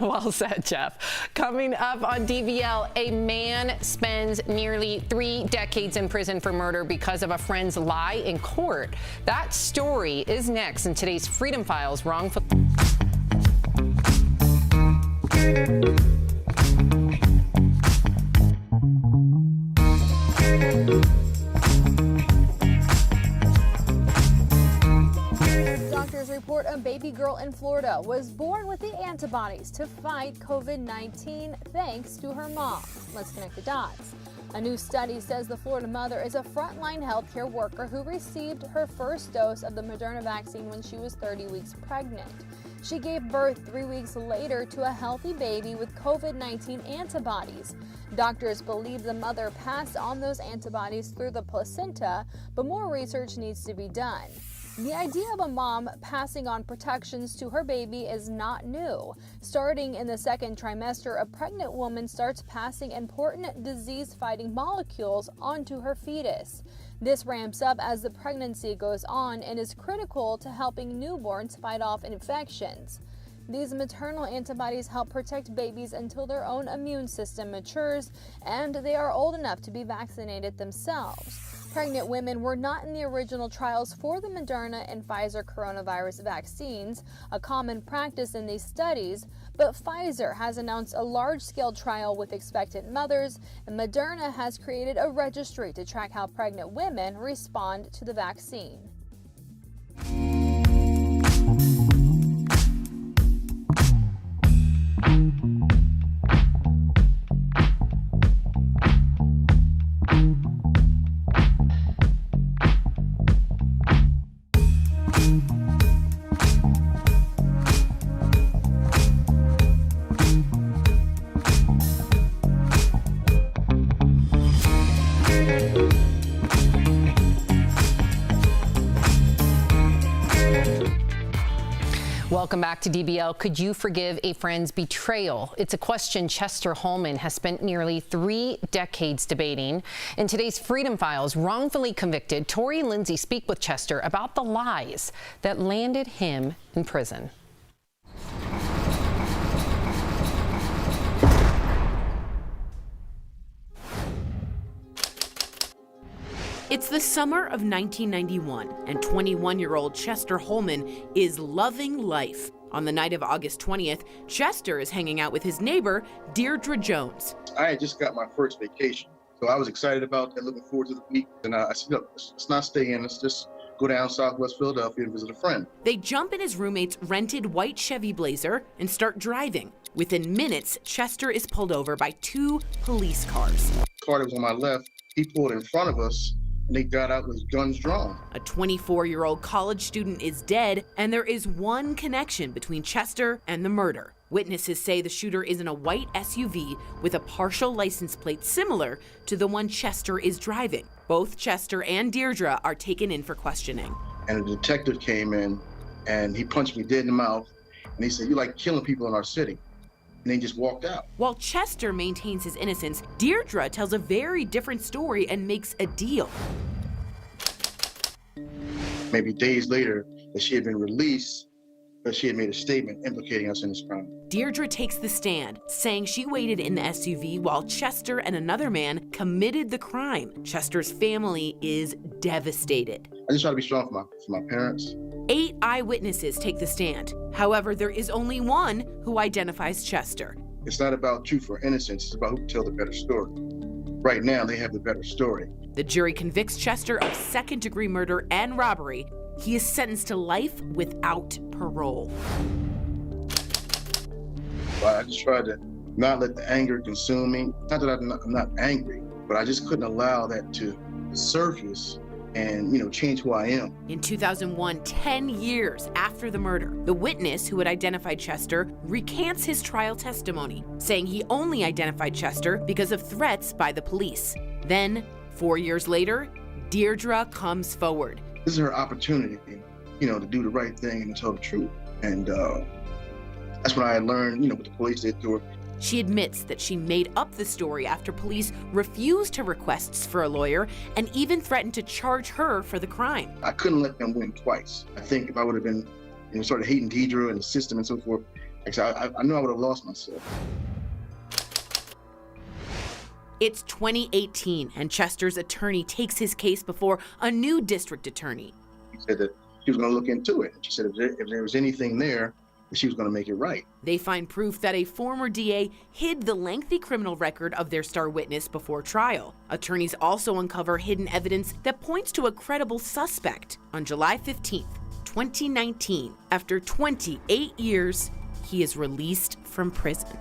Well said, Jeff. Coming up on DBL, a man spends nearly 3 decades in prison for murder because of a friend's lie in court. That story is next in today's Freedom Files Wrongful. Doctors report a baby girl in Florida was born with the antibodies to fight COVID-19 thanks to her mom. Let's connect the dots. A new study says the Florida mother is a frontline healthcare worker who received her first dose of the Moderna vaccine when she was 30 weeks pregnant. She gave birth 3 weeks later to a healthy baby with COVID-19 antibodies. Doctors believe the mother passed on those antibodies through the placenta, but more research needs to be done. The idea of a mom passing on protections to her baby is not new. Starting in the second trimester, a pregnant woman starts passing important disease-fighting molecules onto her fetus. This ramps up as the pregnancy goes on and is critical to helping newborns fight off infections. These maternal antibodies help protect babies until their own immune system matures and they are old enough to be vaccinated themselves. Pregnant women were not in the original trials for the Moderna and Pfizer coronavirus vaccines, a common practice in these studies, but Pfizer has announced a large-scale trial with expectant mothers, and Moderna has created a registry to track how pregnant women respond to the vaccine. Welcome back to DBL. Could you forgive a friend's betrayal? It's a question Chester Holman has spent nearly 3 decades debating. In today's Freedom Files, wrongfully convicted, Tori and Lindsay speak with Chester about the lies that landed him in prison. It's the summer of 1991, and 21-year-old Chester Holman is loving life. On the night of August 20th, Chester is hanging out with his neighbor, Deirdre Jones. I had just got my first vacation, so I was excited about that, looking forward to the week. And I said, look, let's not stay in, let's just go down Southwest Philadelphia and visit a friend. They jump in his roommate's rented white Chevy Blazer and start driving. Within minutes, Chester is pulled over by 2 police cars. The car that was on my left, he pulled in front of us, and they got out with guns drawn. A 24-year-old college student is dead, and there is one connection between Chester and the murder. Witnesses say the shooter is in a white SUV with a partial license plate similar to the one Chester is driving. Both Chester and Deirdre are taken in for questioning. And a detective came in, and he punched me dead in the mouth, and he said, "You like killing people in our city." And they just walked out. While Chester maintains his innocence, Deirdre tells a very different story and makes a deal. Maybe days later, that she had been released, but she had made a statement implicating us in this crime. Deirdre takes the stand, saying she waited in the SUV while Chester and another man committed the crime. Chester's family is devastated. I just try to be strong for my parents. 8 eyewitnesses take the stand. However, there is only one who identifies Chester. It's not about truth or innocence, it's about who can tell the better story. Right now, they have the better story. The jury convicts Chester of second-degree murder and robbery. He is sentenced to life without parole. I just tried to not let the anger consume me. Not that I'm not angry, but I just couldn't allow that to surface and, change who I am. In 2001, 10 years after the murder, the witness who had identified Chester recants his trial testimony, saying he only identified Chester because of threats by the police. Then, 4 years later, Deirdre comes forward. This is her opportunity, to do the right thing and tell the truth. And that's when I learned, what the police did to her. She admits that she made up the story after police refused her requests for a lawyer and even threatened to charge her for the crime. I couldn't let them win twice. I think if I would have been, started hating Deirdre and the system and so forth, I knew I would have lost myself. It's 2018, and Chester's attorney takes his case before a new district attorney. He said that she was going to look into it. She said if there was anything there, she was going to make it right. They find proof that a former DA hid the lengthy criminal record of their star witness before trial. Attorneys also uncover hidden evidence that points to a credible suspect. On July 15th, 2019, after 28 years, he is released from prison.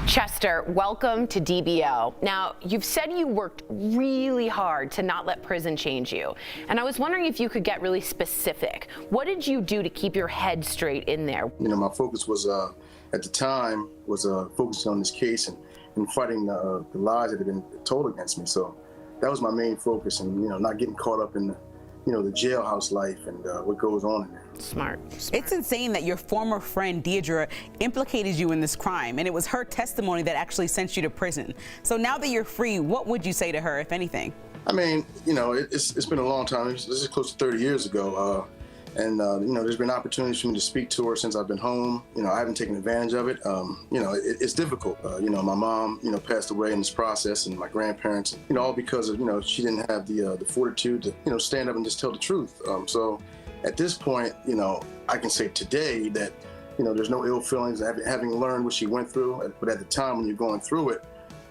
Chester, welcome to DBL. Now, you've said you worked really hard to not let prison change you. And I was wondering if you could get really specific. What did you do to keep your head straight in there? My focus was, at the time, was focusing on this case and fighting the lies that had been told against me. So that was my main focus, and, not getting caught up in the jailhouse life and what goes on in there. Smart. It's insane that your former friend Deirdre implicated you in this crime, and it was her testimony that actually sent you to prison. So now that you're free, what would you say to her, if anything? I mean, it's been a long time. This is close to 30 years ago. And there's been opportunities for me to speak to her since I've been home. I haven't taken advantage of it. It's difficult. My mom, passed away in this process, and my grandparents, all because of, she didn't have the fortitude to, stand up and just tell the truth. So at this point, I can say today that, there's no ill feelings having learned what she went through. But at the time when you're going through it,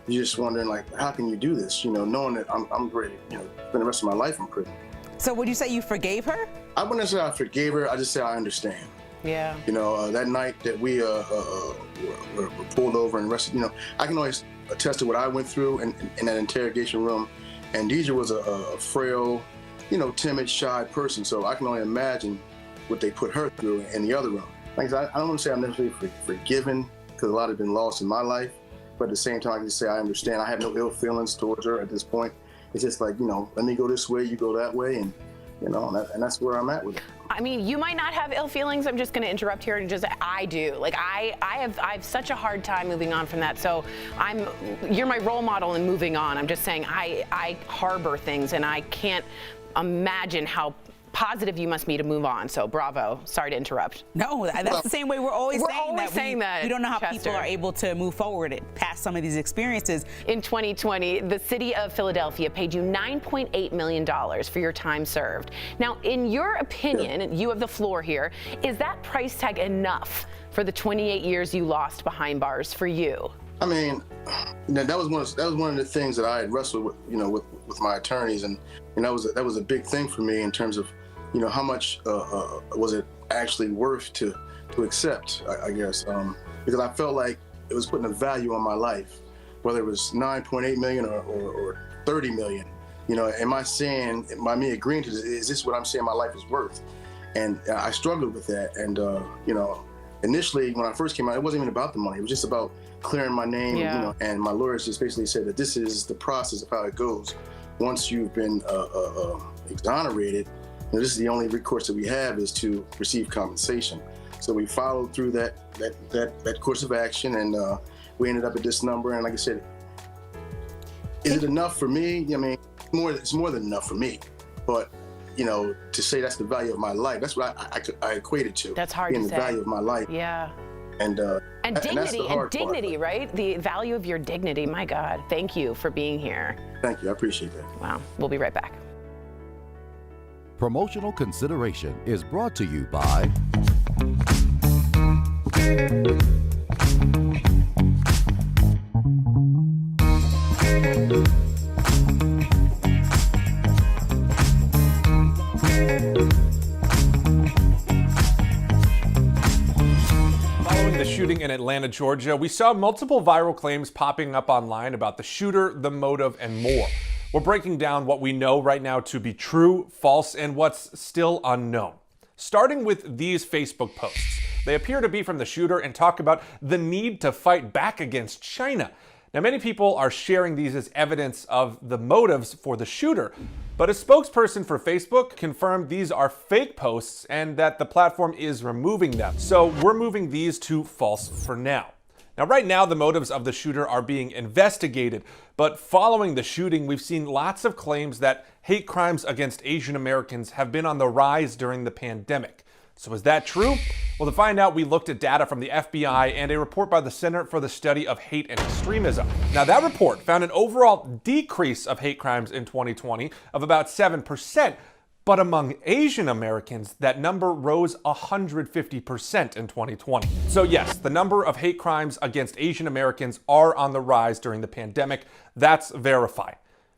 you're just wondering, like, how can you do this? Knowing that I'm ready, spend the rest of my life in prison. So would you say you forgave her? I wouldn't say I forgave her. I just say I understand. Yeah. That night that we were pulled over and arrested, I can always attest to what I went through in that interrogation room. And Deirdre was a frail, timid, shy person. So I can only imagine what they put her through in the other room. Like I said, I don't want to say I'm necessarily forgiven, because a lot has been lost in my life. But at the same time, I can just say I understand. I have no ill feelings towards her at this point. it's just like, let me go this way, you go that way, and and that's where I'm at with it. I mean, you might not have ill feelings. I'm just going to interrupt here and just, I do. Like, I have such a hard time moving on from that. So you're my role model in moving on. I'm just saying I harbor things, and I can't imagine how positive you must be to move on. So bravo. Sorry to interrupt. No, that's the same way we're always saying that. We don't know how Chester. people are able to move forward past some of these experiences. In 2020, the city of Philadelphia paid you $9.8 million for your time served. Now, in your opinion, you have the floor here, is that price tag enough for the 28 years you lost behind bars for you? I mean, that was one of the things that I had wrestled with, with my attorneys, and that was a big thing for me in terms of, how much was it actually worth to accept, I guess, because I felt like it was putting a value on my life, whether it was 9.8 million or 30 million. Am I saying, by me agreeing to this, is this what I'm saying my life is worth? And I struggled with that, and initially when I first came out, it wasn't even about the money. It was just about clearing my name, and my lawyers just basically said that this is the process of how it goes. Once you've been exonerated, this is the only recourse that we have is to receive compensation. So we followed through that course of action, and we ended up at this number. And like I said, is it enough for me? I mean, it's more than enough for me. But to say that's the value of my life, that's what I equate it to. That's hard to say. The value of my life. Yeah. And dignity, right? The value of your dignity. My God, thank you for being here. Thank you, I appreciate that. Wow, we'll be right back. Promotional consideration is brought to you by Following the shooting in Atlanta, Georgia, we saw multiple viral claims popping up online about the shooter, the motive, and more. We're breaking down what we know right now to be true, false, and what's still unknown. Starting with these Facebook posts. They appear to be from the shooter and talk about the need to fight back against China. Now, many people are sharing these as evidence of the motives for the shooter, but a spokesperson for Facebook confirmed these are fake posts and that the platform is removing them. So we're moving these to false for now. Now, right now, the motives of the shooter are being investigated, but following the shooting, we've seen lots of claims that hate crimes against Asian Americans have been on the rise during the pandemic. So is that true? Well, to find out, we looked at data from the FBI and a report by the Center for the Study of Hate and Extremism. Now, that report found an overall decrease of hate crimes in 2020 of about 7%, but among Asian Americans, that number rose 150% in 2020. So yes, the number of hate crimes against Asian Americans are on the rise during the pandemic. That's verified.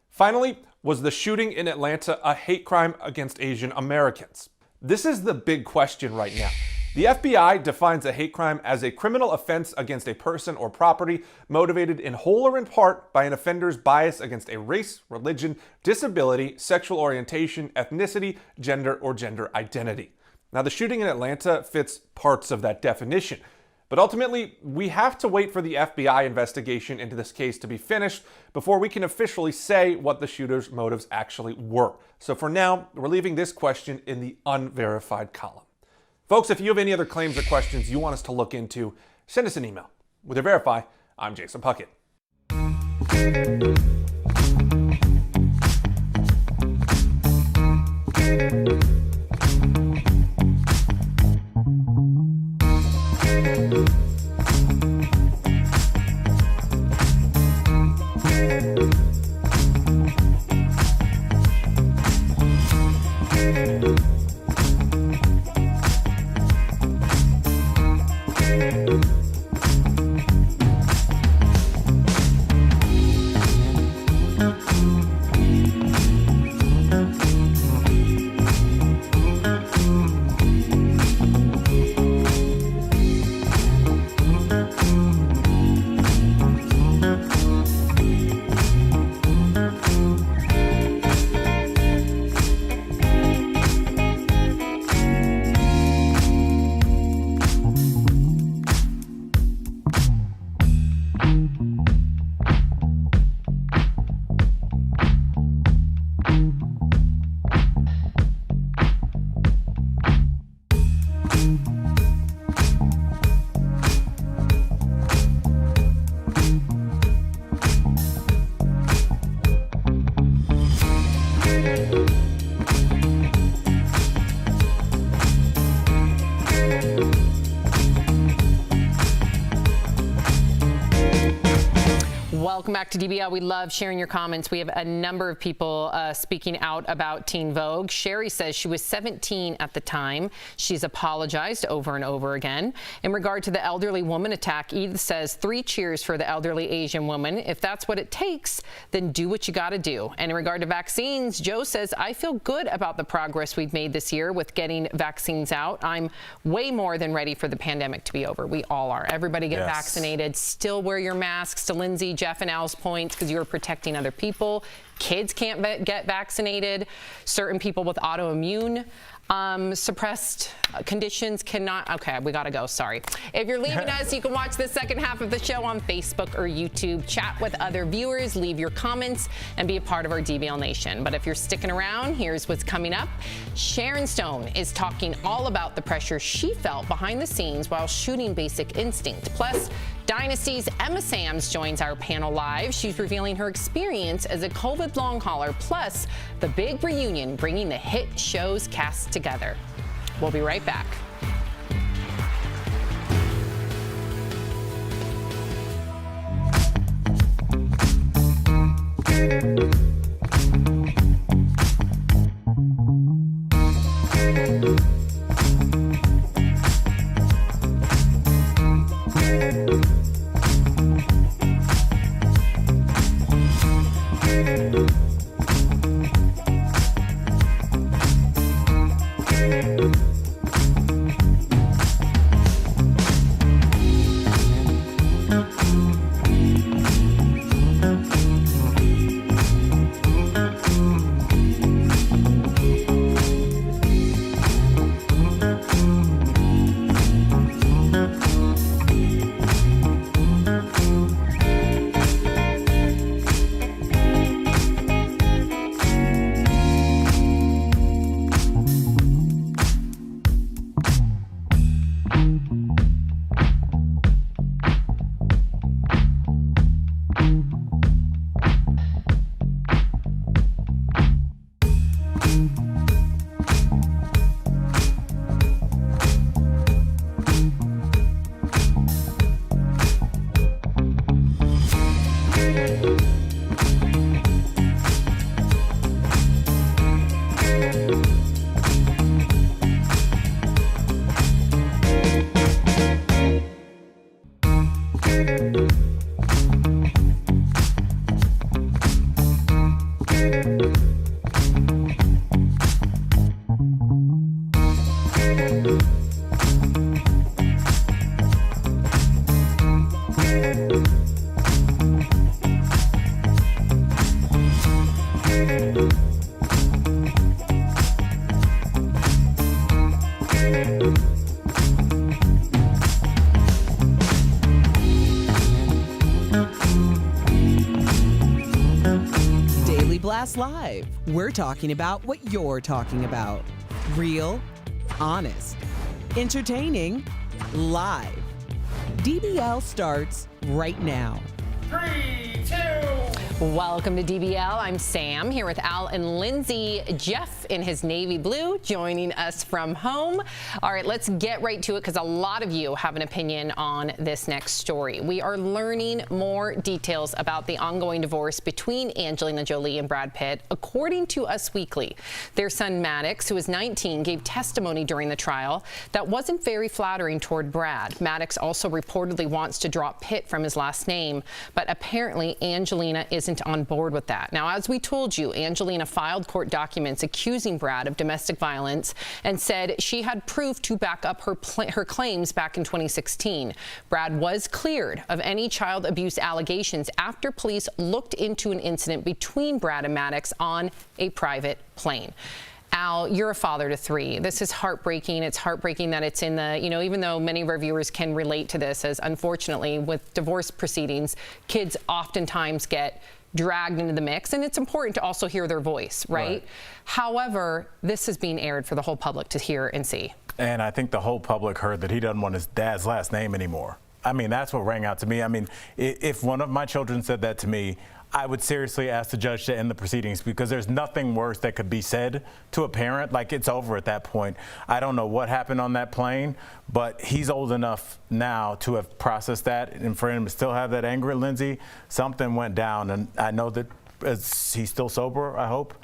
Finally, was the shooting in Atlanta a hate crime against Asian Americans? This is the big question right now. The FBI defines a hate crime as a criminal offense against a person or property motivated in whole or in part by an offender's bias against a race, religion, disability, sexual orientation, ethnicity, gender, or gender identity. Now, the shooting in Atlanta fits parts of that definition, but ultimately, we have to wait for the FBI investigation into this case to be finished before we can officially say what the shooter's motives actually were. So for now, we're leaving this question in the unverified column. Folks, if you have any other claims or questions you want us to look into, send us an email. With your Verify, I'm Jason Puckett. back to DBL. We love sharing your comments. We have a number of people speaking out about Teen Vogue. Sherry says she was 17 at the time. She's apologized over and over again. In regard to the elderly woman attack, Edith says 3 cheers for the elderly Asian woman. If that's what it takes, then do what you got to do. And in regard to vaccines, Joe says, I feel good about the progress we've made this year with getting vaccines out. I'm way more than ready for the pandemic to be over. We all are. Everybody get vaccinated. Still wear your masks. To Lindsay, Jeff, and Al's points, because you're protecting other people. Kids can't get vaccinated. Certain people with autoimmune suppressed conditions cannot. Okay, we gotta go. Sorry. If you're leaving us, you can watch the second half of the show on Facebook or YouTube. Chat with other viewers, leave your comments, and be a part of our DBL Nation. But if you're sticking around, here's what's coming up. Sharon Stone is talking all about the pressure she felt behind the scenes while shooting Basic Instinct. Plus, Dynasty's Emma Sams joins our panel live. She's revealing her experience as a COVID long hauler, plus the big reunion bringing the hit show's cast together. We'll be right back. Live. We're talking about what you're talking about. Real, honest, entertaining, live. DBL starts right now. 3, 2. Welcome to DBL. I'm Sam here with Al and Lindsay. Jeff in his navy blue joining us from home. All right, let's get right to it because a lot of you have an opinion on this next story. We are learning more details about the ongoing divorce between Angelina Jolie and Brad Pitt. According to Us Weekly, their son Maddox, who is 19, gave testimony during the trial that wasn't very flattering toward Brad. Maddox also reportedly wants to drop Pitt from his last name, but apparently Angelina isn't on board with that. Now, as we told you, Angelina filed court documents accusing Brad of domestic violence and said she had proof to back up her claims back in 2016. Brad was cleared of any child abuse allegations after police looked into an incident between Brad and Maddox on a private plane. Al, you're a father to 3. This is heartbreaking. It's heartbreaking that it's in the, even though many of our viewers can relate to this, as unfortunately with divorce proceedings, kids oftentimes get dragged into the mix, and it's important to also hear their voice, right? However, this is being aired for the whole public to hear and see. And I think the whole public heard that he doesn't want his dad's last name anymore. I mean, that's what rang out to me. I mean, if one of my children said that to me, I would seriously ask the judge to end the proceedings, because there's nothing worse that could be said to a parent. Like, it's over at that point. I don't know what happened on that plane, but he's old enough now to have processed that, and for him to still have that anger at Lindsay, something went down. And I know that he's still sober, I hope.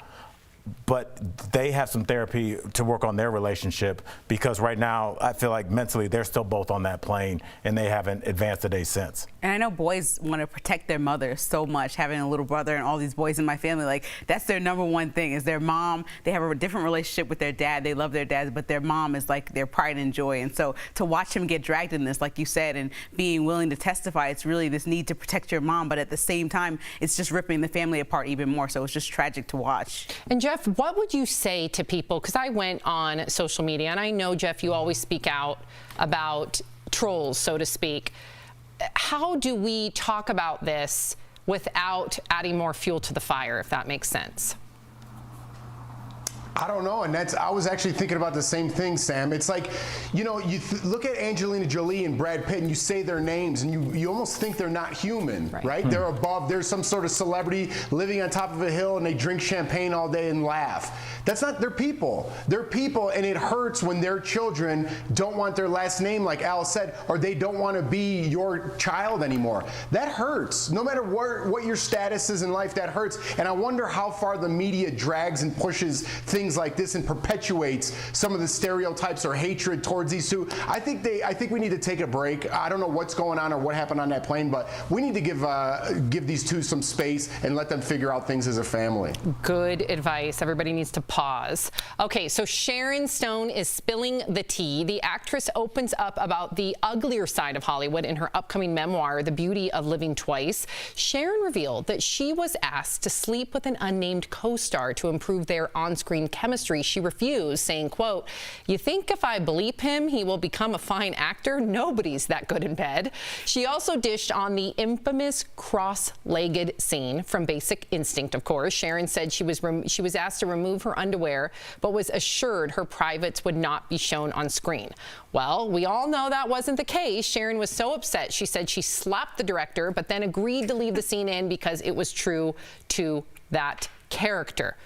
But they have some therapy to work on their relationship, because right now I feel like mentally they're still both on that plane and they haven't advanced a day since. And I know boys want to protect their mother so much, having a little brother and all these boys in my family. Like, that's their number one thing, is their mom. They have a different relationship with their dad. They love their dads, but their mom is like their pride and joy. And so to watch him get dragged in this, like you said, and being willing to testify, it's really this need to protect your mom. But at the same time, it's just ripping the family apart even more. So it's just tragic to watch. And Jeff, what would you say to people? Because I went on social media, and I know, Jeff, you always speak out about trolls, so to speak. How do we talk about this without adding more fuel to the fire, if that makes sense? I don't know, and I was actually thinking about the same thing, Sam. It's like, you know, you look at Angelina Jolie and Brad Pitt, and you say their names, and you almost think they're not human, right? They're above, they're some sort of celebrity living on top of a hill, and they drink champagne all day and laugh. That's not, they're people. They're people, and it hurts when their children don't want their last name, like Al said, or they don't want to be your child anymore. That hurts. No matter what your status is in life, that hurts. And I wonder how far the media drags and pushes things like this and perpetuates some of the stereotypes or hatred towards these two. I think we need to take a break. I don't know what's going on or what happened on that plane, but we need to give these two some space and let them figure out things as a family. Good advice. Everybody needs to pause. Okay, so Sharon Stone is spilling the tea. The actress opens up about the uglier side of Hollywood in her upcoming memoir, The Beauty of Living Twice. Sharon revealed that she was asked to sleep with an unnamed co-star to improve their on-screen chemistry. She refused, saying, quote, "You think if I bleep him, he will become a fine actor? Nobody's that good in bed." She also dished on the infamous cross-legged scene from Basic Instinct, of course. Sharon said she was asked to remove her underwear, but was assured her privates would not be shown on screen. Well, we all know that wasn't the case. Sharon was so upset, she said she slapped the director, but then agreed to leave the scene in because it was true to that character.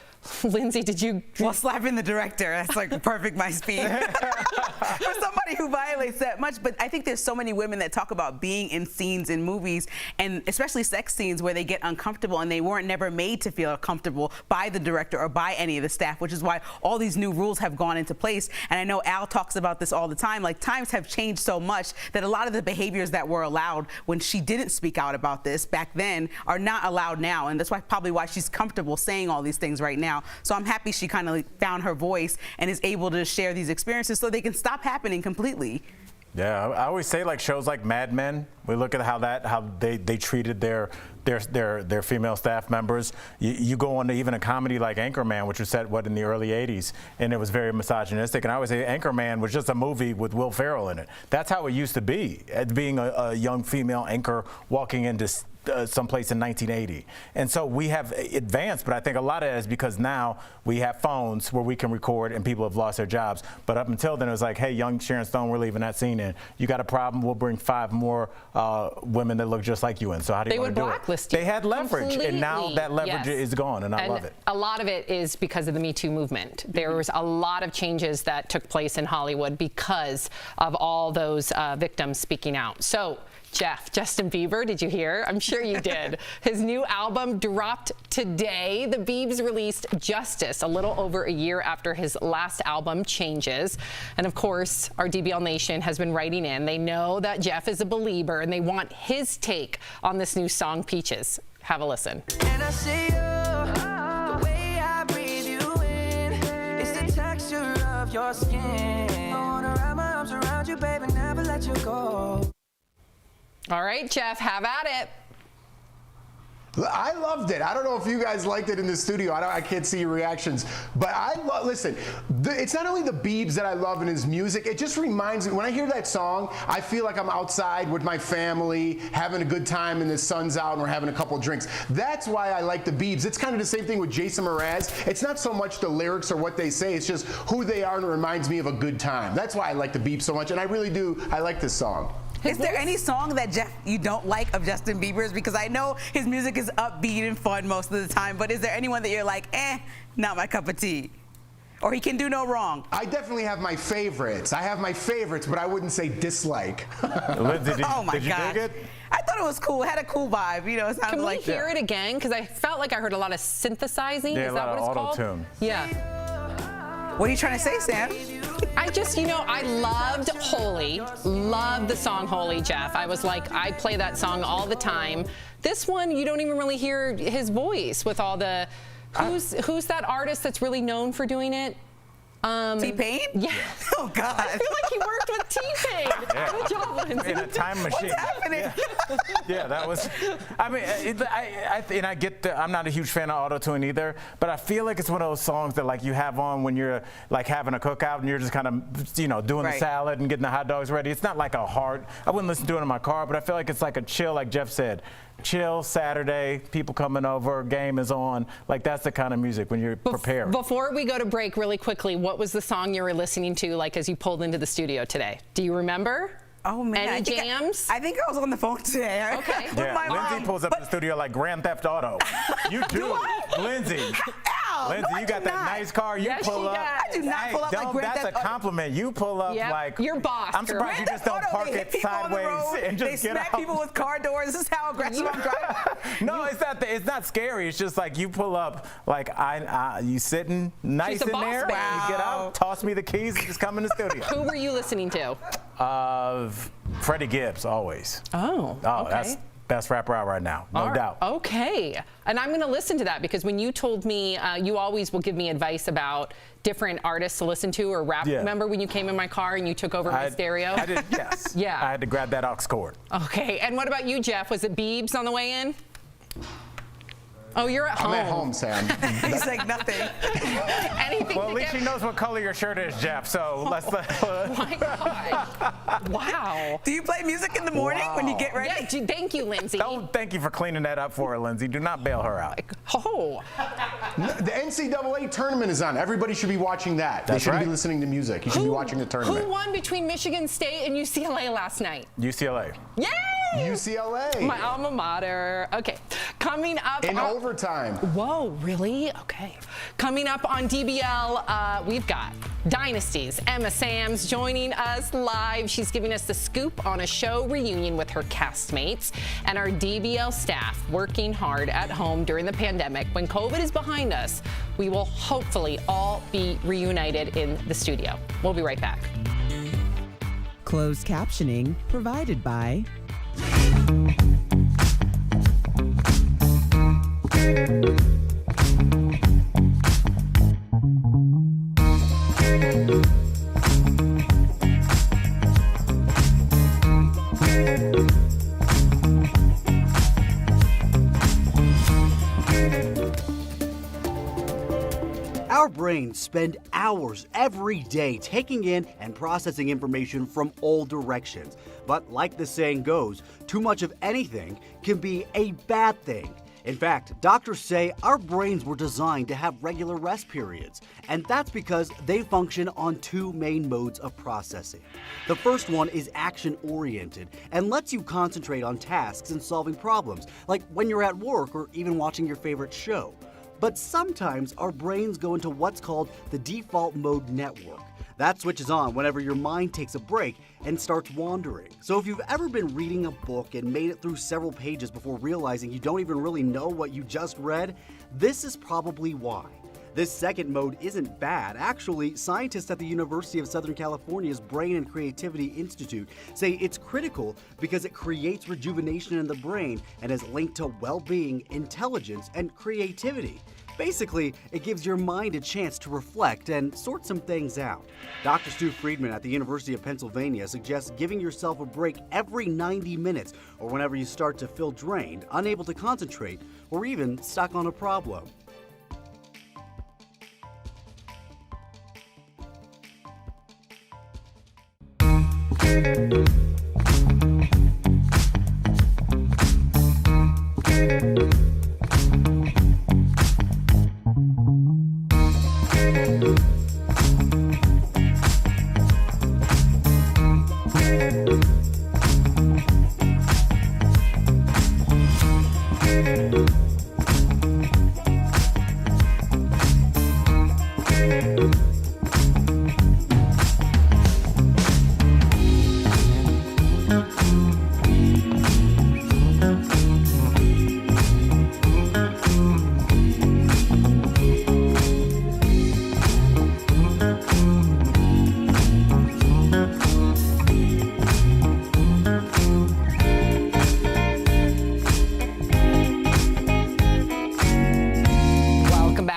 Lindsay, did you? Well, slapping the director, that's like perfect my speed. For somebody who violates that much. But I think there's so many women that talk about being in scenes in movies, and especially sex scenes, where they get uncomfortable and they weren't never made to feel comfortable by the director or by any of the staff, which is why all these new rules have gone into place. And I know Al talks about this all the time. Like, times have changed so much that a lot of the behaviors that were allowed when she didn't speak out about this back then are not allowed now. And that's probably why she's comfortable saying all these things right now. So I'm happy she kind of found her voice and is able to share these experiences so they can stop happening completely. Yeah, I always say, like, shows like Mad Men, we look at how they treated their female staff members. You go on to even a comedy like Anchorman, which was set, in the early 80s, and it was very misogynistic. And I always say Anchorman was just a movie with Will Ferrell in it. That's how it used to be, being a young female anchor walking into someplace in 1980. And so we have advanced, but I think a lot of it is because now we have phones where we can record and people have lost their jobs. But up until then, it was like, hey, young Sharon Stone, we're leaving that scene in. You got a problem, we'll bring 5 more women that look just like you in. So how do you want to do it? Blacklist you. They had leverage, and now that leverage is gone, and I love it. A lot of it is because of the Me Too movement. There was a lot of changes that took place in Hollywood because of all those victims speaking out. So, Jeff, Justin Bieber, did you hear? I'm sure you did. His new album dropped today. The Biebs released Justice a little over a year after his last album, Changes. And of course, our DBL Nation has been writing in. They know that Jeff is a believer, and they want his take on this new song, Peaches. Have a listen. And I see you, the way I breathe you in, it's the texture of your skin. I wanna wrap my arms around you, baby, never let you go. All right, Jeff, have at it. I loved it. I don't know if you guys liked it in the studio. I can't see your reactions. But listen, it's not only the Biebs that I love in his music. It just reminds me, when I hear that song, I feel like I'm outside with my family, having a good time, and the sun's out, and we're having a couple drinks. That's why I like the Biebs. It's kind of the same thing with Jason Mraz. It's not so much the lyrics or what they say. It's just who they are, and it reminds me of a good time. That's why I like the Biebs so much, and I really do. I like this song. Is there any song that Jeff you don't like of Justin Bieber's? Because I know his music is upbeat and fun most of the time, but is there anyone that you're like, not my cup of tea? Or he can do no wrong? I definitely have my favorites. But I wouldn't say dislike. Lindsay, oh my did you God. dig it? I thought it was cool. It had a cool vibe. You know, it sounded Can we like hear it again? Because I felt like I heard a lot of synthesizing. Yeah, Is a that lot what of it's called? auto-tune. Yeah. What are you trying to say, Sam? I just, I loved Holy. Loved the song Holy, Jeff. I was like, I play that song all the time. This one, you don't even really hear his voice with all the. Who's that artist that's really known for doing it? T-Pain? Yeah. Oh, God. I feel like he worked with T-Pain. Yeah. Good job, Lindsay. In a time machine. What's happening? Yeah, that was. I mean, I get that. I'm not a huge fan of auto-tune either, but I feel like it's one of those songs that like you have on when you're like having a cookout and you're just kind of doing the salad and getting the hot dogs ready. It's not like a hard. I wouldn't listen to it in my car, but I feel like it's like a chill, like Jeff said. Chill Saturday, people coming over, game is on. Like that's the kind of music when you're prepared. Before we go to break, really quickly, what was the song you were listening to like as you pulled into the studio today? Do you remember? Oh man, Any jams? I think I was on the phone today. Okay. With my Lindsay mom. pulls up to the studio like Grand Theft Auto. You do. Lindsay. Lindsay, no, you got that nice car. You pull up. I do not pull up like Grand That's Theft a Auto. compliment. You pull up like your boss. I'm surprised you just don't park it sideways and just they get smack out. people with car doors. This is how aggressive I'm driving. No, it's not scary. It's just like you pull up like you sitting nice in there. Wow. You get out, toss me the keys, and just come in the studio. Who were you listening to? Freddie Gibbs, always. Oh, okay. That's best rapper out right now, no doubt. Okay, and I'm going to listen to that because when you told me, you always will give me advice about different artists to listen to or rap. Yeah. Remember when you came in my car and you took over my stereo? I did, yes. Yeah. I had to grab that aux cord. Okay, and what about you, Jeff? Was it Biebs on the way in? Oh, you're at home. I'm at home, Sam. He's like nothing. Anything well, at least she knows what color your shirt is, Jeff. So let's. My God! Wow. Do you play music in the morning when you get ready? Yeah. Thank you, Lindsay. Thank you for cleaning that up for her, Lindsay. Do not bail her out. Oh. The NCAA tournament is on. Everybody should be watching that. They shouldn't be listening to music. You should be watching the tournament. Who won between Michigan State and UCLA last night? UCLA. Yay! UCLA. My alma mater. Okay. Coming up. In overtime. Whoa, really? Okay. Coming up on DBL, we've got Dynasty's Emma Sams joining us live. She's giving us the scoop on a show reunion with her castmates and our DBL staff working hard at home during the pandemic. When COVID is behind us, we will hopefully all be reunited in the studio. We'll be right back. Closed captioning provided by Our brains spend hours every day taking in and processing information from all directions. But like the saying goes, too much of anything can be a bad thing. In fact, doctors say our brains were designed to have regular rest periods, and that's because they function on two main modes of processing. The first one is action-oriented and lets you concentrate on tasks and solving problems, like when you're at work or even watching your favorite show. But sometimes our brains go into what's called the default mode network. That switches on whenever your mind takes a break and starts wandering. So if you've ever been reading a book and made it through several pages before realizing you don't even really know what you just read, this is probably why. This second mode isn't bad. Actually, scientists at the University of Southern California's Brain and Creativity Institute say it's critical because it creates rejuvenation in the brain and is linked to well-being, intelligence, and creativity. Basically, it gives your mind a chance to reflect and sort some things out. Dr. Stu Friedman at the University of Pennsylvania suggests giving yourself a break every 90 minutes or whenever you start to feel drained, unable to concentrate, or even stuck on a problem.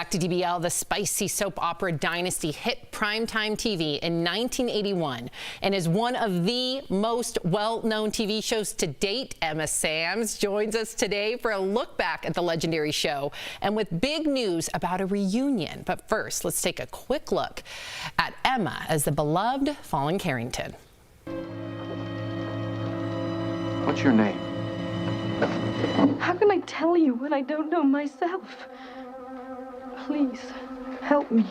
back to DBL. The spicy soap opera Dynasty hit primetime TV in 1981 and is one of the most well-known TV shows to date. Emma Sams joins us today for a look back at the legendary show and with big news about a reunion. But first, let's take a quick look at Emma as the beloved Fallen Carrington. What's your name? How can I tell you when I don't know myself? Please, help me.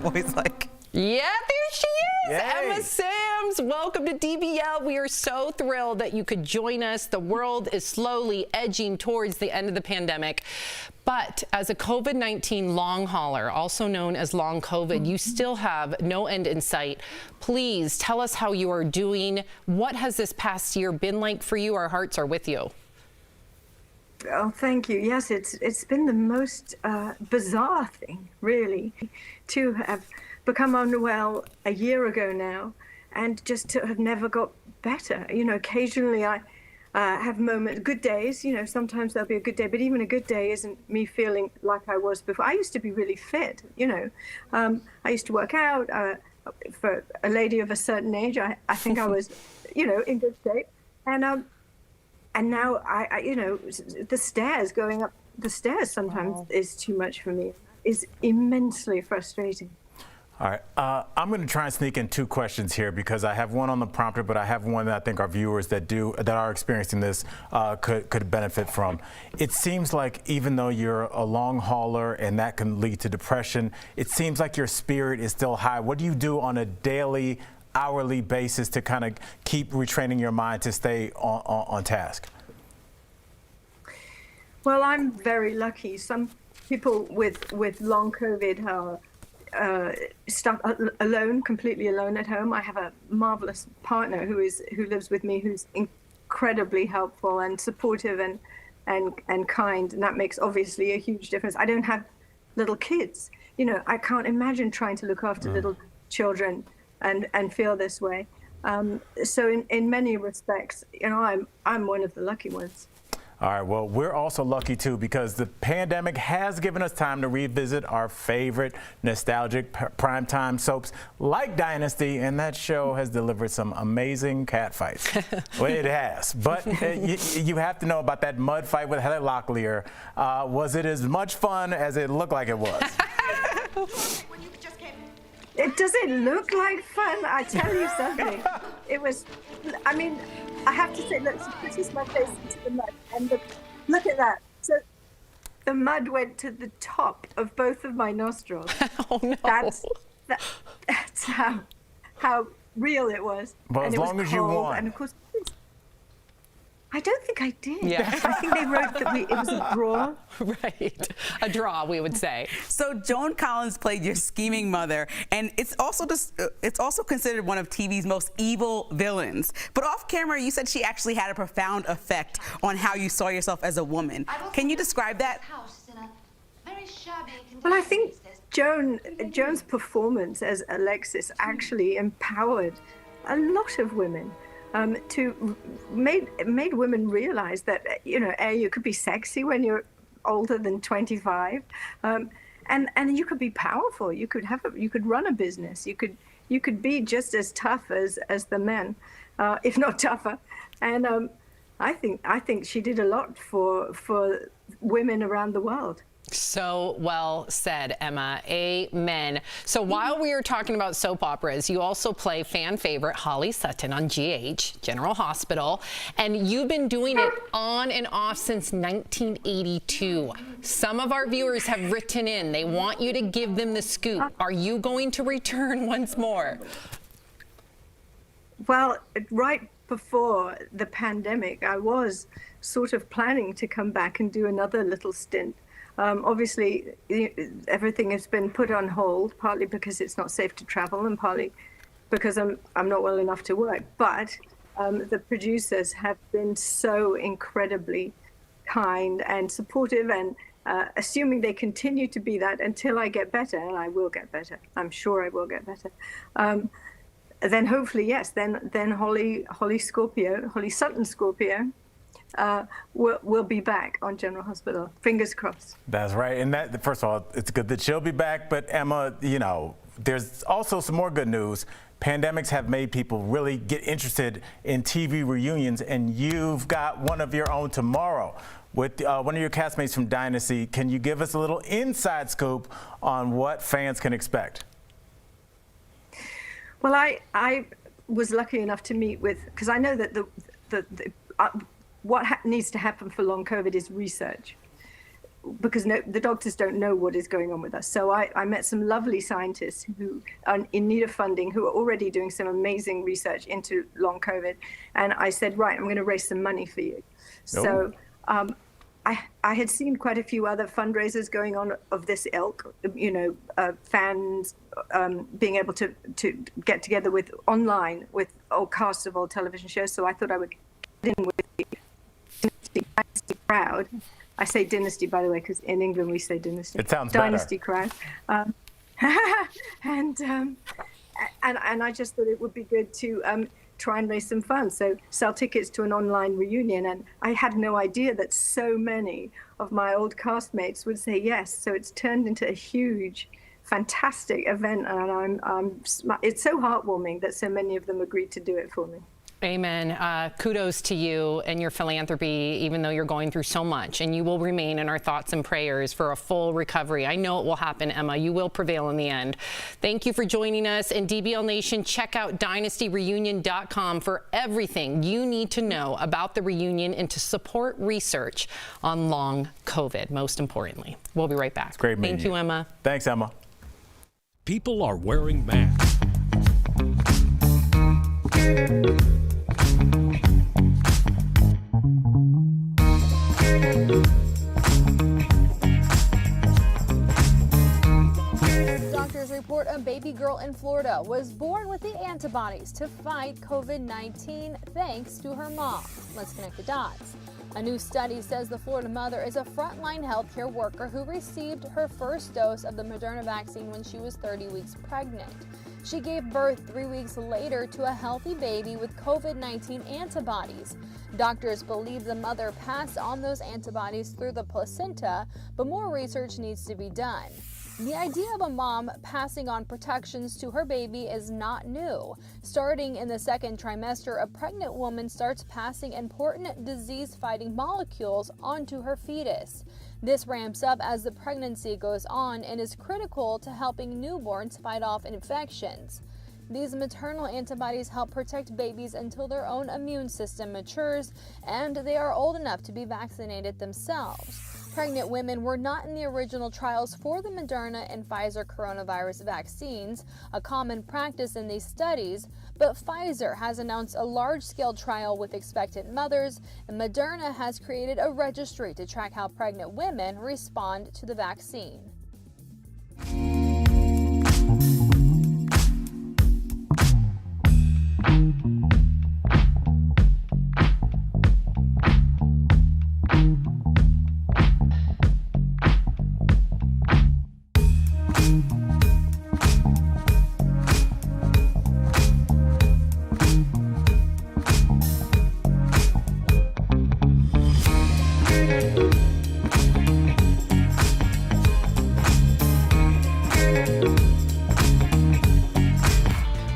Always like. Yeah, there she is, Yay. Emma Sams. Welcome to DBL. We are so thrilled that you could join us. The world is slowly edging towards the end of the pandemic. But as a COVID-19 long hauler, also known as long COVID, you still have no end in sight. Please tell us how you are doing. What has this past year been like for you? Our hearts are with you. Oh, thank you. Yes, it's been the most bizarre thing, really, to have become unwell a year ago now and just to have never got better. You know, occasionally I have moments, good days, you know, sometimes there'll be a good day, but even a good day isn't me feeling like I was before. I used to be really fit, you know. I used to work out. For a lady of a certain age, I think I was, you know, in good shape. And now I, you know, the stairs, going up the stairs sometimes is too much for me. It's immensely frustrating. All right, I'm going to try and sneak in two questions here because I have one on the prompter, but I have one that I think our viewers that are experiencing this could benefit from. It seems like even though you're a long hauler and that can lead to depression, it seems like your spirit is still high. What do you do on a daily, hourly basis to kind of keep retraining your mind to stay on task? Well, I'm very lucky. Some people with long COVID are stuck alone, completely alone at home. I have a marvelous partner who lives with me, who's incredibly helpful and supportive and kind, and that makes obviously a huge difference. I don't have little kids. You know, I can't imagine trying to look after little children and feel this way. So in many respects, you know, I'm one of the lucky ones. All right, well, we're also lucky, too, because the pandemic has given us time to revisit our favorite nostalgic primetime soaps like Dynasty, and that show has delivered some amazing cat fights. Well, it has. But you have to know about that mud fight with Heather Locklear. Was it as much fun as it looked like it was? It doesn't look like fun. I tell you something. It was, I mean, I have to say, look, she pushes my face into the mud, and look at that. So the mud went to the top of both of my nostrils. Oh, no. That's how real it was. Well, as long as you won. And of course, I don't think I did. Yeah. I think they wrote that it was a draw. Right. A draw, we would say. So Joan Collins played your scheming mother, and it's also considered one of TV's most evil villains. But off camera, you said she actually had a profound effect on how you saw yourself as a woman. Can you describe that? Well, I think Joan's performance as Alexis actually empowered a lot of women. Made women realize that, you know, you could be sexy when you're older than 25, and you could be powerful. You could run a business. You could be just as tough as the men, if not tougher. And I think she did a lot for women around the world. So well said, Emma. Amen. So while we are talking about soap operas, you also play fan favorite Holly Sutton on GH, General Hospital, and you've been doing it on and off since 1982. Some of our viewers have written in. They want you to give them the scoop. Are you going to return once more? Well, right before the pandemic, I was sort of planning to come back and do another little stint. Obviously, everything has been put on hold, partly because it's not safe to travel and partly because I'm not well enough to work. But the producers have been so incredibly kind and supportive, and assuming they continue to be that until I get better, and I will get better. I'm sure I will get better. Then hopefully, yes, then Holly Sutton Scorpio we'll be back on General Hospital. Fingers crossed. That's right. And that, first of all, it's good that she'll be back. But Emma, you know, there's also some more good news. Pandemics have made people really get interested in TV reunions, and you've got one of your own tomorrow with one of your castmates from Dynasty. Can you give us a little inside scoop on what fans can expect? Well, I was lucky enough to meet with, because I know that what needs to happen for long COVID is research, because the doctors don't know what is going on with us. So I met some lovely scientists who are in need of funding, who are already doing some amazing research into long COVID. And I said, right, I'm going to raise some money for you. So I had seen quite a few other fundraisers going on of this ilk, you know, fans being able to get together with online with old casts of old television shows. So I thought I would get in with the Dynasty crowd. I say dynasty, by the way, because in England we say dynasty. It sounds Dynasty better. Crowd. And I just thought it would be good to try and raise some funds. So sell tickets to an online reunion. And I had no idea that so many of my old castmates would say yes. So it's turned into a huge, fantastic event. And it's so heartwarming that so many of them agreed to do it for me. Amen. Kudos to you and your philanthropy, even though you're going through so much, and you will remain in our thoughts and prayers for a full recovery. I know it will happen, Emma. You will prevail in the end. Thank you for joining us. And DBL Nation, check out dynastyreunion.com for everything you need to know about the reunion and to support research on long COVID, most importantly. We'll be right back. It's great meeting Thank you, Emma. Thanks, Emma. People are wearing masks. Doctors report a baby girl in Florida was born with the antibodies to fight COVID-19 thanks to her mom. Let's connect the dots. A new study says the Florida mother is a frontline healthcare worker who received her first dose of the Moderna vaccine when she was 30 weeks pregnant. She gave birth 3 weeks later to a healthy baby with COVID-19 antibodies. Doctors believe the mother passed on those antibodies through the placenta, but more research needs to be done. The idea of a mom passing on protections to her baby is not new. Starting in the second trimester, a pregnant woman starts passing important disease-fighting molecules onto her fetus. This ramps up as the pregnancy goes on and is critical to helping newborns fight off infections. These maternal antibodies help protect babies until their own immune system matures and they are old enough to be vaccinated themselves. Pregnant women were not in the original trials for the Moderna and Pfizer coronavirus vaccines, a common practice in these studies, but Pfizer has announced a large-scale trial with expectant mothers, and Moderna has created a registry to track how pregnant women respond to the vaccine.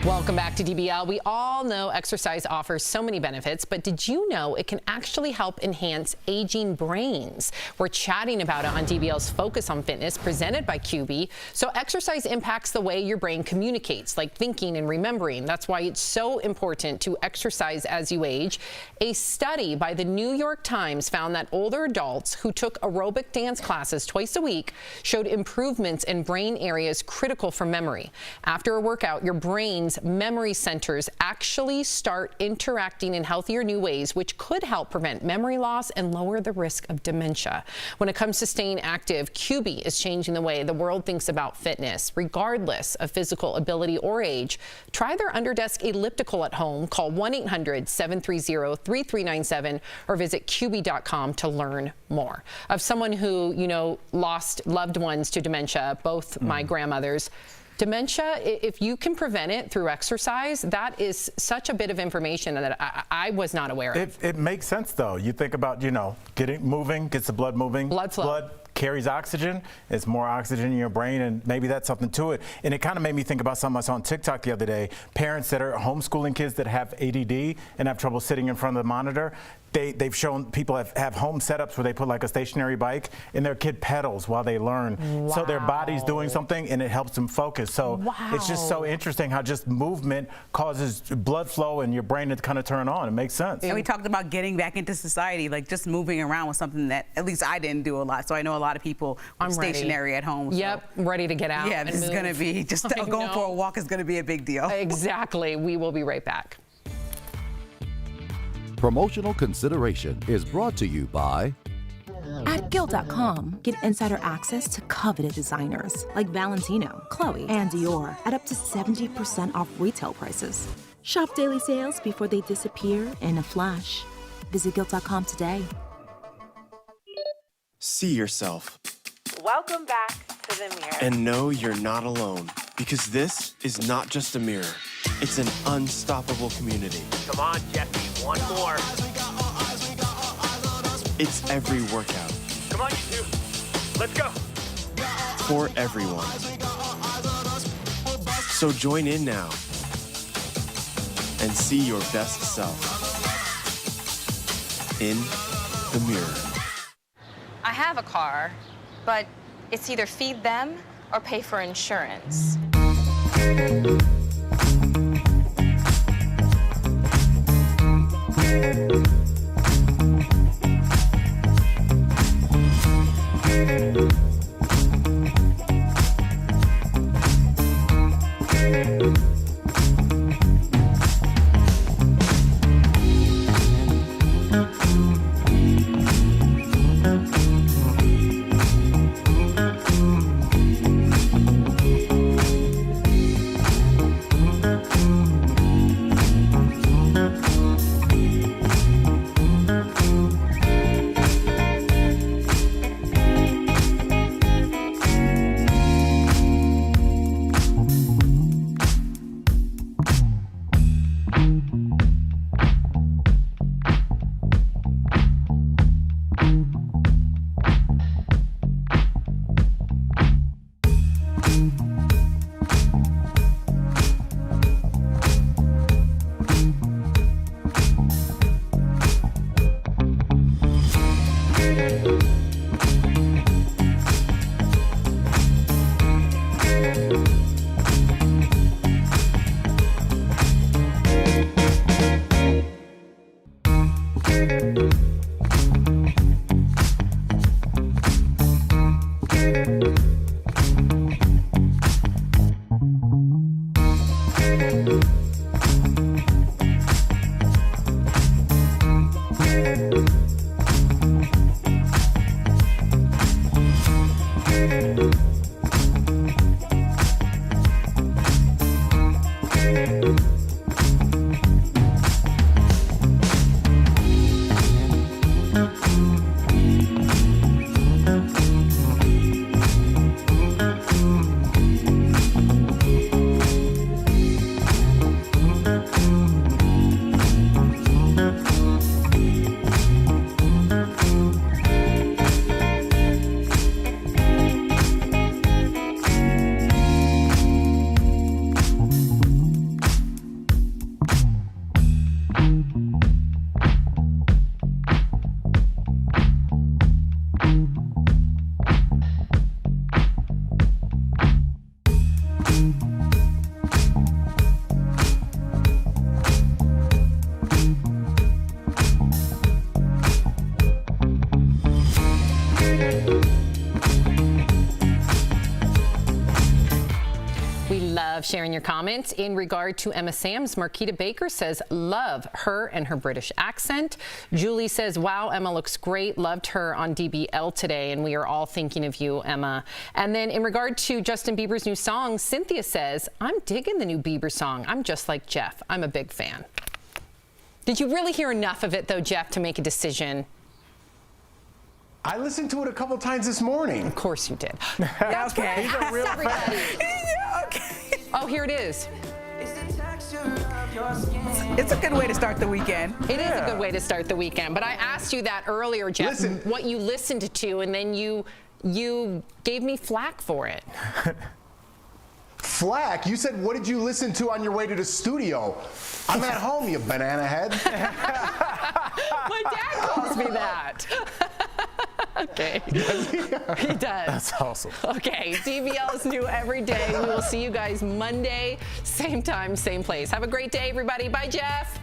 Welcome back to DBL. We all know exercise offers so many benefits, but did you know it can actually help enhance aging brains? We're chatting about it on DBL's Focus on Fitness, presented by QB. So exercise impacts the way your brain communicates, like thinking and remembering. That's why it's so important to exercise as you age. A study by the New York Times found that older adults who took aerobic dance classes twice a week showed improvements in brain areas critical for memory. After a workout, your brain's memory centers actually start interacting in healthier new ways, which could help prevent memory loss and lower the risk of dementia. When it comes to staying active, QB is changing the way the world thinks about fitness, regardless of physical ability or age. Try their underdesk elliptical at home. Call 1-800-730-3397 or visit QB.com to learn more. Of someone who, lost loved ones to dementia, both my grandmothers, Dementia, if you can prevent it through exercise, that is such a bit of information that I was not aware of. It makes sense, though. You think about, moving, gets the blood moving. Blood flow. Blood carries oxygen. It's more oxygen in your brain, and maybe that's something to it. And it kind of made me think about something I saw on TikTok the other day. Parents that are homeschooling kids that have ADD and have trouble sitting in front of the monitor, they've shown people have home setups where they put like a stationary bike and their kid pedals while they learn. Wow. So their body's doing something and it helps them focus. So it's just so interesting how just movement causes blood flow and your brain to kind of turn on. It makes sense. And we talked about getting back into society, like just moving around was something that at least I didn't do a lot. So I know a lot of people are stationary at home. Yep, ready to get out. Yeah, this is going to be, just going for a walk is going to be a big deal. Exactly. We will be right back. Promotional consideration is brought to you by At Guild.com, get insider access to coveted designers like Valentino, Chloe, and Dior at up to 70% off retail prices. Shop daily sales before they disappear in a flash. Visit Guild.com today. See yourself. Welcome back to the mirror. And know you're not alone, because this is not just a mirror. It's an unstoppable community. Come on, Jesse, one more. It's every workout. Come on, you two. Let's go. For everyone. So join in now and see your best self in the mirror. I have a car, but it's either feed them or pay for insurance. Sharing your comments in regard to Emma Samms. Marquita Baker says, love her and her British accent. Julie says, wow, Emma looks great. Loved her on DBL today, and we are all thinking of you, Emma. And then in regard to Justin Bieber's new song, Cynthia says, I'm digging the new Bieber song. I'm just like Jeff. I'm a big fan. Did you really hear enough of it, though, Jeff, to make a decision? I listened to it a couple times this morning. Of course you did. Okay. He's a real everybody. Okay. Oh, here it is. It's a good way to start the weekend. It is a good way to start the weekend. But I asked you that earlier, Jeff, what you listened to, and then you gave me flack for it. Flack? You said, what did you listen to on your way to the studio? I'm at home, you banana head. My dad calls me that. Okay. He does. That's awesome. Okay, DBL is new every day. We will see you guys Monday, same time, same place. Have a great day, everybody. Bye, Jeff.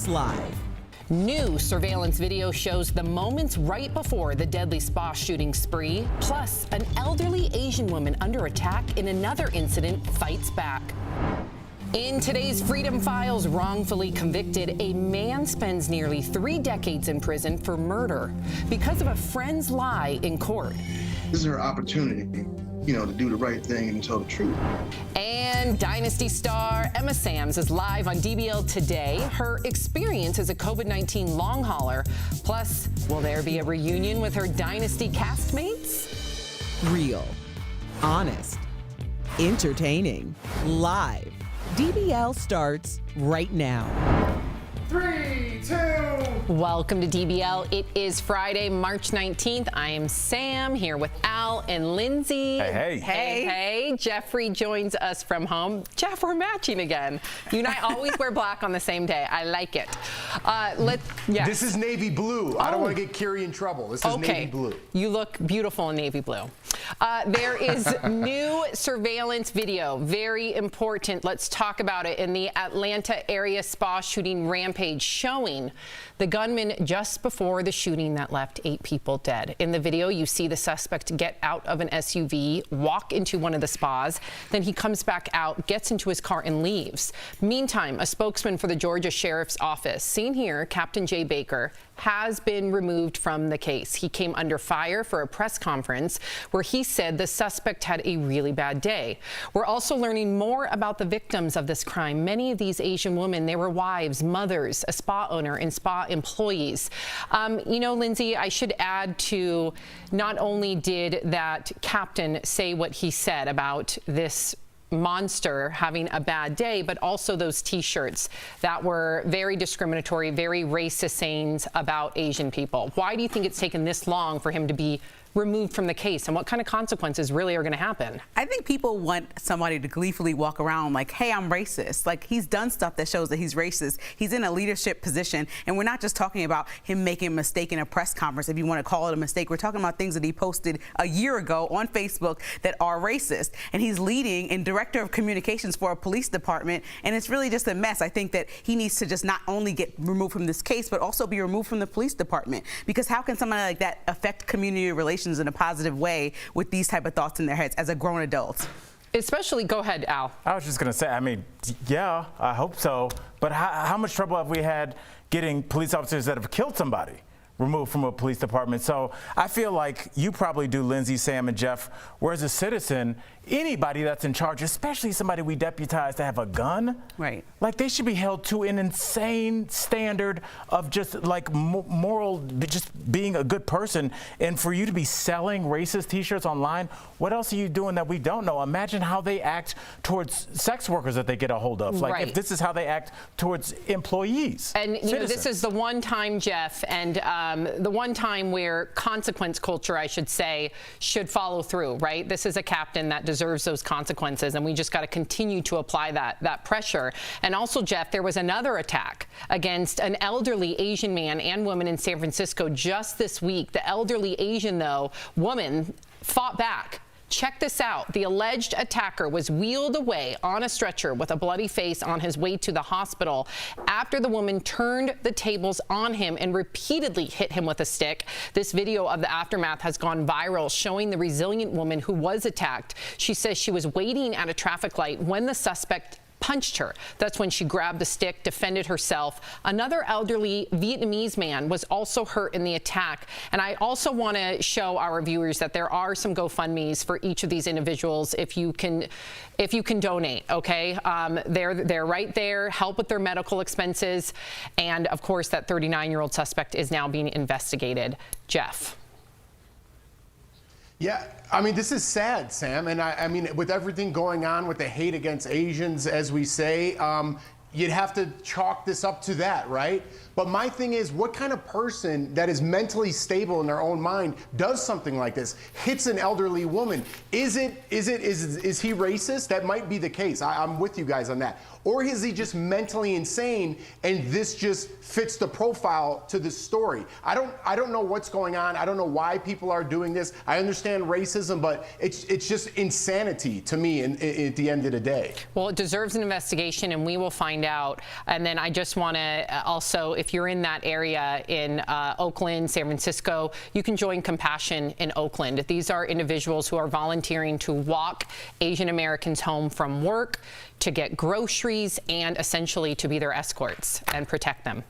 Live. New surveillance video shows the moments right before the deadly spa shooting spree. Plus, an elderly Asian woman under attack in another incident fights back. In today's Freedom Files, wrongfully convicted, a man spends nearly 3 decades in prison for murder because of a friend's lie in court. This is her opportunity, to do the right thing and tell the truth. And Dynasty star Emma Samms is live on DBL today. Her experience as a COVID-19 long hauler. Plus, will there be a reunion with her Dynasty castmates? Real, honest, entertaining, live. DBL starts right now. 3, 2. Welcome to DBL. It is Friday, March 19th. I am Sam here with Al and Lindsay. Hey. Jeffrey joins us from home. Jeff, we're matching again. You and I always wear black on the same day. I like it. This is navy blue. I don't want to get Kiri in trouble. This is navy blue. You look beautiful in navy blue. There is new surveillance video. Very important. Let's talk about it. In the Atlanta area spa shooting rampage, showing the gunman just before the shooting that left 8 people dead. In the video, you see the suspect get out of an SUV, walk into one of the spas. Then he comes back out, gets into his car, and leaves. Meantime, a spokesman for the Georgia Sheriff's Office, seen here, Captain Jay Baker, has been removed from the case. He came under fire for a press conference where he said the suspect had a really bad day. We're also learning more about the victims of this crime. Many of these Asian women, they were wives, mothers, a spa owner, and spa employees. You know, Lindsay, I should add to, not only did that captain say what he said about this monster having a bad day, but also those T-shirts that were very discriminatory, very racist sayings about Asian people. Why do you think it's taken this long for him to be removed from the case, and what kind of consequences really are going to happen? I think people want somebody to gleefully walk around like, hey, I'm racist. Like, he's done stuff that shows that he's racist. He's in a leadership position, and we're not just talking about him making a mistake in a press conference, if you want to call it a mistake. We're talking about things that he posted a year ago on Facebook that are racist, and he's leading and director of communications for a police department, and it's really just a mess. I think that he needs to just not only get removed from this case, but also be removed from the police department, because how can somebody like that affect community relations in a positive way with these type of thoughts in their heads as a grown adult? Especially, go ahead, Al. I was just going to say, I mean, yeah, I hope so. But how much trouble have we had getting police officers that have killed somebody removed from a police department? So I feel like you probably do, Lindsay, Sam, and Jeff, where as a citizen, anybody that's in charge, especially somebody we deputize to have a gun, right? Like, they should be held to an insane standard of just like moral, just being a good person. And for you to be selling racist T-shirts online, what else are you doing that we don't know? Imagine how they act towards sex workers that they get a hold of. Like, if this is how they act towards employees. And you know, this is the one time, Jeff, and the one time where consequence culture, I should say, should follow through, right? This is a captain that deserves those consequences, and we just got to continue to apply that pressure. And also, Jeff, there was another attack against an elderly Asian man and woman in San Francisco just this week. The elderly Asian, woman fought back. Check this out. The alleged attacker was wheeled away on a stretcher with a bloody face on his way to the hospital after the woman turned the tables on him and repeatedly hit him with a stick. This video of the aftermath has gone viral, showing the resilient woman who was attacked. She says she was waiting at a traffic light when the suspect punched her. That's when she grabbed the stick, defended herself. Another elderly Vietnamese man was also hurt in the attack. And I also want to show our viewers that there are some GoFundMes for each of these individuals if you can donate, okay? They're right there, help with their medical expenses. And of course, that 39-year-old suspect is now being investigated. Jeff. Yeah, I mean, this is sad, Sam. And I mean, with everything going on with the hate against Asians, as we say, you'd have to chalk this up to that, right? But my thing is, what kind of person that is mentally stable in their own mind does something like this, hits an elderly woman? Is he racist? That might be the case. I'm with you guys on that. Or is he just mentally insane and this just fits the profile to this story? I don't know what's going on. I don't know why people are doing this. I understand racism, but it's just insanity to me at the end of the day. Well, it deserves an investigation, and we will find out. And then I just want to also, if you're in that area in Oakland, San Francisco, you can join Compassion in Oakland. These are individuals who are volunteering to walk Asian Americans home from work, to get groceries, and essentially to be their escorts and protect them.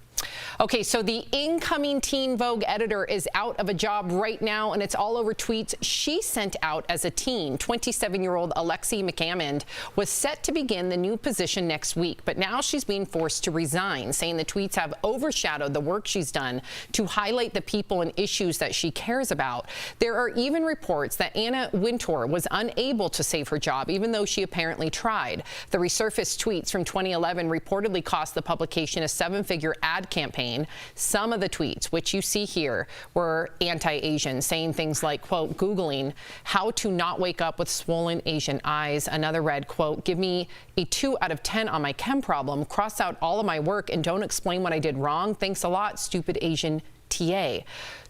Okay, so the incoming Teen Vogue editor is out of a job right now, and it's all over tweets she sent out as a teen. 27-year-old Alexi McCammond was set to begin the new position next week, but now she's being forced to resign, saying the tweets have overshadowed the work she's done to highlight the people and issues that she cares about. There are even reports that Anna Wintour was unable to save her job, even though she apparently tried. The resurfaced tweets from 2011 reportedly cost the publication a 7-figure ad campaign. Some of the tweets, which you see here, were anti-Asian, saying things like, quote, Googling how to not wake up with swollen Asian eyes. Another read, quote, give me a 2 out of 10 on my chem problem, cross out all of my work, and don't explain what I did wrong. Thanks a lot, stupid Asian TA.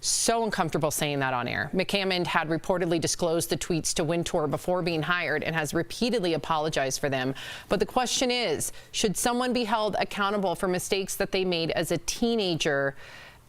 So uncomfortable saying that on air. McCammond had reportedly disclosed the tweets to Wintour before being hired and has repeatedly apologized for them. But the question is, should someone be held accountable for mistakes that they made as a teenager?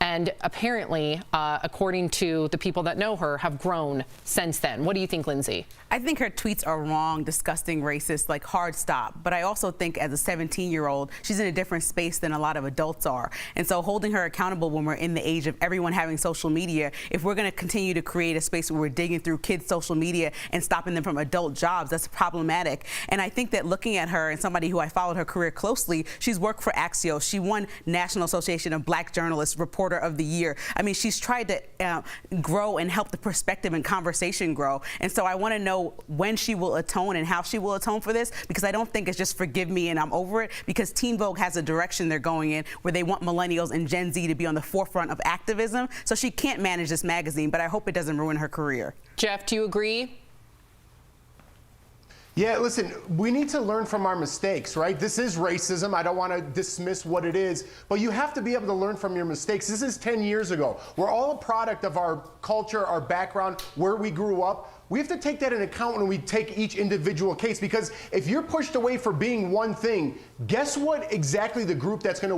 and apparently, according to the people that know her, have grown since then. What do you think, Lindsay? I think her tweets are wrong, disgusting, racist, like hard stop. But I also think as a 17-year-old, she's in a different space than a lot of adults are. And so holding her accountable when we're in the age of everyone having social media, if we're going to continue to create a space where we're digging through kids' social media and stopping them from adult jobs, that's problematic. And I think that looking at her and somebody who I followed her career closely, she's worked for Axios. She won National Association of Black Journalists Reporter of the Year. I mean, she's tried to grow and help the perspective and conversation grow. And so I want to know when she will atone and how she will atone for this, because I don't think it's just forgive me and I'm over it, because Teen Vogue has a direction they're going in where they want millennials and Gen Z to be on the forefront of activism. So she can't manage this magazine, but I hope it doesn't ruin her career. Jeff, do you agree? Yeah, listen, we need to learn from our mistakes, right? This is racism. I don't want to dismiss what it is, but you have to be able to learn from your mistakes. This is 10 years ago. We're all a product of our culture, our background, where we grew up. We have to take that into account when we take each individual case, because if you're pushed away for being one thing, guess what exactly the group that's going to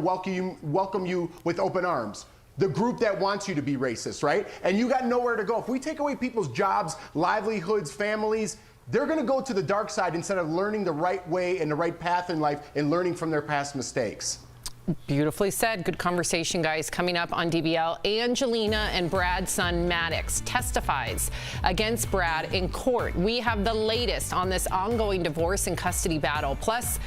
welcome you with open arms? The group that wants you to be racist, right? And you got nowhere to go. If we take away people's jobs, livelihoods, families, they're going to go to the dark side instead of learning the right way and the right path in life and learning from their past mistakes. Beautifully said. Good conversation, guys. Coming up on DBL, Angelina and Brad's son Maddox testifies against Brad in court. We have the latest on this ongoing divorce and custody battle. Plus,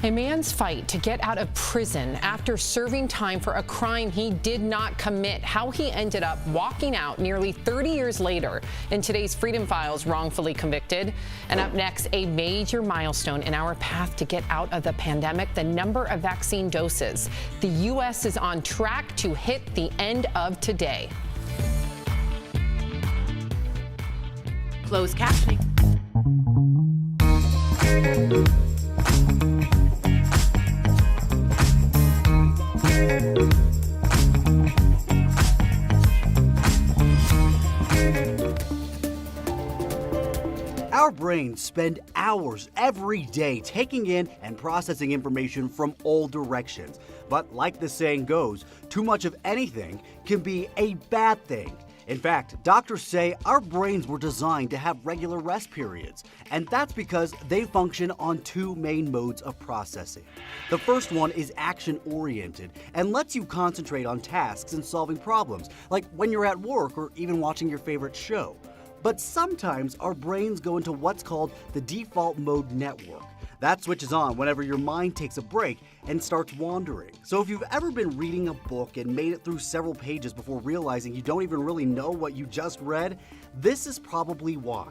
a man's fight to get out of prison after serving time for a crime he did not commit. How he ended up walking out nearly 30 years later. In today's Freedom Files, wrongfully convicted. And up next, a major milestone in our path to get out of the pandemic, the number of vaccine doses. The U.S. is on track to hit the end of today. Closed captioning. Our brains spend hours every day taking in and processing information from all directions. But like the saying goes, too much of anything can be a bad thing. In fact, doctors say our brains were designed to have regular rest periods, and that's because they function on two main modes of processing. The first one is action-oriented and lets you concentrate on tasks and solving problems, like when you're at work or even watching your favorite show. But sometimes our brains go into what's called the default mode network. That switches on whenever your mind takes a break and starts wandering. So if you've ever been reading a book and made it through several pages before realizing you don't even really know what you just read, this is probably why.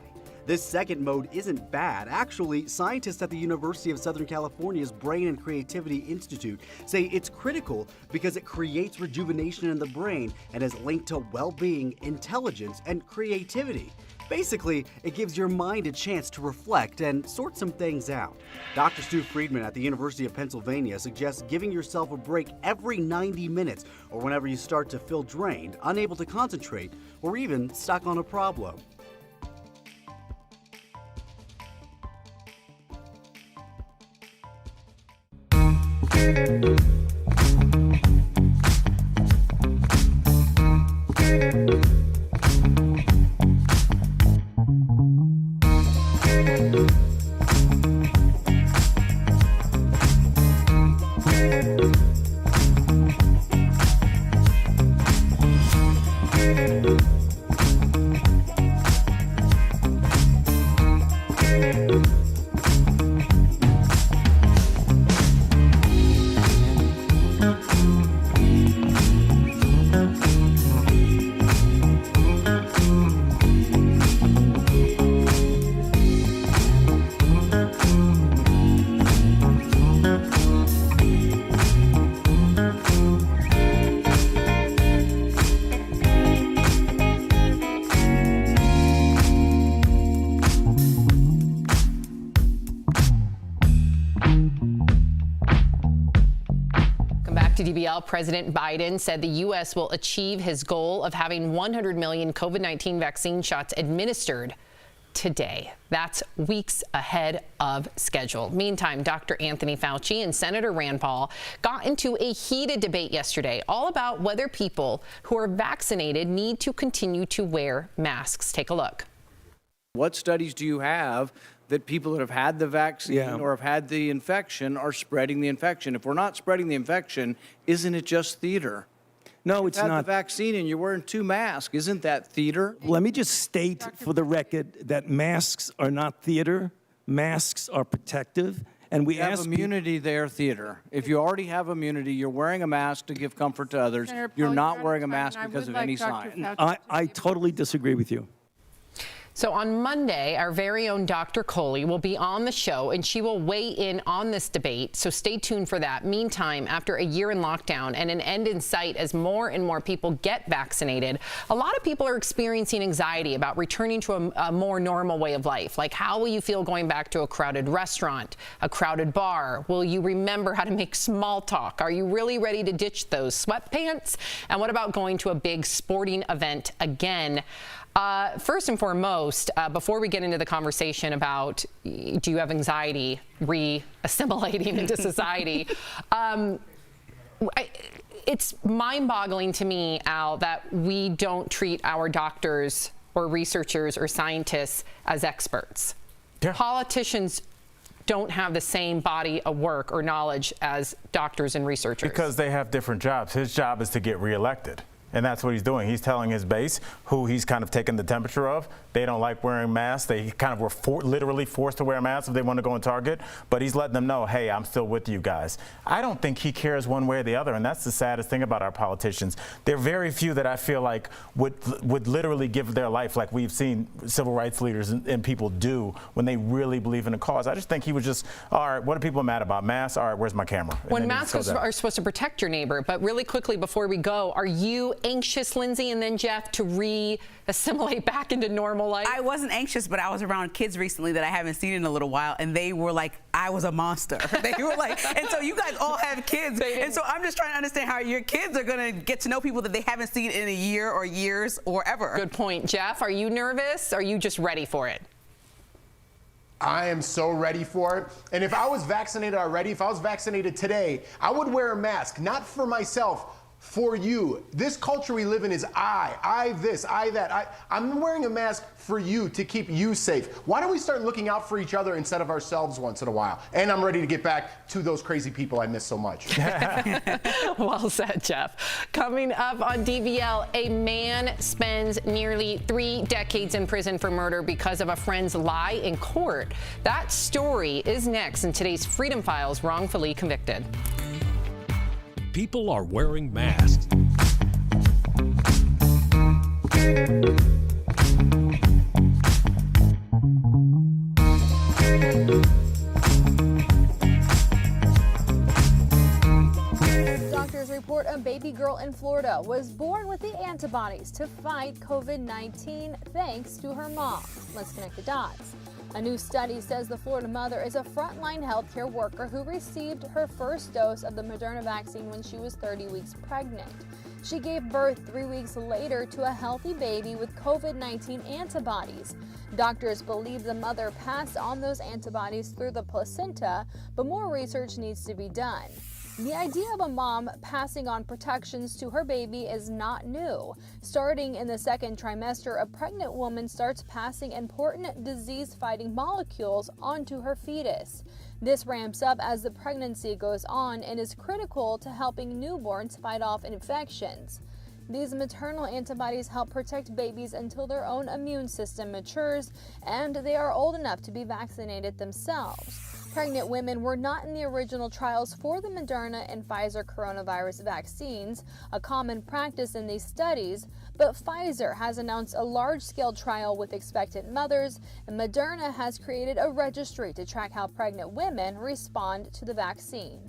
This second mode isn't bad. Actually, scientists at the University of Southern California's Brain and Creativity Institute say it's critical because it creates rejuvenation in the brain and is linked to well-being, intelligence, and creativity. Basically, it gives your mind a chance to reflect and sort some things out. Dr. Stu Friedman at the University of Pennsylvania suggests giving yourself a break every 90 minutes or whenever you start to feel drained, unable to concentrate, or even stuck on a problem. DBL, President Biden said the U.S. will achieve his goal of having 100 million COVID-19 vaccine shots administered today. That's weeks ahead of schedule. Meantime, Dr. Anthony Fauci and Senator Rand Paul got into a heated debate yesterday, all about whether people who are vaccinated need to continue to wear masks. Take a look. What studies do you have that people that have had the vaccine or have had the infection are spreading the infection? If we're not spreading the infection, isn't it just theater? No, it's not. not. The vaccine and you're wearing 2 masks. Isn't that theater? Let me just state for the record that masks are not theater. Masks are protective. And we You have ask immunity there, theater. If you already have immunity, you're wearing a mask to give comfort to others. You're not wearing a mask because of any sign. I totally disagree with you. So on Monday, our very own Dr. Coley will be on the show, and she will weigh in on this debate. So stay tuned for that. Meantime, after a year in lockdown and an end in sight as more and more people get vaccinated, a lot of people are experiencing anxiety about returning to a more normal way of life. Like, how will you feel going back to a crowded restaurant, a crowded bar? Will you remember how to make small talk? Are you really ready to ditch those sweatpants? And what about going to a big sporting event again? First and foremost, before we get into the conversation about do you have anxiety re-assimilating into society, it's mind-boggling to me, Al, that we don't treat our doctors or researchers or scientists as experts. Yeah. Politicians don't have the same body of work or knowledge as doctors and researchers. Because they have different jobs. His job is to get reelected. And that's what he's doing. He's telling his base, who he's kind of taking the temperature of, they don't like wearing masks. They kind of were literally forced to wear a mask if they want to go and Target. But he's letting them know, hey, I'm still with you guys. I don't think he cares one way or the other. And that's the saddest thing about our politicians. There are very few that I feel like would literally give their life like we've seen civil rights leaders and people do when they really believe in a cause. I just think he was just, all right, what are people mad about? Masks? All right, where's my camera? And when masks are supposed to protect your neighbor. But really quickly before we go, are you anxious, Lindsay, and then Jeff, to re-assimilate back into normal life? I wasn't anxious, but I was around kids recently that I haven't seen in a little while, and they were like, I was a monster. They were like, and so you guys all have kids, and so I'm just trying to understand how your kids are going to get to know people that they haven't seen in a year or years or ever. Good point. Jeff, are you nervous? Are you just ready for it? I am so ready for it. And if I was vaccinated already, if I was vaccinated today, I would wear a mask, not for myself, for you. This culture we live in is I this, I that. I'm wearing a mask for you to keep you safe. Why don't we start looking out for each other instead of ourselves once in a while? And I'm ready to get back to those crazy people I miss so much. Well said, Jeff. Coming up on DBL, a man spends nearly 3 decades in prison for murder because of a friend's lie in court. That story is next in today's Freedom Files, Wrongfully Convicted. People are wearing masks. Doctors report a baby girl in Florida was born with the antibodies to fight COVID-19 thanks to her mom. Let's connect the dots. A new study says the Florida mother is a frontline healthcare worker who received her first dose of the Moderna vaccine when she was 30 weeks pregnant. She gave birth 3 weeks later to a healthy baby with COVID-19 antibodies. Doctors believe the mother passed on those antibodies through the placenta, but more research needs to be done. The idea of a mom passing on protections to her baby is not new. Starting in the second trimester, a pregnant woman starts passing important disease-fighting molecules onto her fetus. This ramps up as the pregnancy goes on and is critical to helping newborns fight off infections. These maternal antibodies help protect babies until their own immune system matures and they are old enough to be vaccinated themselves. Pregnant women were not in the original trials for the Moderna and Pfizer coronavirus vaccines, a common practice in these studies, but Pfizer has announced a large-scale trial with expectant mothers, and Moderna has created a registry to track how pregnant women respond to the vaccine.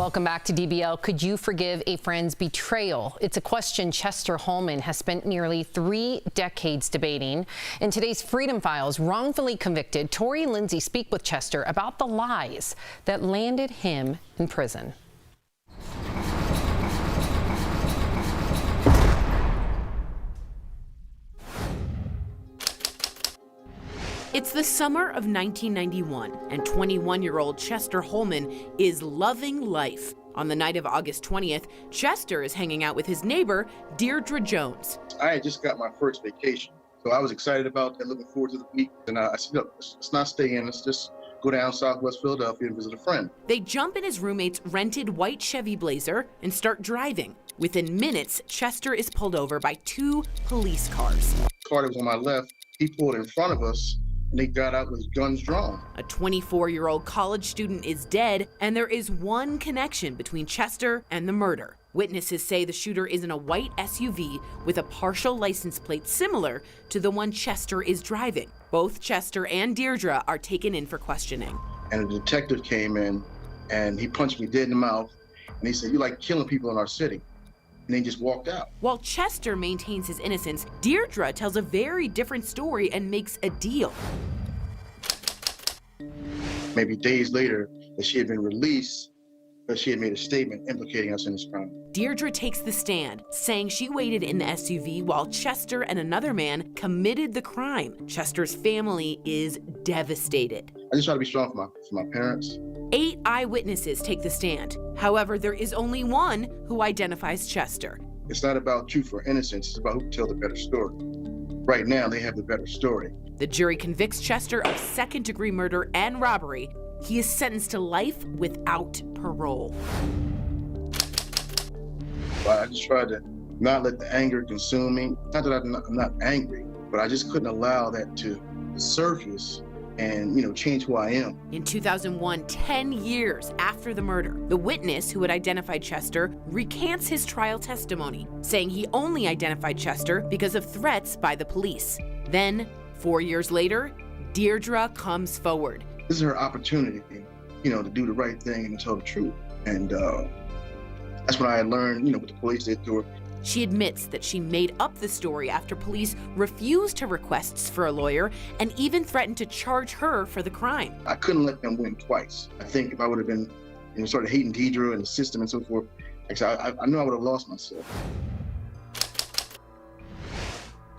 Welcome back to DBL. Could you forgive a friend's betrayal? It's a question Chester Holman has spent nearly 3 decades debating. In today's Freedom Files, wrongfully convicted, Tori and Lindsay speak with Chester about the lies that landed him in prison. It's the summer of 1991, and 21-year-old Chester Holman is loving life. On the night of August 20th, Chester is hanging out with his neighbor, Deirdre Jones. I had just got my first vacation, so I was excited about that, looking forward to the week. And I said, look, let's not stay in, let's just go down Southwest Philadelphia and visit a friend. They jump in his roommate's rented white Chevy Blazer and start driving. Within minutes, Chester is pulled over by 2 police cars. The car that was on my left, he pulled in front of us, and they got out with guns drawn. A 24-year-old college student is dead, and there is one connection between Chester and the murder. Witnesses say the shooter is in a white SUV with a partial license plate similar to the one Chester is driving. Both Chester and Deirdre are taken in for questioning. And a detective came in, and he punched me dead in the mouth, and he said, "You like killing people in our city." And they just walked out. While Chester maintains his innocence, Deirdre tells a very different story and makes a deal. Maybe days later, that she had been released, but she had made a statement implicating us in this crime. Deirdre takes the stand, saying she waited in the SUV while Chester and another man committed the crime. Chester's family is devastated. I just try to be strong for my parents. 8 eyewitnesses take the stand. However, there is only one who identifies Chester. It's not about truth or innocence, it's about who can tell the better story. Right now, they have the better story. The jury convicts Chester of second-degree murder and robbery. He is sentenced to life without parole. I just tried to not let the anger consume me. Not that I'm not angry, but I just couldn't allow that to surface and, change who I am. In 2001, 10 years after the murder, the witness who had identified Chester recants his trial testimony, saying he only identified Chester because of threats by the police. Then, 4 years later, Deirdre comes forward. This is her opportunity, to do the right thing and to tell the truth. And that's when I learned, what the police did to her. She admits that she made up the story after police refused her requests for a lawyer and even threatened to charge her for the crime. I couldn't let them win twice. I think if I would have been, started hating Deirdre and the system and so forth, I knew I would have lost myself.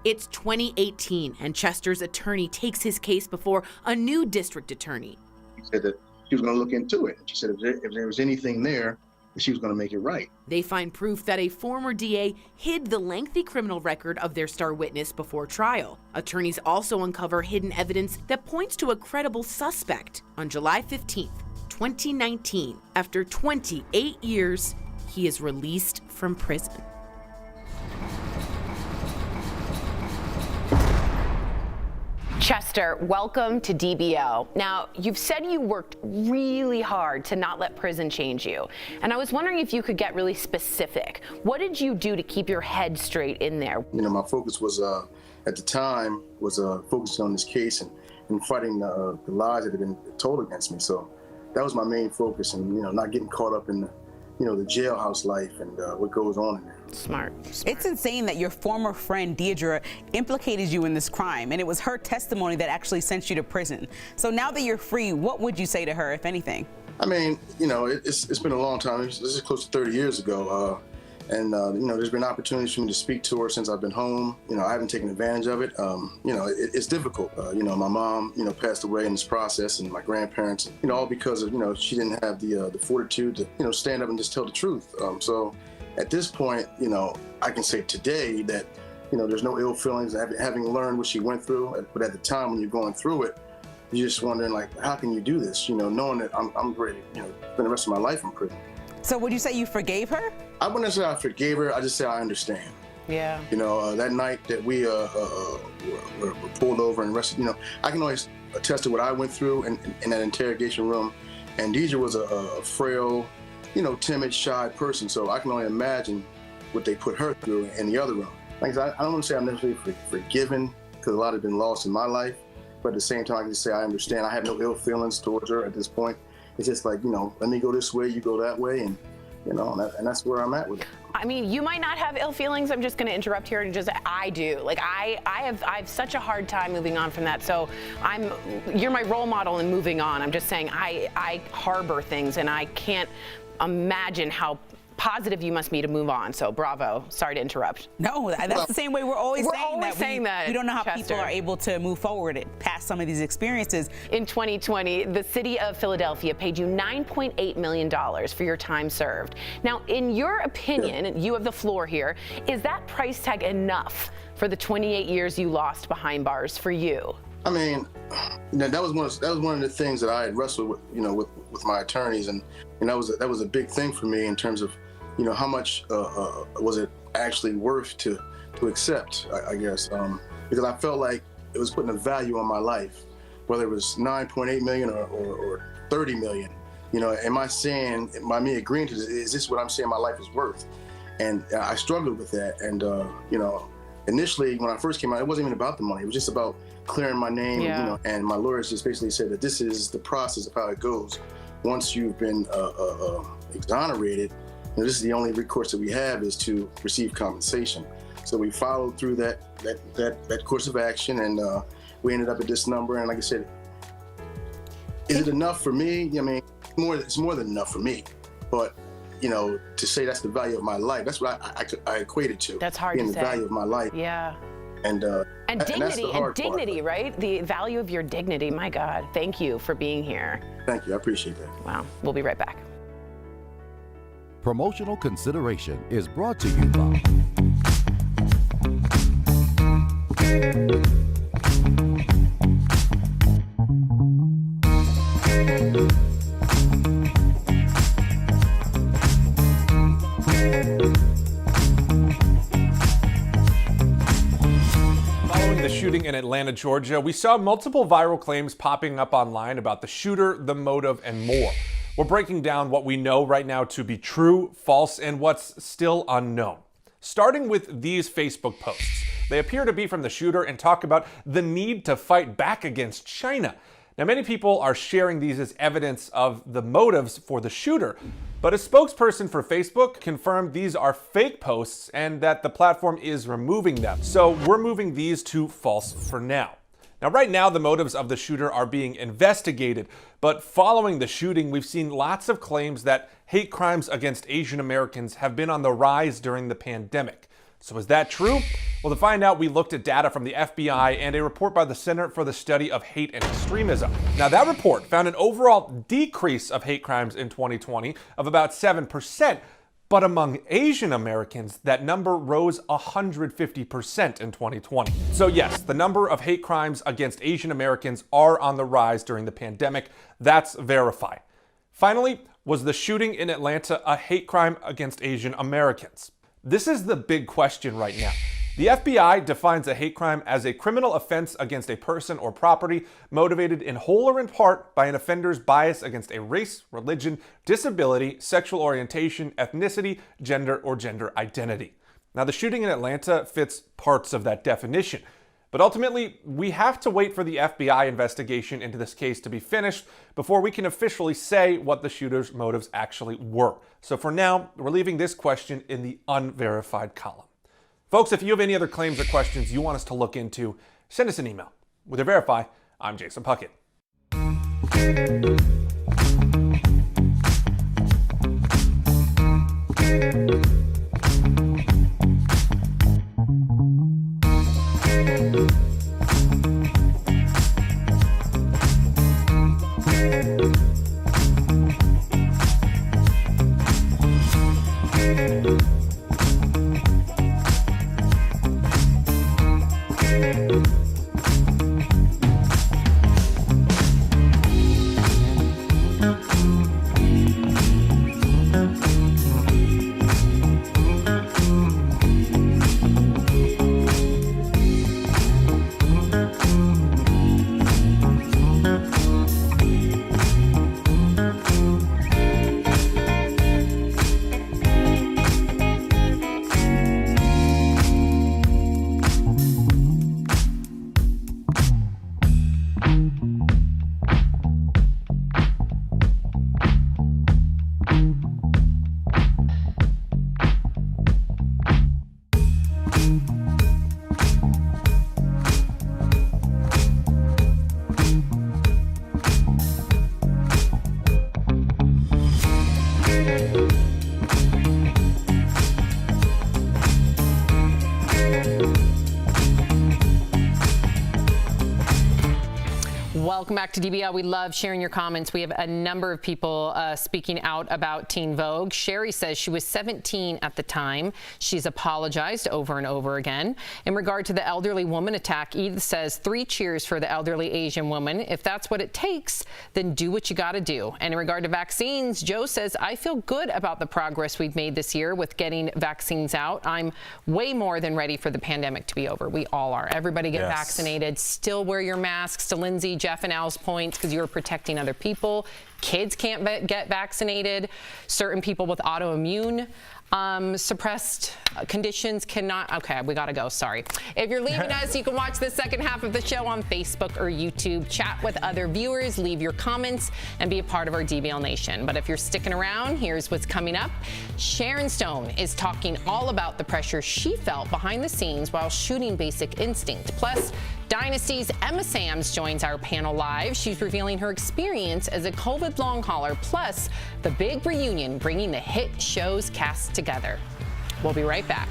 It's 2018, and Chester's attorney takes his case before a new district attorney. He said that she was going to look into it. She said if there was anything there, she was going to make it right. They find proof that a former DA hid the lengthy criminal record of their star witness before trial. Attorneys also uncover hidden evidence that points to a credible suspect. On July 15th, 2019, after 28 years, he is released from prison. Chester, welcome to DBL. Now, you've said you worked really hard to not let prison change you. And I was wondering if you could get really specific. What did you do to keep your head straight in there? My focus was, at the time, was focusing on this case and fighting the lies that had been told against me. So that was my main focus, and, not getting caught up in the jailhouse life and what goes on in there. Smart. It's insane that your former friend Deirdre implicated you in this crime, and it was her testimony that actually sent you to prison. So now that you're free, what would you say to her, if anything? I mean, it's been a long time. This is close to 30 years ago. And there's been opportunities for me to speak to her since I've been home. I haven't taken advantage of it. It's difficult. My mom, passed away in this process, and my grandparents, all because of, she didn't have the fortitude to, stand up and just tell the truth. So at this point, I can say today that, there's no ill feelings having learned what she went through. But at the time when you're going through it, you're just wondering, how can you do this? Knowing that I'm ready, spend the rest of my life in prison. So would you say you forgave her? I wouldn't say I forgave her. I just say I understand. Yeah. That night that we were pulled over and arrested, I can always attest to what I went through in that interrogation room. And Deirdre was a frail, timid, shy person. So I can only imagine what they put her through in the other room. Like I don't want to say I'm necessarily forgiven, because a lot have been lost in my life. But at the same time, I can just say I understand. I have no ill feelings towards her at this point. It's just like, let me go this way, you go that way, and and that's where I'm at with it. I mean, you might not have ill feelings. I'm just going to interrupt here and I do. Like I have such a hard time moving on from that. So you're my role model in moving on. I'm just saying I harbor things and I can't imagine how positive you must be to move on. So bravo. Sorry to interrupt. No, that's the same way we're always saying that. We don't know how Chester. people are able to move forward past some of these experiences. In 2020, the city of Philadelphia paid you $9.8 million for your time served. Now, in your opinion, you have the floor here, is that price tag enough for the 28 years you lost behind bars for you? I mean, that was one of the things that I had wrestled with, with my attorneys, and that was a big thing for me in terms of, how much was it actually worth to accept, I guess, because I felt like it was putting a value on my life, whether it was 9.8 million or 30 million. Am I saying, by me agreeing to this, is this what I'm saying my life is worth? And I struggled with that. And, initially when I first came out, it wasn't even about the money. It was just about clearing my name, and my lawyers just basically said that this is the process of how it goes. Once you've been exonerated, this is the only recourse that we have is to receive compensation. So we followed through that course of action, and we ended up at this number. And like I said, is it enough for me? I mean, it's more than enough for me. But to say that's the value of my life, that's what I equate it to. That's hard to say. The value of my life. Yeah. And dignity, right? The value of your dignity. My God, thank you for being here. Thank you. I appreciate that. Wow. We'll be right back. Promotional consideration is brought to you by shooting in Atlanta, Georgia, we saw multiple viral claims popping up online about the shooter, the motive, and more. We're breaking down what we know right now to be true, false, and what's still unknown. Starting with these Facebook posts. They appear to be from the shooter and talk about the need to fight back against China. Now, many people are sharing these as evidence of the motives for the shooter, but a spokesperson for Facebook confirmed these are fake posts and that the platform is removing them. So we're moving these to false for now. Now, right now, the motives of the shooter are being investigated, but following the shooting, we've seen lots of claims that hate crimes against Asian Americans have been on the rise during the pandemic. So is that true? Well, to find out, we looked at data from the FBI and a report by the Center for the Study of Hate and Extremism. Now, that report found an overall decrease of hate crimes in 2020 of about 7%, but among Asian Americans, that number rose 150% in 2020. So yes, the number of hate crimes against Asian Americans are on the rise during the pandemic. That's verified. Finally, was the shooting in Atlanta a hate crime against Asian Americans? This is the big question right now. The FBI defines a hate crime as a criminal offense against a person or property motivated in whole or in part by an offender's bias against a race, religion, disability, sexual orientation, ethnicity, gender, or gender identity. Now, the shooting in Atlanta fits parts of that definition, but ultimately, we have to wait for the FBI investigation into this case to be finished before we can officially say what the shooter's motives actually were. So for now, we're leaving this question in the unverified column. Folks, if you have any other claims or questions you want us to look into, send us an email. With your Verify, I'm Jason Puckett. Welcome back to DBL. We love sharing your comments. We have a number of people speaking out about Teen Vogue. Sherry says she was 17 at the time. She's apologized over and over again. In regard to the elderly woman attack, Edith says 3 cheers for the elderly Asian woman. If that's what it takes, then do what you got to do. And in regard to vaccines, Joe says, I feel good about the progress we've made this year with getting vaccines out. I'm way more than ready for the pandemic to be over. We all are. Everybody get vaccinated. Still wear your masks. To Lindsay, Jeff, and Al's points, because you're protecting other people. Kids can't get vaccinated. Certain people with autoimmune suppressed conditions cannot. Okay, we gotta go. Sorry. If you're leaving us, you can watch the second half of the show on Facebook or YouTube. Chat with other viewers, leave your comments, and be a part of our DBL Nation. But if you're sticking around, here's what's coming up. Sharon Stone is talking all about the pressure she felt behind the scenes while shooting Basic Instinct. Plus, Dynasty's Emma Sams joins our panel live. She's revealing her experience as a COVID long hauler, plus the big reunion bringing the hit show's cast together. We'll be right back.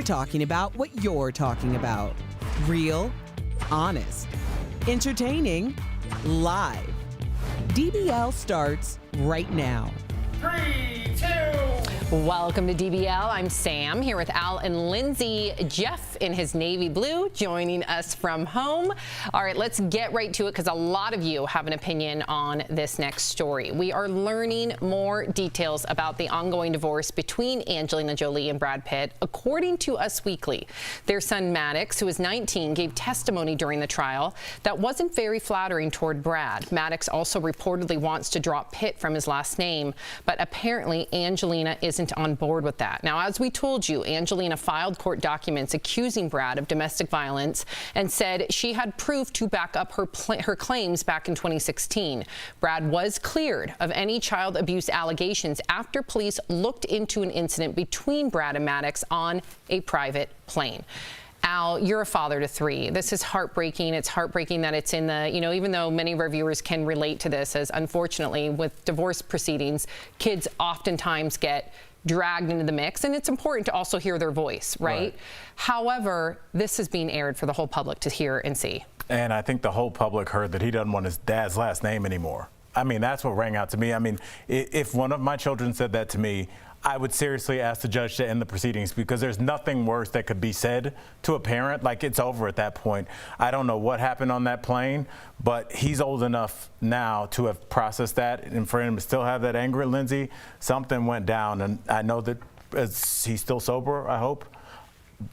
Talking about what you're talking about. Real, honest, entertaining, live. DBL starts right now. 3, 2. Welcome to DBL. I'm Sam here with Al and Lindsay. Jeff in his navy blue joining us from home. All right, let's get right to it because a lot of you have an opinion on this next story. We are learning more details about the ongoing divorce between Angelina Jolie and Brad Pitt. According to Us Weekly, their son Maddox, who is 19, gave testimony during the trial that wasn't very flattering toward Brad. Maddox also reportedly wants to drop Pitt from his last name, but apparently Angelina isn't on board with that. Now, as we told you, Angelina filed court documents accusing Brad of domestic violence and said she had proof to back up her claims back in 2016. Brad was cleared of any child abuse allegations after police looked into an incident between Brad and Maddox on a private plane. Al, you're a father to 3. This is heartbreaking. It's heartbreaking that it's in the, even though many of our viewers can relate to this, as unfortunately with divorce proceedings, kids oftentimes get dragged into the mix, and it's important to also hear their voice, right? However, this is being aired for the whole public to hear and see. And I think the whole public heard that he doesn't want his dad's last name anymore. I mean, that's what rang out to me. I mean, if one of my children said that to me, I would seriously ask the judge to end the proceedings, because there's nothing worse that could be said to a parent. Like, it's over at that point. I don't know what happened on that plane, but he's old enough now to have processed that, and for him to still have that anger at Lindsay, something went down. And I know that he's still sober, I hope.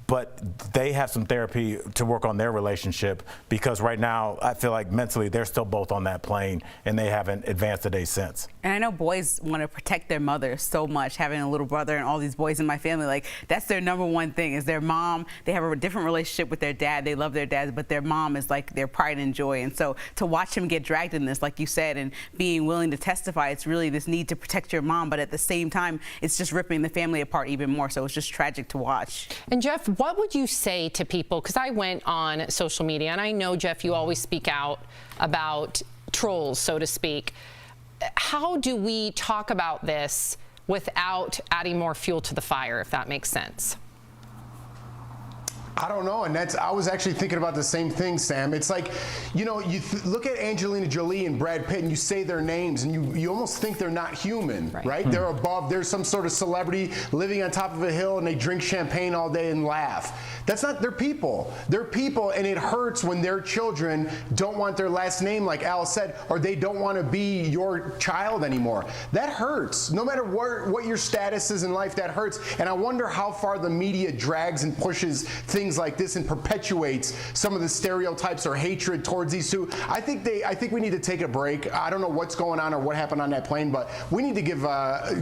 But they have some therapy to work on their relationship, because right now I feel like mentally they're still both on that plane and they haven't advanced a day since. And I know boys want to protect their mother so much, having a little brother and all these boys in my family. Like, that's their number one thing is their mom. They have a different relationship with their dad. They love their dad, but their mom is like their pride and joy. And so to watch him get dragged in this, like you said, and being willing to testify, it's really this need to protect your mom. But at the same time, it's just ripping the family apart even more. So it's just tragic to watch. And Jeff, what would you say to people? Because I went on social media, and I know, Jeff, you always speak out about trolls, so to speak. How do we talk about this without adding more fuel to the fire, if that makes sense? I don't know, and I was actually thinking about the same thing, Sam. It's like, you know, you look at Angelina Jolie and Brad Pitt and you say their names and you almost think they're not human, right? They're above, there's some sort of celebrity living on top of a hill and they drink champagne all day and laugh. That's not, they're people. They're people, and it hurts when their children don't want their last name, like Al said, or they don't want to be your child anymore. That hurts. No matter what your status is in life, that hurts. And I wonder how far the media drags and pushes things like this and perpetuates some of the stereotypes or hatred towards these two. I think we need to take a break. I don't know what's going on or what happened on that plane, but we need to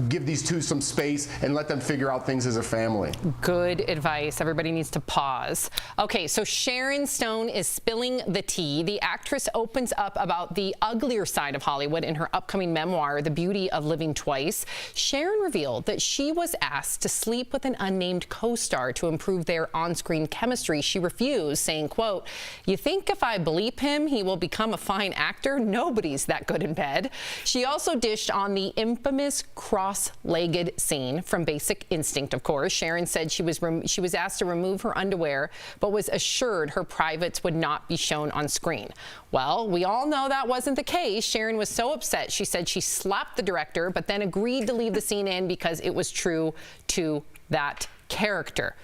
give these two some space and let them figure out things as a family. Good advice. Everybody needs to pause. Okay, so Sharon Stone is spilling the tea. The actress opens up about the uglier side of Hollywood in her upcoming memoir, The Beauty of Living Twice. Sharon revealed that she was asked to sleep with an unnamed co-star to improve their on-screen chemistry. She refused, saying, quote, "You think if I bleep him, he will become a fine actor? Nobody's that good in bed." She also dished on the infamous cross-legged scene from Basic Instinct, of course. Sharon said she was asked to remove her underwear, but was assured her privates would not be shown on screen. Well, we all know that wasn't the case. Sharon was so upset, she said she slapped the director, but then agreed to leave the scene in because it was true to that character.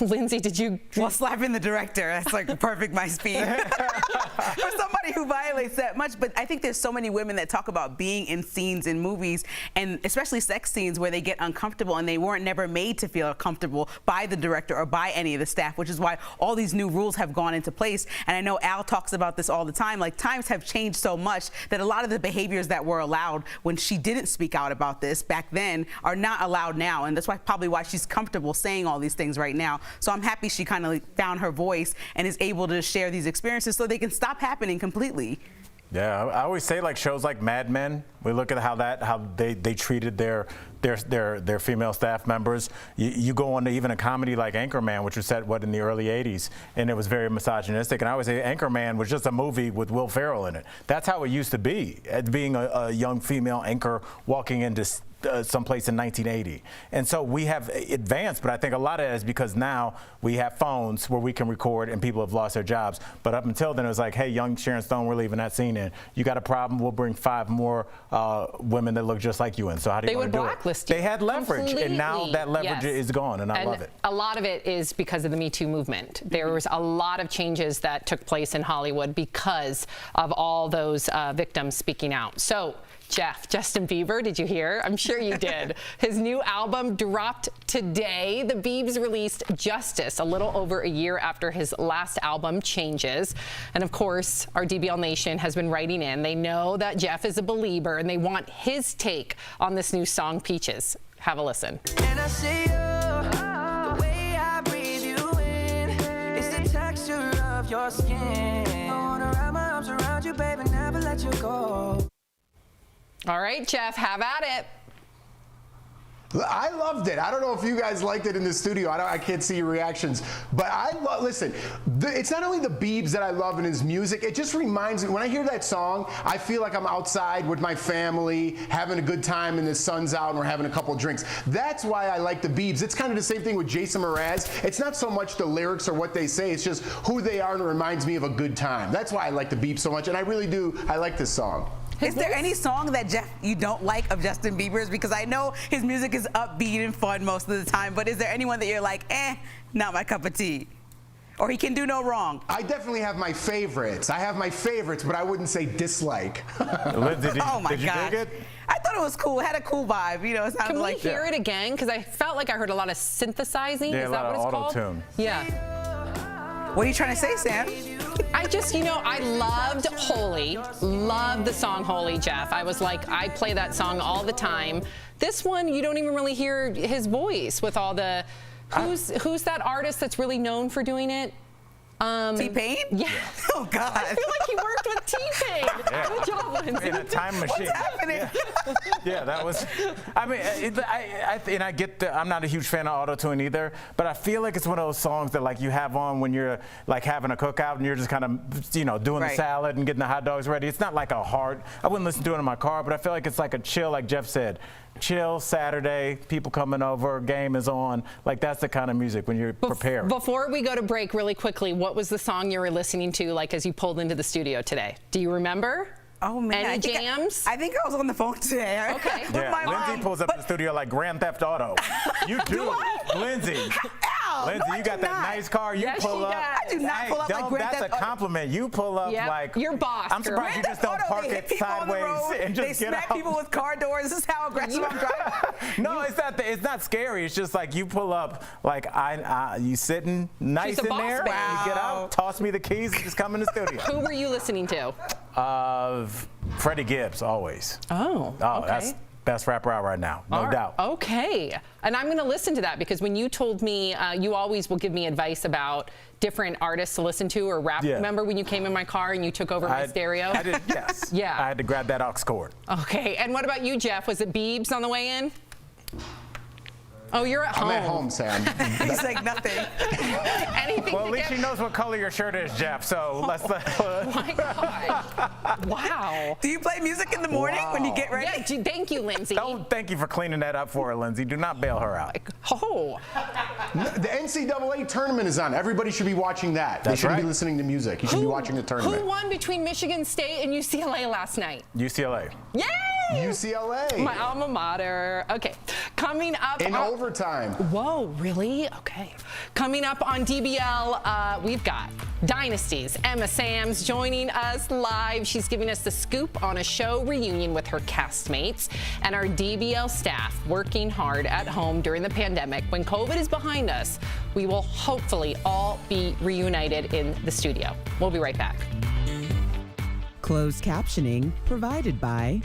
Lindsay, did you? Well, slapping the director, that's like perfect my speed. For somebody who violates that much. But I think there's so many women that talk about being in scenes in movies, and especially sex scenes, where they get uncomfortable and they weren't never made to feel comfortable by the director or by any of the staff, which is why all these new rules have gone into place. And I know Al talks about this all the time. Like, times have changed so much that a lot of the behaviors that were allowed when she didn't speak out about this back then are not allowed now. And that's probably why she's comfortable saying all these things right now. So I'm happy she kind of found her voice and is able to share these experiences so they can stop happening completely. Yeah, I always say, like, shows like Mad Men, we look at how they treated their female staff members. You go on to even a comedy like Anchorman, which was set in the early 80s, and it was very misogynistic. And I always say Anchorman was just a movie with Will Ferrell in it. That's how it used to be, being a young female anchor walking into someplace in 1980. And so we have advanced, but I think a lot of it is because now we have phones where we can record and people have lost their jobs. But up until then, it was like, hey, young Sharon Stone, we're leaving that scene in. You got a problem, we'll bring 5 more women that look just like you in. So how do you want to do it? Blacklist you. They had leverage, Completely. and now that leverage is gone, and I love it. A lot of it is because of the Me Too movement. There was a lot of changes that took place in Hollywood because of all those victims speaking out. So, Jeff, Justin Bieber, did you hear? I'm sure you did. His new album dropped today. The Biebs released Justice a little over a year after his last album, Changes. And of course, our DBL Nation has been writing in. They know that Jeff is a believer and they want his take on this new song, Peaches. Have a listen. And I see you, the way I breathe you in, it's the texture of your skin. I wanna wrap my arms around you, baby, never let you go. All right, Jeff, have at it. I loved it. I don't know if you guys liked it in the studio. I can't see your reactions. But listen, it's not only the Biebs that I love in his music. It just reminds me, when I hear that song, I feel like I'm outside with my family, having a good time, and the sun's out, and we're having a couple drinks. That's why I like the Biebs. It's kind of the same thing with Jason Mraz. It's not so much the lyrics or what they say. It's just who they are, and it reminds me of a good time. That's why I like the Biebs so much, and I really do. I like this song. Is there any song that Jeff you don't like of Justin Bieber's? Because I know his music is upbeat and fun most of the time, but is there anyone that you're like, not my cup of tea? Or he can do no wrong? I definitely have my favorites. I have my favorites, but I wouldn't say dislike. Lindsay, Oh my did you gosh. dig it? I thought it was cool. It had a cool vibe. You know, it sounded Can we like hear it again? Because I felt like I heard a lot of synthesizing. Yeah, Is a that lot what of it's called? auto-tune. Yeah. What are you trying to say, Sam? I just, I loved Holy. Loved the song Holy, Jeff. I was like, I play that song all the time. This one, you don't even really hear his voice with all the. Who's that artist that's really known for doing it? T-Pain? Yeah. Oh, God. I feel like he worked with T-Pain. Yeah. Good job, Lindsay. In a time machine. What's happening? Yeah, that was. I mean, I get. I'm not a huge fan of auto-tune either, but I feel like it's one of those songs that like you have on when you're like having a cookout and you're just kind of doing the salad and getting the hot dogs ready. It's not like a hard. I wouldn't listen to it in my car, but I feel like it's like a chill, like Jeff said. Chill Saturday, people coming over, game is on. Like that's the kind of music when you're prepared. Before we go to break, really quickly, what was the song you were listening to like as you pulled into the studio today? Do you remember? Oh man, Any jams? I think I was on the phone today. Okay. Yeah, my Lindsay mom. pulls up the studio like Grand Theft Auto. You do, Lindsay. Lindsay, no, you got that nice car. You Yes, pull she up. does. I do not pull up like Grand That's Theft a Auto. compliment. You pull up Yep. like You're boss, I'm surprised you girl. just don't park They hit it people on the sideways road, and they just get smack out. people with car doors. This is how aggressive I'm driving. No, it's not scary. It's just like you pull up, like you sitting nice She's a in boss there. babe. You get out, toss me the keys, and just come in the studio. Who were you listening to? Freddie Gibbs, always. Oh, okay. That's best rapper out right now, no doubt. Okay. And I'm going to listen to that because when you told me, you always will give me advice about different artists to listen to or rap. Yeah. Remember when you came in my car and you took over my stereo? I did, yes. Yeah. I had to grab that aux cord. Okay. And what about you, Jeff? Was it Biebs on the way in? Oh, you're at home. I'm at home, Sam. He's like nothing. Anything Well, to at least get- she knows what color your shirt is, Jeff. So let's. Oh my God. Wow. Do you play music in the morning when you get ready? Yeah, thank you, Lindsay. Don't thank you for cleaning that up for her, Lindsay. Do not bail her out. Oh. The NCAA tournament is on. Everybody should be watching that. They That's shouldn't right. be listening to music. You should be watching the tournament. Who won between Michigan State and UCLA last night? UCLA. Yay! UCLA. My alma mater. Okay. Coming up In on overtime. Whoa, really? Okay. Coming up on DBL, we've got Dynasties. Emma Sams joining us live. She's giving us the scoop on a show reunion with her castmates and our DBL staff working hard at home during the pandemic. When COVID is behind us, we will hopefully all be reunited in the studio. We'll be right back. Closed captioning provided by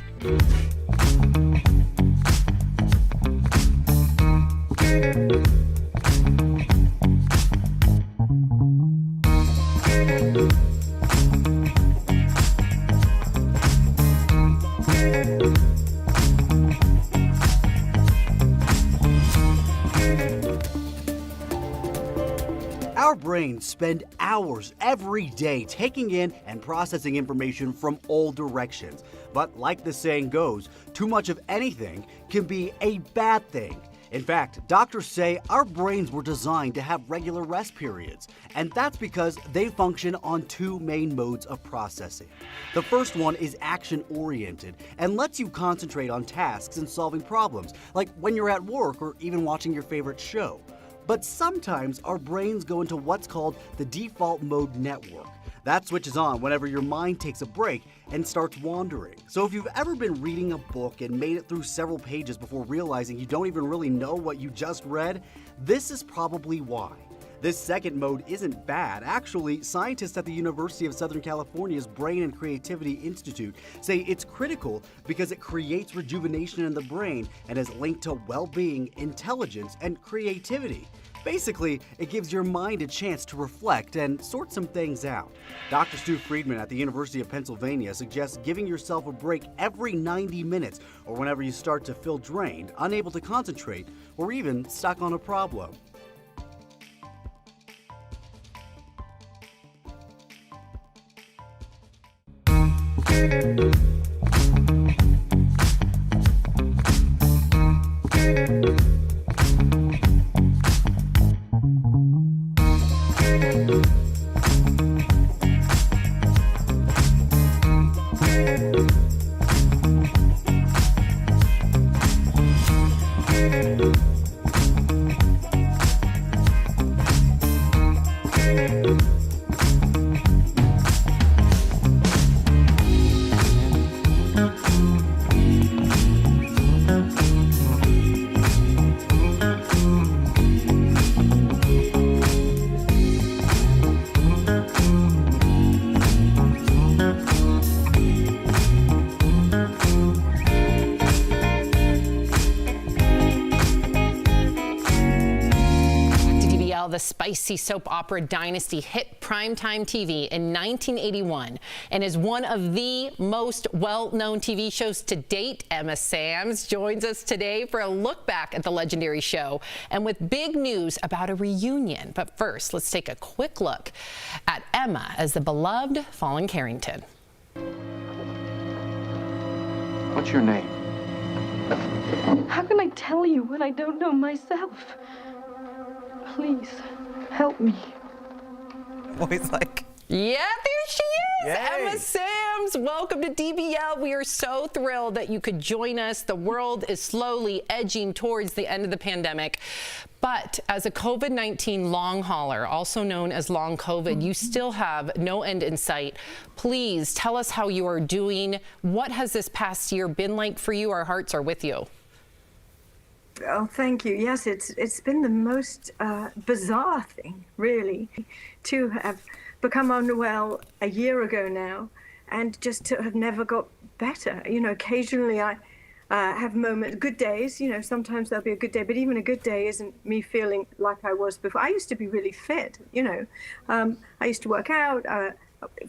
Our brains spend hours every day taking in and processing information from all directions. But like the saying goes, too much of anything can be a bad thing. In fact, doctors say our brains were designed to have regular rest periods, and that's because they function on two main modes of processing. The first one is action-oriented and lets you concentrate on tasks and solving problems, like when you're at work or even watching your favorite show. But sometimes our brains go into what's called the default mode network. That switches on whenever your mind takes a break and starts wandering. So if you've ever been reading a book and made it through several pages before realizing you don't even really know what you just read, this is probably why. This second mode isn't bad. Actually, scientists at the University of Southern California's Brain and Creativity Institute say it's critical because it creates rejuvenation in the brain and is linked to well-being, intelligence, and creativity. Basically, it gives your mind a chance to reflect and sort some things out. Dr. Stu Friedman at the University of Pennsylvania suggests giving yourself a break every 90 minutes or whenever you start to feel drained, unable to concentrate, or even stuck on a problem. Well, the spicy soap opera Dynasty hit primetime TV in 1981 and is one of the most well-known TV shows to date. Emma Sams joins us today for a look back at the legendary show and with big news about a reunion. But first, let's take a quick look at Emma as the beloved Fallen Carrington. What's your name? How can I tell you when I don't know myself? Please, help me. Always like... Yeah, there she is, Yay. Emma Sams. Welcome to DBL. We are so thrilled that you could join us. The world is slowly edging towards the end of the pandemic. But as a COVID-19 long hauler, also known as long COVID, you still have no end in sight. Please tell us how you are doing. What has this past year been like for you? Our hearts are with you. Oh, thank you. Yes, it's been the most bizarre thing, really, to have become unwell a year ago now and just to have never got better. You know, occasionally I have moments, good days, you know, sometimes there'll be a good day, but even a good day isn't me feeling like I was before. I used to be really fit, you know. I used to work out.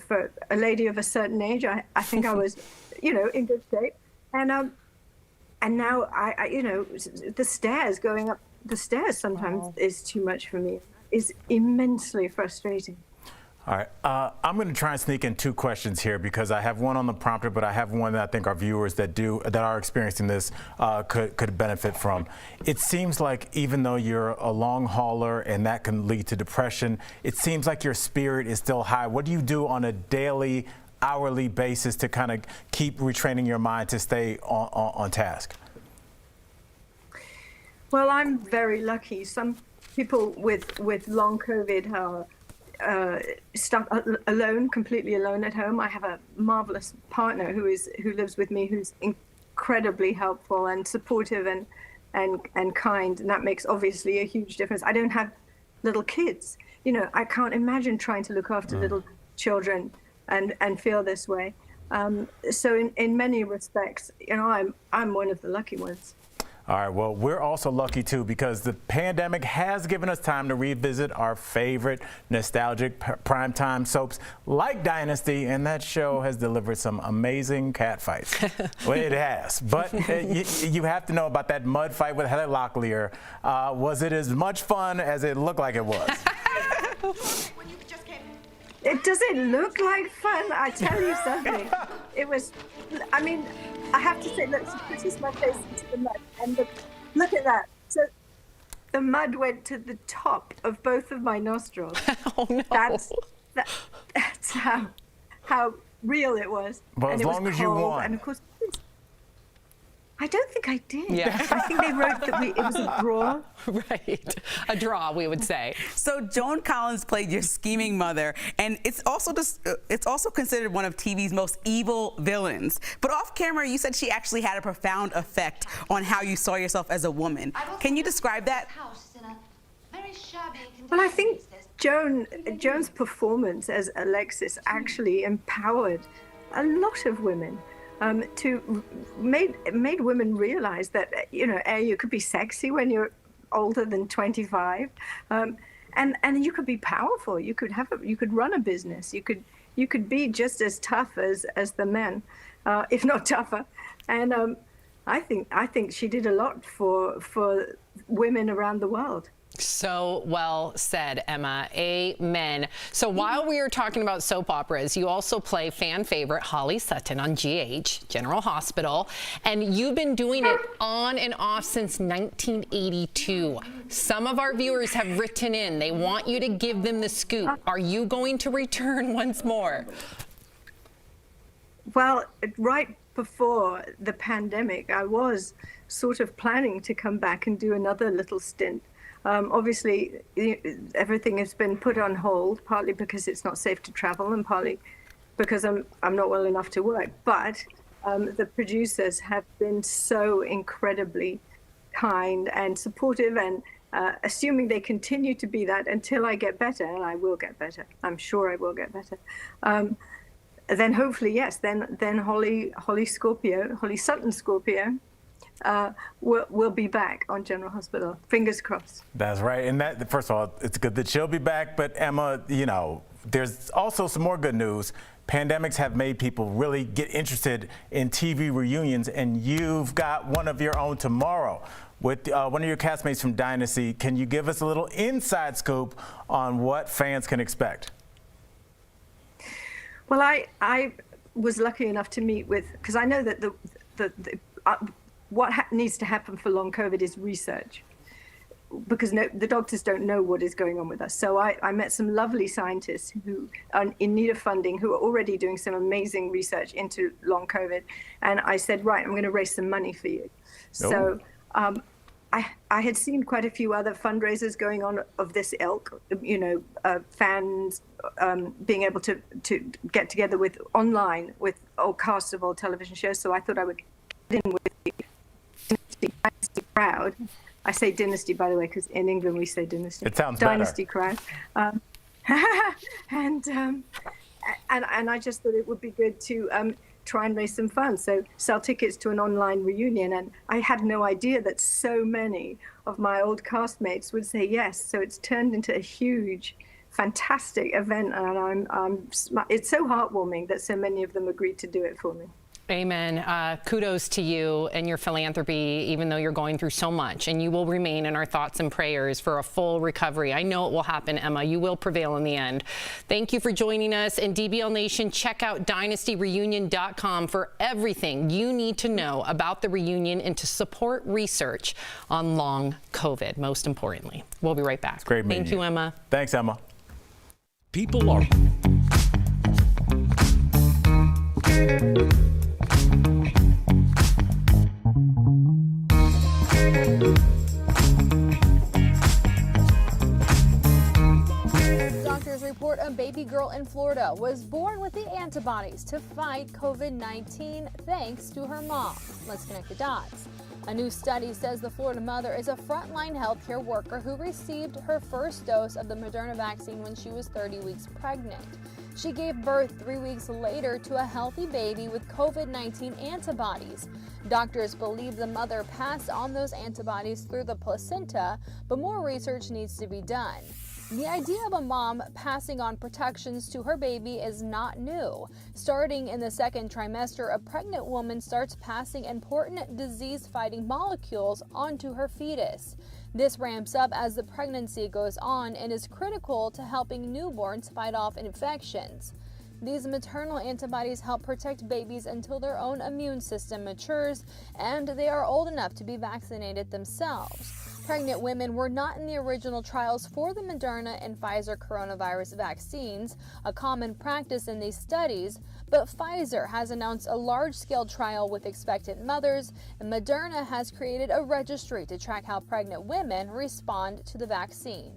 For a lady of a certain age, I think I was, you know, in good shape. And now I you know, the stairs, going up the stairs sometimes is too much for me. It's immensely frustrating. All right, I'm going to try and sneak in two questions here because I have one on the prompter, but I have one that I think our viewers that are experiencing this could benefit from. It seems like even though you're a long hauler and that can lead to depression, it seems like your spirit is still high. What do you do on a daily, hourly basis to kind of keep retraining your mind to stay on task? Well, I'm very lucky. Some people with long COVID are stuck alone, completely alone at home. I have a marvelous partner who lives with me, who's incredibly helpful and supportive and kind, and that makes obviously a huge difference. I don't have little kids. You know, I can't imagine trying to look after little children and feel this way. So in many respects, you know, I'm one of the lucky ones. All right, well, we're also lucky, too, because the pandemic has given us time to revisit our favorite nostalgic primetime soaps like Dynasty, and that show has delivered some amazing cat fights. Well, it has. But you have to know about that mud fight with Heather Locklear. Was it as much fun as it looked like it was? Does it look like fun? I tell you something. It was, I mean, I have to say, look, she pushes my face into the mud, and look at that. So the mud went to the top of both of my nostrils. Oh, no. That's how real it was. Well, and as long as you won. And of course, I don't think I did. Yeah. I think they wrote that it was a draw. Right. A draw, we would say. So Joan Collins played your scheming mother, and it's also considered one of TV's most evil villains. But off camera, you said she actually had a profound effect on how you saw yourself as a woman. Can you describe that? Well, I think Joan's performance as Alexis actually empowered a lot of women. Made women realize that, you know, you could be sexy when you're older than 25, and you could be powerful. You could run a business. You could be just as tough as the men, if not tougher. And I think she did a lot for women around the world. So well said, Emma. Amen. So while we were talking about soap operas, you also play fan favorite Holly Sutton on GH, General Hospital, and you've been doing it on and off since 1982. Some of our viewers have written in. They want you to give them the scoop. Are you going to return once more? Well, right before the pandemic, I was sort of planning to come back and do another little stint. Obviously, everything has been put on hold, partly because it's not safe to travel and partly because I'm not well enough to work. But the producers have been so incredibly kind and supportive, and assuming they continue to be that until I get better, and I will get better. I'm sure I will get better. Then hopefully, yes, then Holly Sutton Scorpio we'll be back on General Hospital. Fingers crossed. That's right. And that, first of all, it's good that she'll be back. But Emma, you know, there's also some more good news. Pandemics have made people really get interested in TV reunions, and you've got one of your own tomorrow with one of your castmates from Dynasty. Can you give us a little inside scoop on what fans can expect? Well, I was lucky enough to meet with, because I know that what needs to happen for long COVID is research, because the doctors don't know what is going on with us. So I met some lovely scientists who are in need of funding, who are already doing some amazing research into long COVID. And I said, right, I'm going to raise some money for you. So I had seen quite a few other fundraisers going on of this ilk, you know, fans being able to get together with online with all casts of old television shows. So I thought I would get in with the Dynasty crowd. I say Dynasty, by the way, because in England we say Dynasty. It sounds Dynasty better. crowd. And I just thought it would be good to try and raise some funds. So sell tickets to an online reunion. And I had no idea that so many of my old castmates would say yes. So it's turned into a huge, fantastic event. And it's so heartwarming that so many of them agreed to do it for me. Amen. Kudos to you and your philanthropy, even though you're going through so much, and you will remain in our thoughts and prayers for a full recovery. I know it will happen, Emma. You will prevail in the end. Thank you for joining us. And DBL Nation, check out dynastyreunion.com for everything you need to know about the reunion and to support research on long COVID, most importantly. We'll be right back. It's great meeting you, Emma. Thanks, Emma. People are... Doctors report a baby girl in Florida was born with the antibodies to fight COVID-19 thanks to her mom. Let's connect the dots. A new study says the Florida mother is a frontline healthcare worker who received her first dose of the Moderna vaccine when she was 30 weeks pregnant. She gave birth 3 weeks later to a healthy baby with COVID-19 antibodies. Doctors believe the mother passed on those antibodies through the placenta, but more research needs to be done. The idea of a mom passing on protections to her baby is not new. Starting in the second trimester, a pregnant woman starts passing important disease-fighting molecules onto her fetus. This ramps up as the pregnancy goes on and is critical to helping newborns fight off infections. These maternal antibodies help protect babies until their own immune system matures and they are old enough to be vaccinated themselves. Pregnant women were not in the original trials for the Moderna and Pfizer coronavirus vaccines, a common practice in these studies, but Pfizer has announced a large-scale trial with expectant mothers, and Moderna has created a registry to track how pregnant women respond to the vaccine.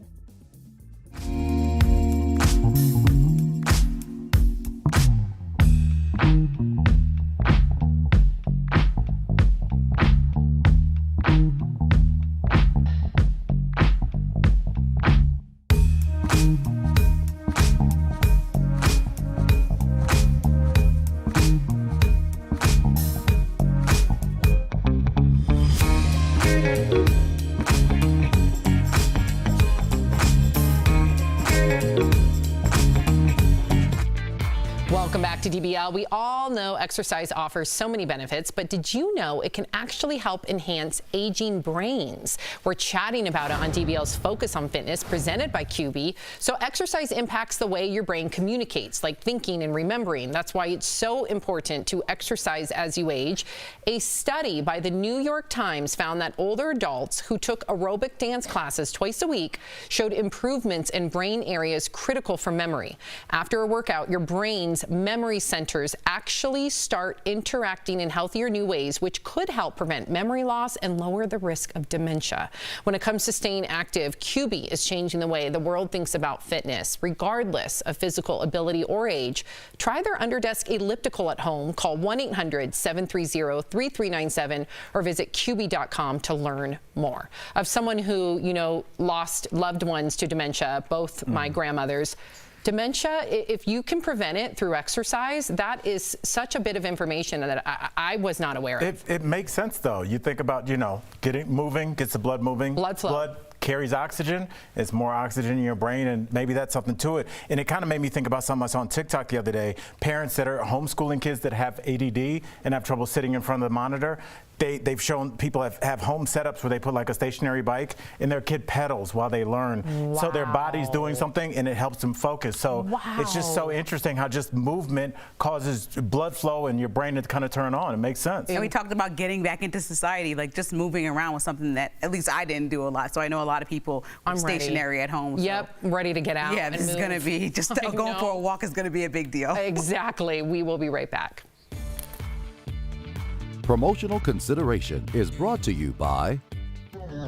Welcome back to DBL. We all know exercise offers so many benefits, but did you know it can actually help enhance aging brains? We're chatting about it on DBL's Focus on Fitness, presented by QB. So exercise impacts the way your brain communicates, like thinking and remembering. That's why it's so important to exercise as you age. A study by the New York Times found that older adults who took aerobic dance classes twice a week showed improvements in brain areas critical for memory. After a workout, your brain's memory centers actually start interacting in healthier new ways, which could help prevent memory loss and lower the risk of dementia. When it comes to staying active, QB is changing the way the world thinks about fitness, regardless of physical ability or age. Try their underdesk elliptical at home. Call 1-800-730-3397 or visit QB.com to learn more. Of someone who, lost loved ones to dementia, both my grandmothers, Dementia, if you can prevent it through exercise, that is such a bit of information that I was not aware of. It makes sense, though. You think about, moving, gets the blood moving. Blood flow. Blood carries oxygen. It's more oxygen in your brain, and maybe that's something to it. And it kind of made me think about something I saw on TikTok the other day. Parents that are homeschooling kids that have ADD and have trouble sitting in front of the monitor, they've shown people have home setups where they put like a stationary bike and their kid pedals while they learn. Wow. So their body's doing something and it helps them focus. So it's just so interesting how just movement causes blood flow and your brain to kind of turn on. It makes sense. And we talked about getting back into society, like just moving around was something that at least I didn't do a lot. So I know a lot of people are stationary at home. Yep, ready to get out. Yeah, this is going to be just going for a walk is going to be a big deal. Exactly. We will be right back. Promotional consideration is brought to you by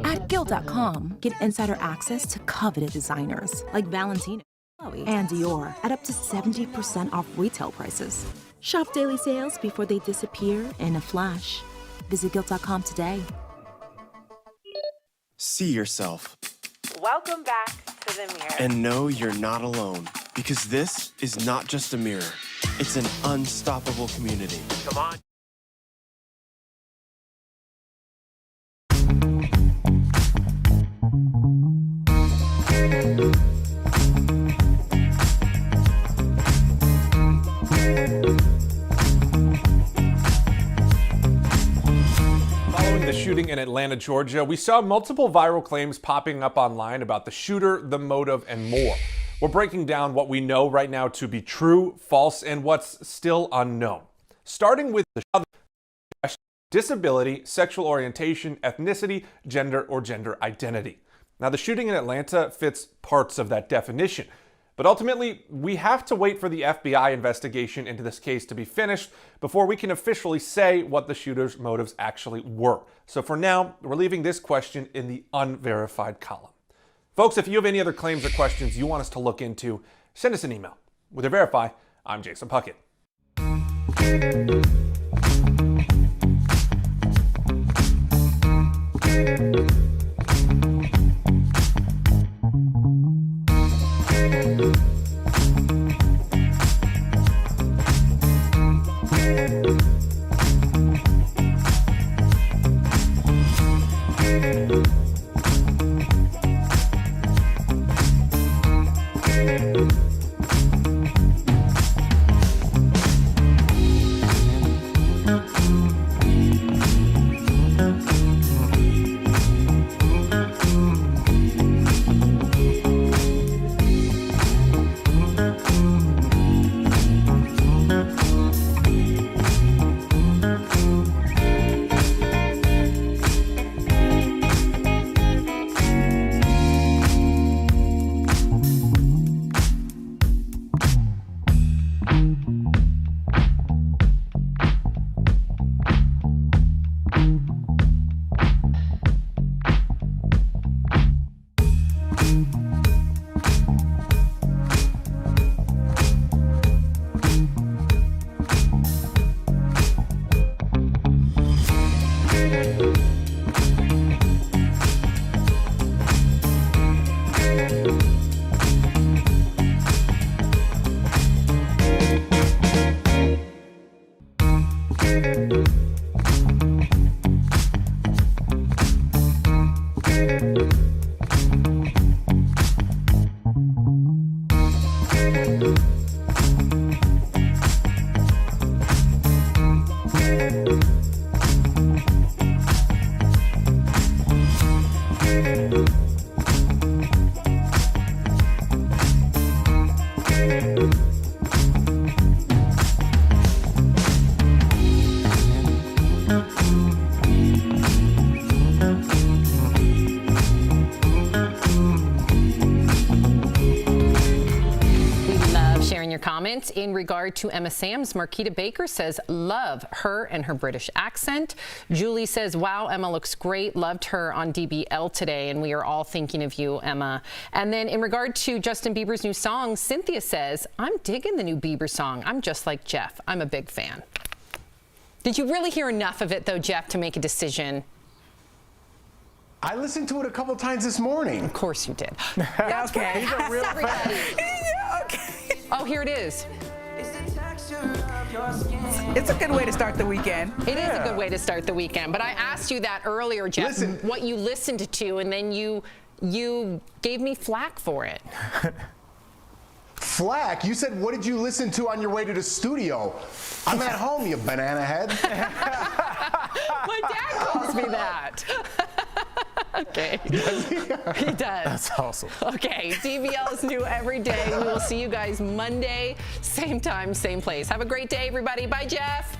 At Gill.com, get insider access to coveted designers like Valentino and Dior at up to 70% off retail prices. Shop daily sales before they disappear in a flash. Visit Gill.com today. See yourself. Welcome back to the mirror. And know you're not alone, because this is not just a mirror. It's an unstoppable community. Come on. Following the shooting in Atlanta, Georgia, we saw multiple viral claims popping up online about the shooter, the motive, and more. We're breaking down what we know right now to be true, false, and what's still unknown. Starting with the disability, sexual orientation, ethnicity, gender, or gender identity. Now, the shooting in Atlanta fits parts of that definition. But ultimately, we have to wait for the FBI investigation into this case to be finished before we can officially say what the shooter's motives actually were. So for now, we're leaving this question in the unverified column. Folks, if you have any other claims or questions you want us to look into, send us an email. With your Verify, I'm Jason Puckett. Comments in regard to Emma Samms. Marquita Baker says, love her and her British accent. Julie says, wow, Emma looks great. Loved her on DBL today, and we are all thinking of you, Emma. And then in regard to Justin Bieber's new song, Cynthia says, I'm digging the new Bieber song. I'm just like Jeff. I'm a big fan. Did you really hear enough of it, though, Jeff, to make a decision? I listened to it a couple times this morning. Of course you did. Yeah, okay. He's a real fan. Yeah, okay. Oh, here it is. It's a good way to start the weekend. It is a good way to start the weekend. But I asked you that earlier, Jeff, what you listened to, and then you gave me flack for it. Flack? You said, what did you listen to on your way to the studio? I'm at home, you banana head. My dad calls me that. Okay. He does. That's awesome. Okay, DBL is new every day. We will see you guys Monday, same time, same place. Have a great day, everybody. Bye, Jeff.